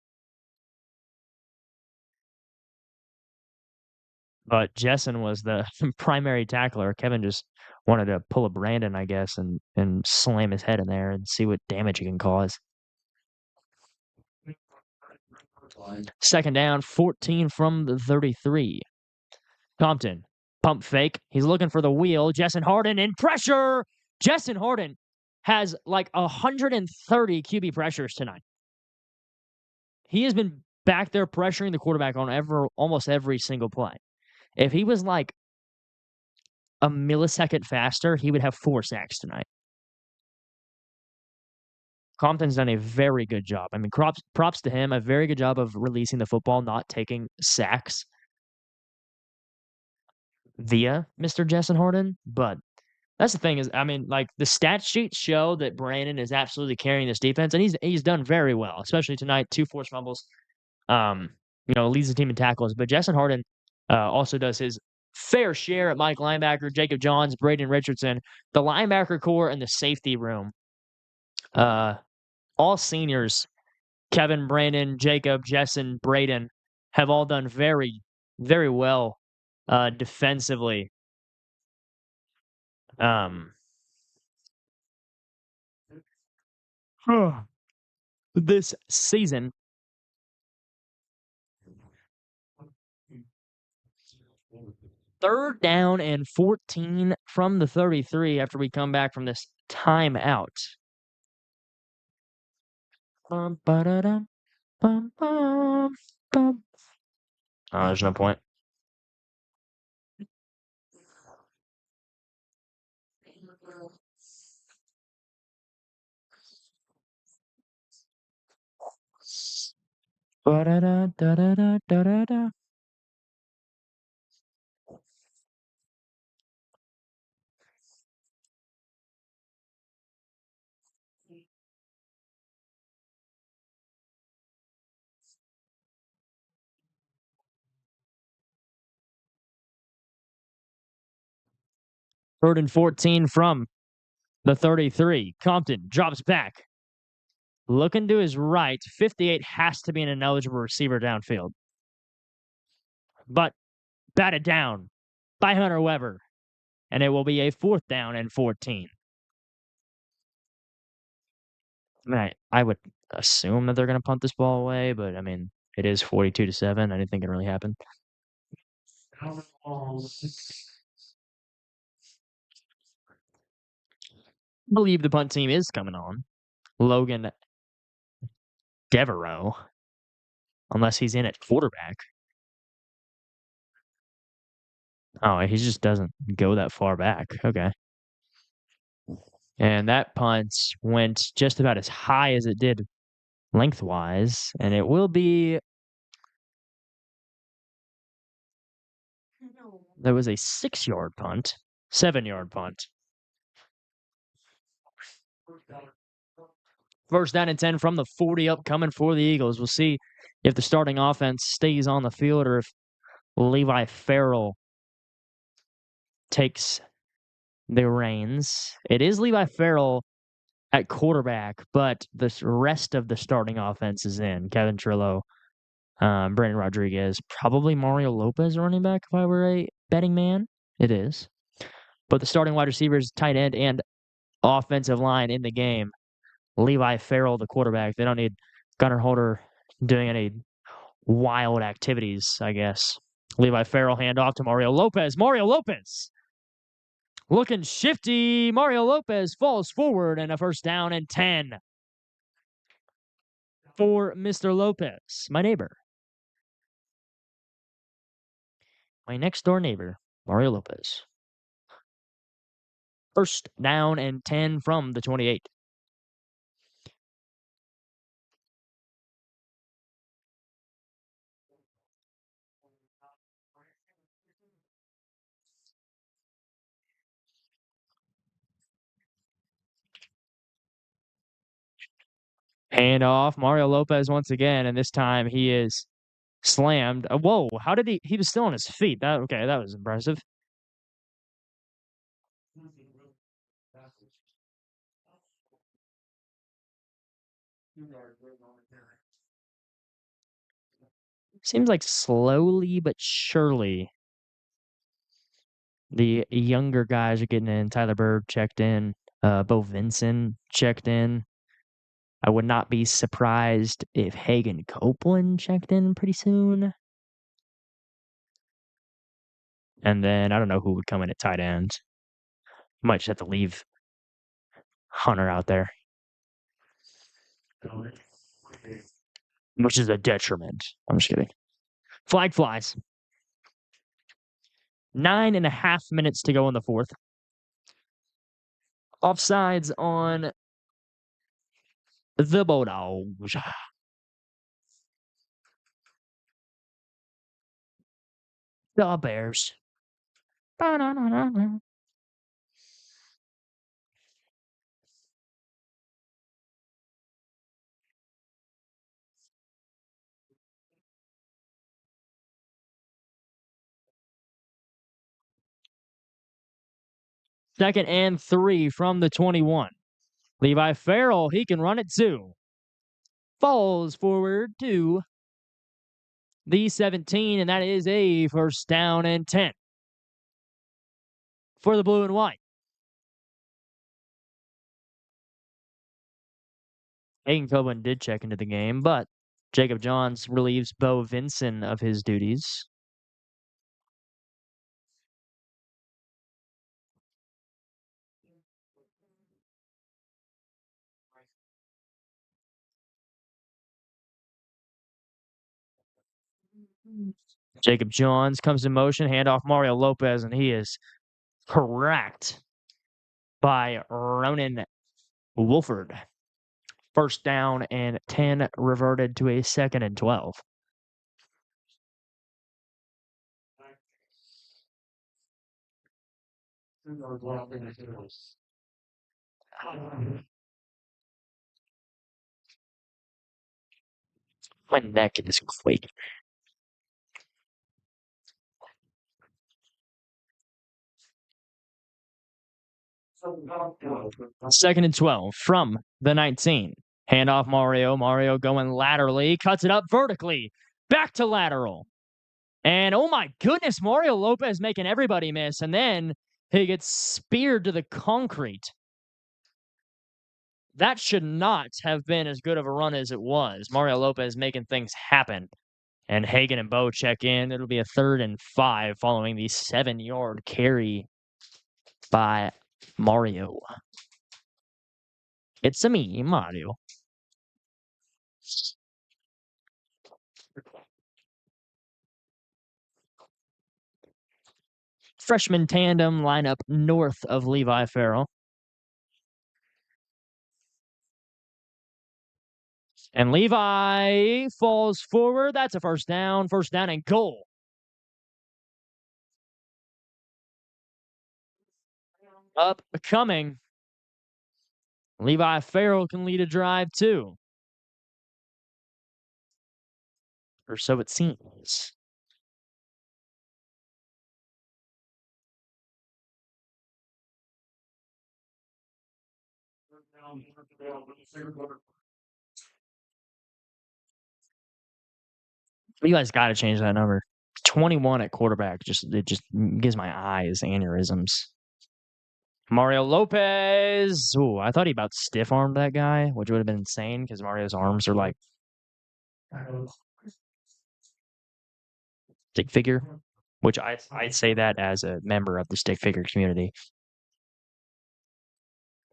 But Jessen was the primary tackler. Kevin just wanted to pull a Brandon, I guess, and slam his head in there and see what damage he can cause. 2nd down, 14 from the 33. Compton, pump fake. He's looking for the wheel. Jessen Harden in pressure. Jessen Harden has like 130 QB pressures tonight. He has been back there pressuring the quarterback on almost every single play. If he was like a millisecond faster, he would have 4 sacks tonight. Compton's done a very good job. I mean, props to him. A very good job of releasing the football, not taking sacks via Mr. Jessen Harden. But that's the thing is, I mean, like the stat sheets show that Brandon is absolutely carrying this defense, and he's done very well, especially tonight. 2 forced fumbles. Leads the team in tackles. But Jessen Harden also does his fair share at Mike linebacker, Jacob Johns, Braden Richardson, the linebacker core, and the safety room. All seniors, Kevin, Brandon, Jacob, Jessen, Braden, have all done very, very well defensively. This season. Third down and 14 from the 33 after we come back from this timeout. There's no point. Third and 14 from the 33. Compton drops back. Looking to his right. 58 has to be an ineligible receiver downfield. But batted down by Hunter Weber. And it will be a 4th down and 14. I would assume that they're going to punt this ball away, but I mean, It is 42-7. I didn't think it really happened. I believe the punt team is coming on. Logan Devereaux, unless he's in at quarterback. Oh, he just doesn't go that far back. Okay. And that punt went just about as high as it did lengthwise, and it will be... There was a 6-yard punt, 7-yard punt. First down and 10 from the 40 upcoming for the Eagles. We'll see if the starting offense stays on the field or if Levi Farrell takes the reins. It is Levi Farrell at quarterback, but the rest of the starting offense is in. Kevin Trillo, Brandon Rodriguez, probably Mario Lopez running back if I were a betting man. It is. But the starting wide receivers, tight end, and offensive line in the game. Levi Farrell, the quarterback. They don't need Gunnar Holder doing any wild activities, I guess. Levi Farrell handoff to Mario Lopez. Mario Lopez looking shifty. Mario Lopez falls forward and a first down and 10 for Mr. Lopez, my neighbor. My next door neighbor, Mario Lopez. First down and 10 from the 28. Hand off, Mario Lopez once again, and this time he is slammed. Whoa, how did he was still on his feet. That was impressive. Seems like slowly but surely the younger guys are getting in. Tyler Bird checked in. Bo Vinson checked in. I would not be surprised if Hagen Copeland checked in pretty soon. And then I don't know who would come in at tight end. Might just have to leave Hunter out there, which is a detriment. I'm just kidding. Flag flies. 9.5 minutes to go in the fourth. Offsides on the Bulldogs. The Bears. Second and 3 from the 21. Levi Farrell, he can run it too. Falls forward to the 17, and that is a first down and 10 for the blue and white. Hagen Copeland did check into the game, but Jacob Johns relieves Bo Vinson of his duties. Jacob Johns comes in motion, handoff Mario Lopez, and he is correct by Ronan Wolford. First down and 10 reverted to a second and 12. My neck is quaking. Second and 12 from the 19. Handoff Mario. Mario going laterally. Cuts it up vertically. Back to lateral. And oh my goodness, Mario Lopez making everybody miss. And then he gets speared to the concrete. That should not have been as good of a run as it was. Mario Lopez making things happen. And Hagan and Bo check in. It'll be a 3rd and 5 following the 7-yard carry by Mario. It's a me, Mario. Freshman tandem line up north of Levi Farrell. And Levi falls forward. That's a first down and goal. Upcoming. Levi Farrell can lead a drive too. Or so it seems. You guys got to change that number. 21 at quarterback. It just gives my eyes aneurysms. Mario Lopez. Ooh, I thought he about stiff armed that guy, which would have been insane because Mario's arms are like stick figure, which I'd say that as a member of the stick figure community.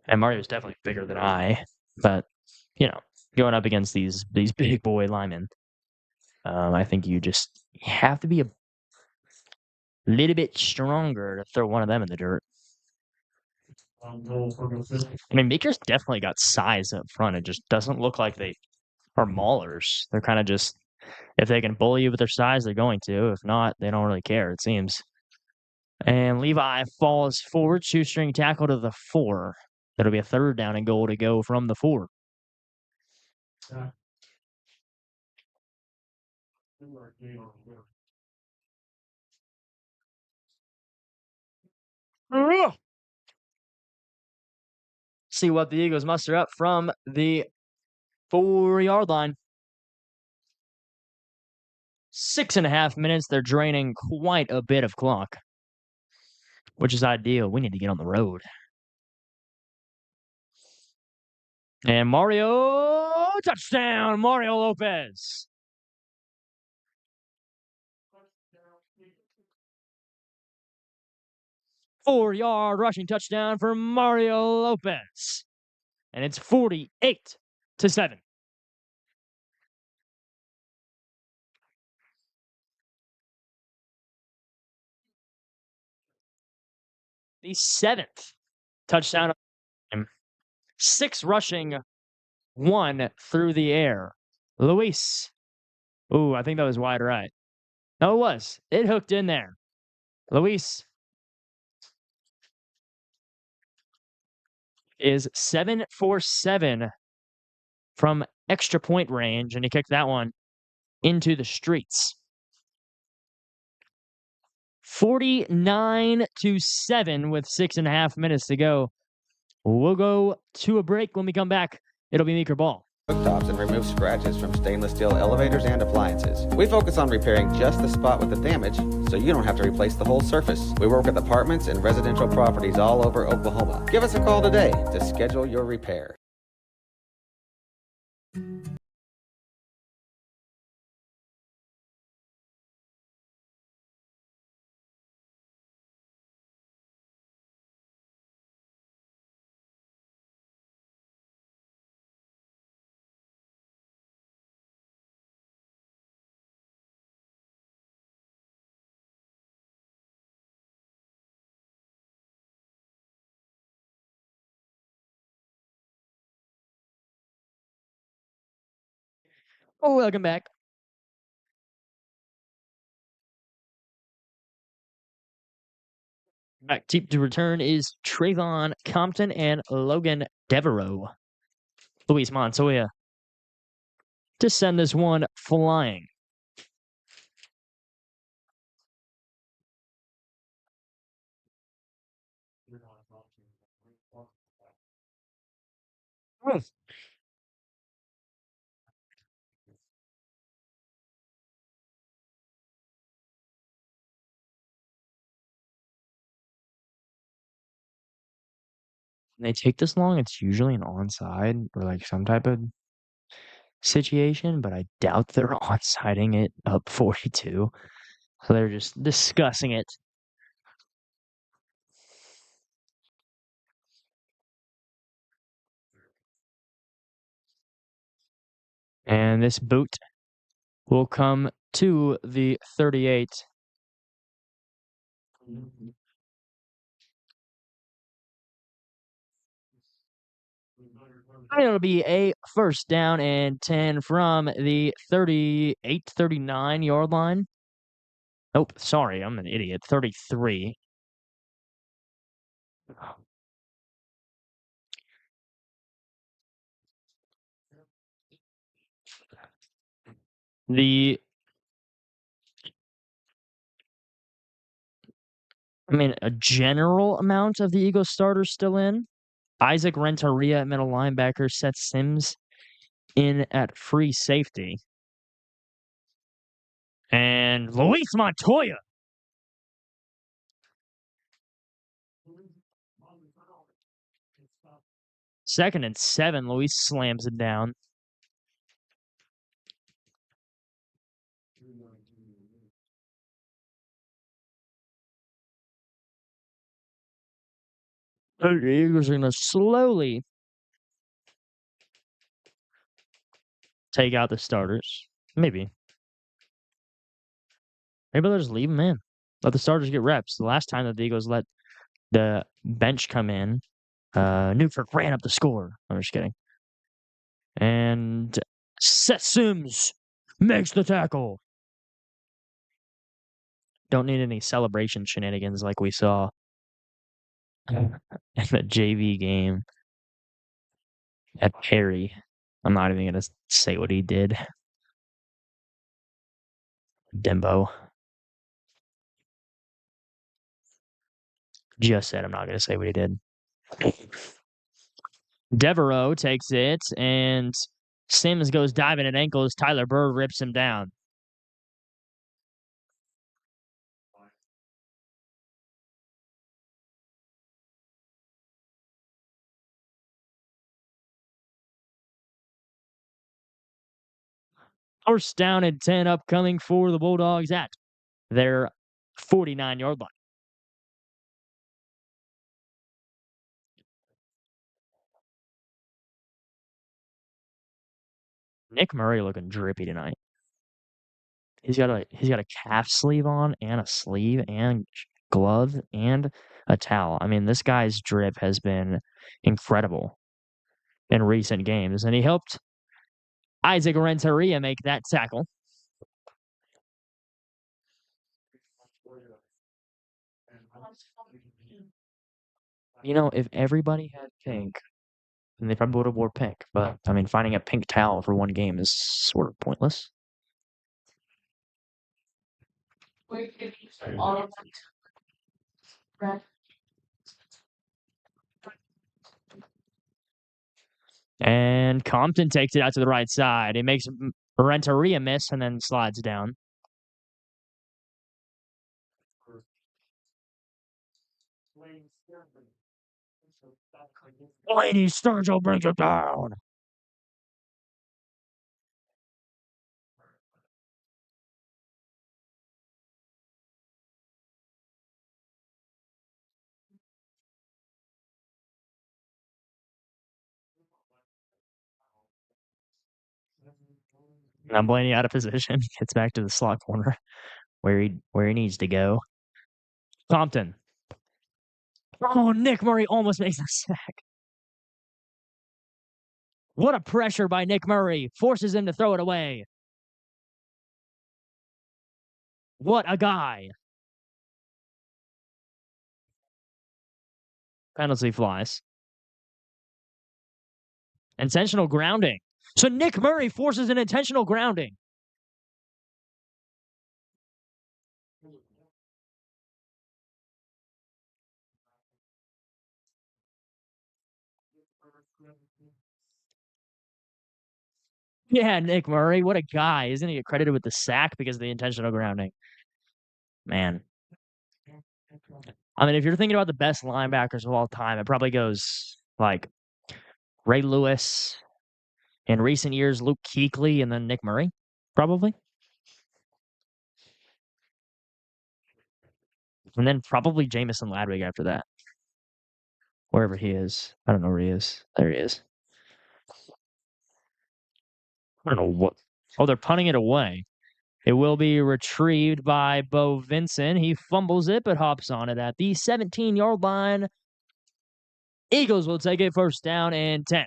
And Mario's definitely bigger than I, but going up against these big boy linemen, I think you just have to be a little bit stronger to throw one of them in the dirt. I mean, Meeker's definitely got size up front. It just doesn't look like they are maulers. They're kind of just, if they can bully you with their size, they're going to. If not, they don't really care, it seems. And Levi falls forward, shoestring tackle to the 4. That'll be a 3rd down and goal to go from the 4. See what the Eagles muster up from the 4-yard line. 6.5 minutes. They're draining quite a bit of clock, which is ideal. We need to get on the road. And Mario, touchdown, Mario Lopez. Four-yard rushing touchdown for Mario Lopez. And it's 48-7. The 7th touchdown of the game. 6 rushing, 1 through the air. Luis. Ooh, I think that was wide right. No, it was. It hooked in there. Luis is 7 for 7 from extra point range, and he kicked that one into the streets. 49-7 with 6.5 minutes to go. We'll go to a break. When we come back, it'll be Meeker ball. Cooktops and remove scratches from stainless steel elevators and appliances. We focus on repairing just the spot with the damage, so you don't have to replace the whole surface. We work with apartments and residential properties all over Oklahoma. Give us a call today to schedule your repair. Welcome back. Back to return is Trayvon Compton and Logan Devereaux. Luis Montoya to send this one flying. When they take this long, it's usually an onside or like some type of situation, but I doubt they're onsiding it up 42. So they're just discussing it. And this boot will come to the 38. It'll be a first down and 10 from the 38, 39 yard line. Nope, sorry, I'm an idiot. 33. A general amount of the Eagles starters still in. Isaac Renteria at middle linebacker, Seth Sims in at free safety. And Luis Montoya. Second and 7, Luis slams it down. The Eagles are going to slowly take out the starters. Maybe they'll just leave them in. Let the starters get reps. The last time that the Eagles let the bench come in, Newford ran up the score. I'm just kidding. And Seth Sims makes the tackle. Don't need any celebration shenanigans like we saw in the JV game at Perry. I'm not even going to say what he did. Dembo. Just said I'm not going to say what he did. Devereaux takes it, and Sims goes diving at ankles. Tyler Burr rips him down. First down and 10 upcoming for the Bulldogs at their 49-yard line. Nick Murray looking drippy tonight. He's got a calf sleeve on and a sleeve and glove and a towel. I mean, this guy's drip has been incredible in recent games, and he helped Isaac Renteria make that tackle. You know, if everybody had pink, then they probably would have wore pink. But, I mean, finding a pink towel for one game is sort of pointless. And Compton takes it out to the right side. He makes Renteria miss and then slides down. Lady Sturgill brings it down. Now Blaney out of position. Gets back to the slot corner where he needs to go. Compton. Oh, Nick Murray almost makes a sack. What a pressure by Nick Murray. Forces him to throw it away. What a guy. Penalty flies. Intentional grounding. So Nick Murray forces an intentional grounding. Yeah, Nick Murray, what a guy. Isn't he credited with the sack because of the intentional grounding? Man. I mean, if you're thinking about the best linebackers of all time, it probably goes like Ray Lewis, In recent years, Luke Kuechly and then Nick Murray, probably. And then probably Jamison Ladwig after that. Wherever he is. I don't know where he is. There he is. I don't know what. Oh, they're punting it away. It will be retrieved by Bo Vincent. He fumbles it, but hops on it at the 17-yard line. Eagles will take it first down and 10.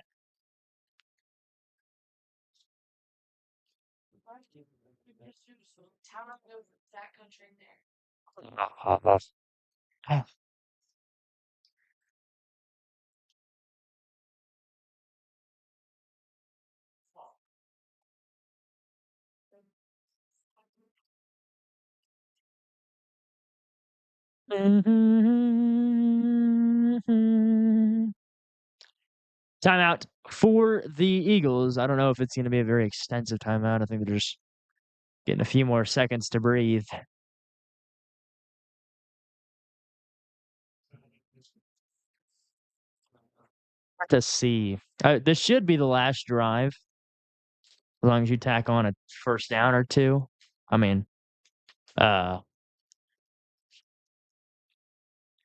Timeout for the Eagles. I don't know if it's going to be a very extensive timeout. I think they're just getting a few more seconds to breathe. To see. This should be the last drive. As long as you tack on a first down or two. I mean,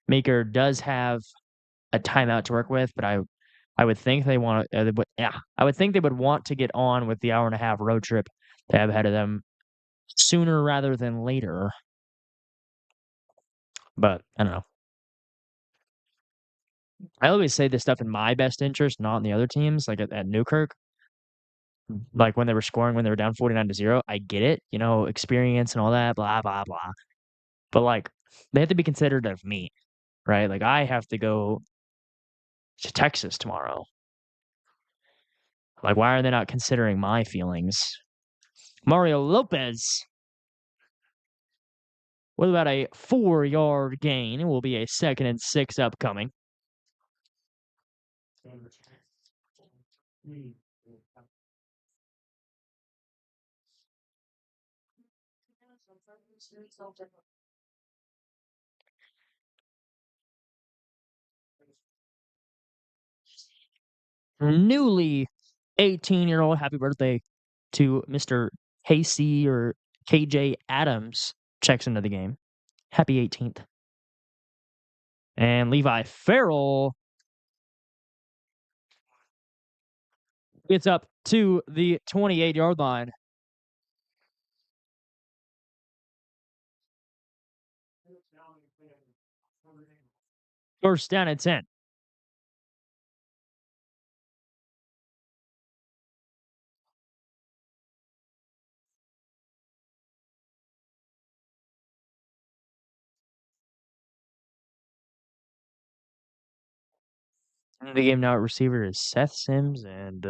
Meeker does have a timeout to work with, but I would think they want to. I would think they would want to get on with the hour-and-a-half road trip they have ahead of them sooner rather than later. But I don't know. I always say this stuff in my best interest, not in the other teams. Like at Newkirk, like when they were scoring, when they were down 49-0, I get it, experience and all that, blah blah blah. But like, they have to be considerate of me, right? Like I have to go to Texas tomorrow. Like, why are they not considering my feelings? Mario Lopez. What about a 4-yard gain? It will be a 2nd and 6 upcoming. Newly 18-year-old, happy birthday to Mr. Hennessey or KJ Adams checks into the game. Happy 18th. And Levi Farrell gets up to the 28-yard line. First down and 10. In the game now at receiver is Seth Sims and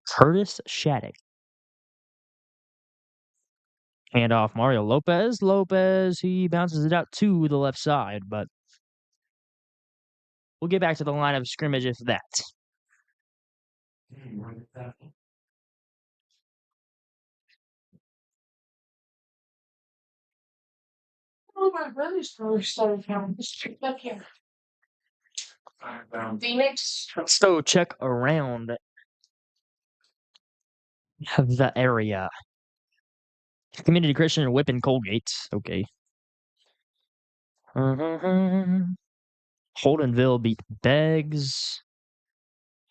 Curtis Shattuck. Hand off Mario Lopez. Lopez, he bounces it out to the left side, but we'll get back to the line of scrimmage if that. Oh, my brother's brother started from up here. Phoenix. Let's go check around the area. Community Christian and Whipping Colgate. Okay. Holdenville beat Beggs.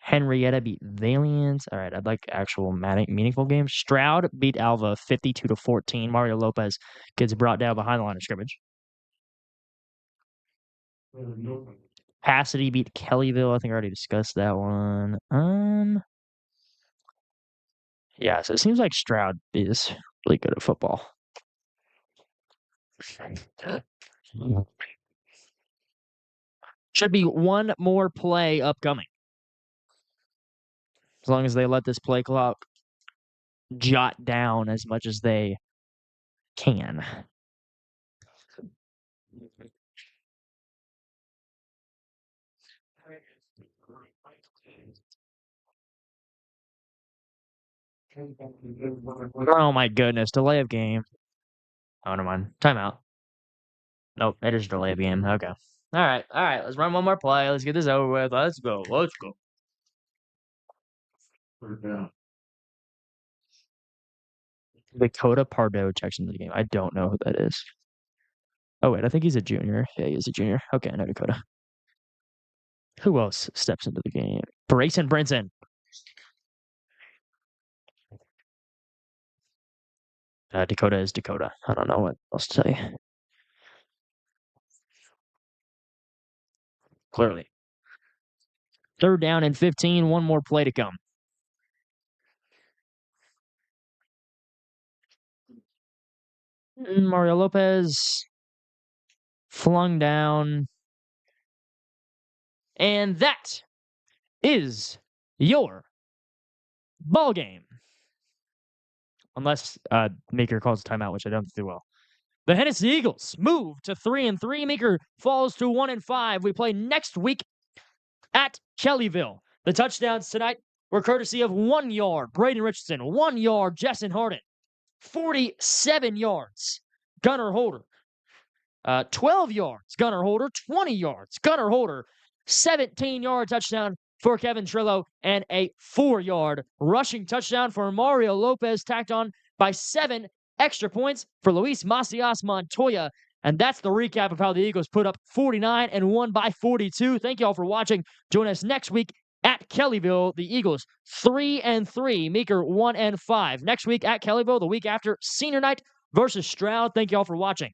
Henrietta beat Valiant. All right, I'd like actual meaningful games. Stroud beat Alva 52-14. Mario Lopez gets brought down behind the line of scrimmage. Pasadena beat Kellyville. I think I already discussed that one. Yeah, so it seems like Stroud is really good at football. Should be one more play upcoming. As long as they let this play clock jot down as much as they can. Oh my goodness, delay of game. Oh, never mind. Timeout. Nope, it is delay of game. Okay. All right. Let's run one more play. Let's get this over with. Let's go. Dakota Pardo checks into the game. I don't know who that is. Oh, wait, I think he's a junior. Yeah, he is a junior. Okay, I know Dakota. Who else steps into the game? Brayson Brinson. Dakota is Dakota. I don't know what else to say. Clearly. 3rd down and 15. One more play to come. Mario Lopez flung down. And that is your ball game. Unless Meeker calls a timeout, which I don't do well. The Hennessey Eagles move to 3-3. Meeker falls to 1-5. We play next week at Kellyville. The touchdowns tonight were courtesy of 1 yard, Braden Richardson, 1 yard, Jessen Harden, 47 yards, Gunnar Holder, 12 yards, Gunnar Holder, 20 yards, Gunnar Holder, 17-yard touchdown for Kevin Trillo, and a 4-yard rushing touchdown for Mario Lopez, tacked on by 7 extra points for Luis Macias Montoya. And that's the recap of how the Eagles put up 49 and won by 42. Thank you all for watching. Join us next week at Kellyville. The Eagles 3-3, Meeker 1-5. Next week at Kellyville, the week after, senior night versus Stroud. Thank you all for watching.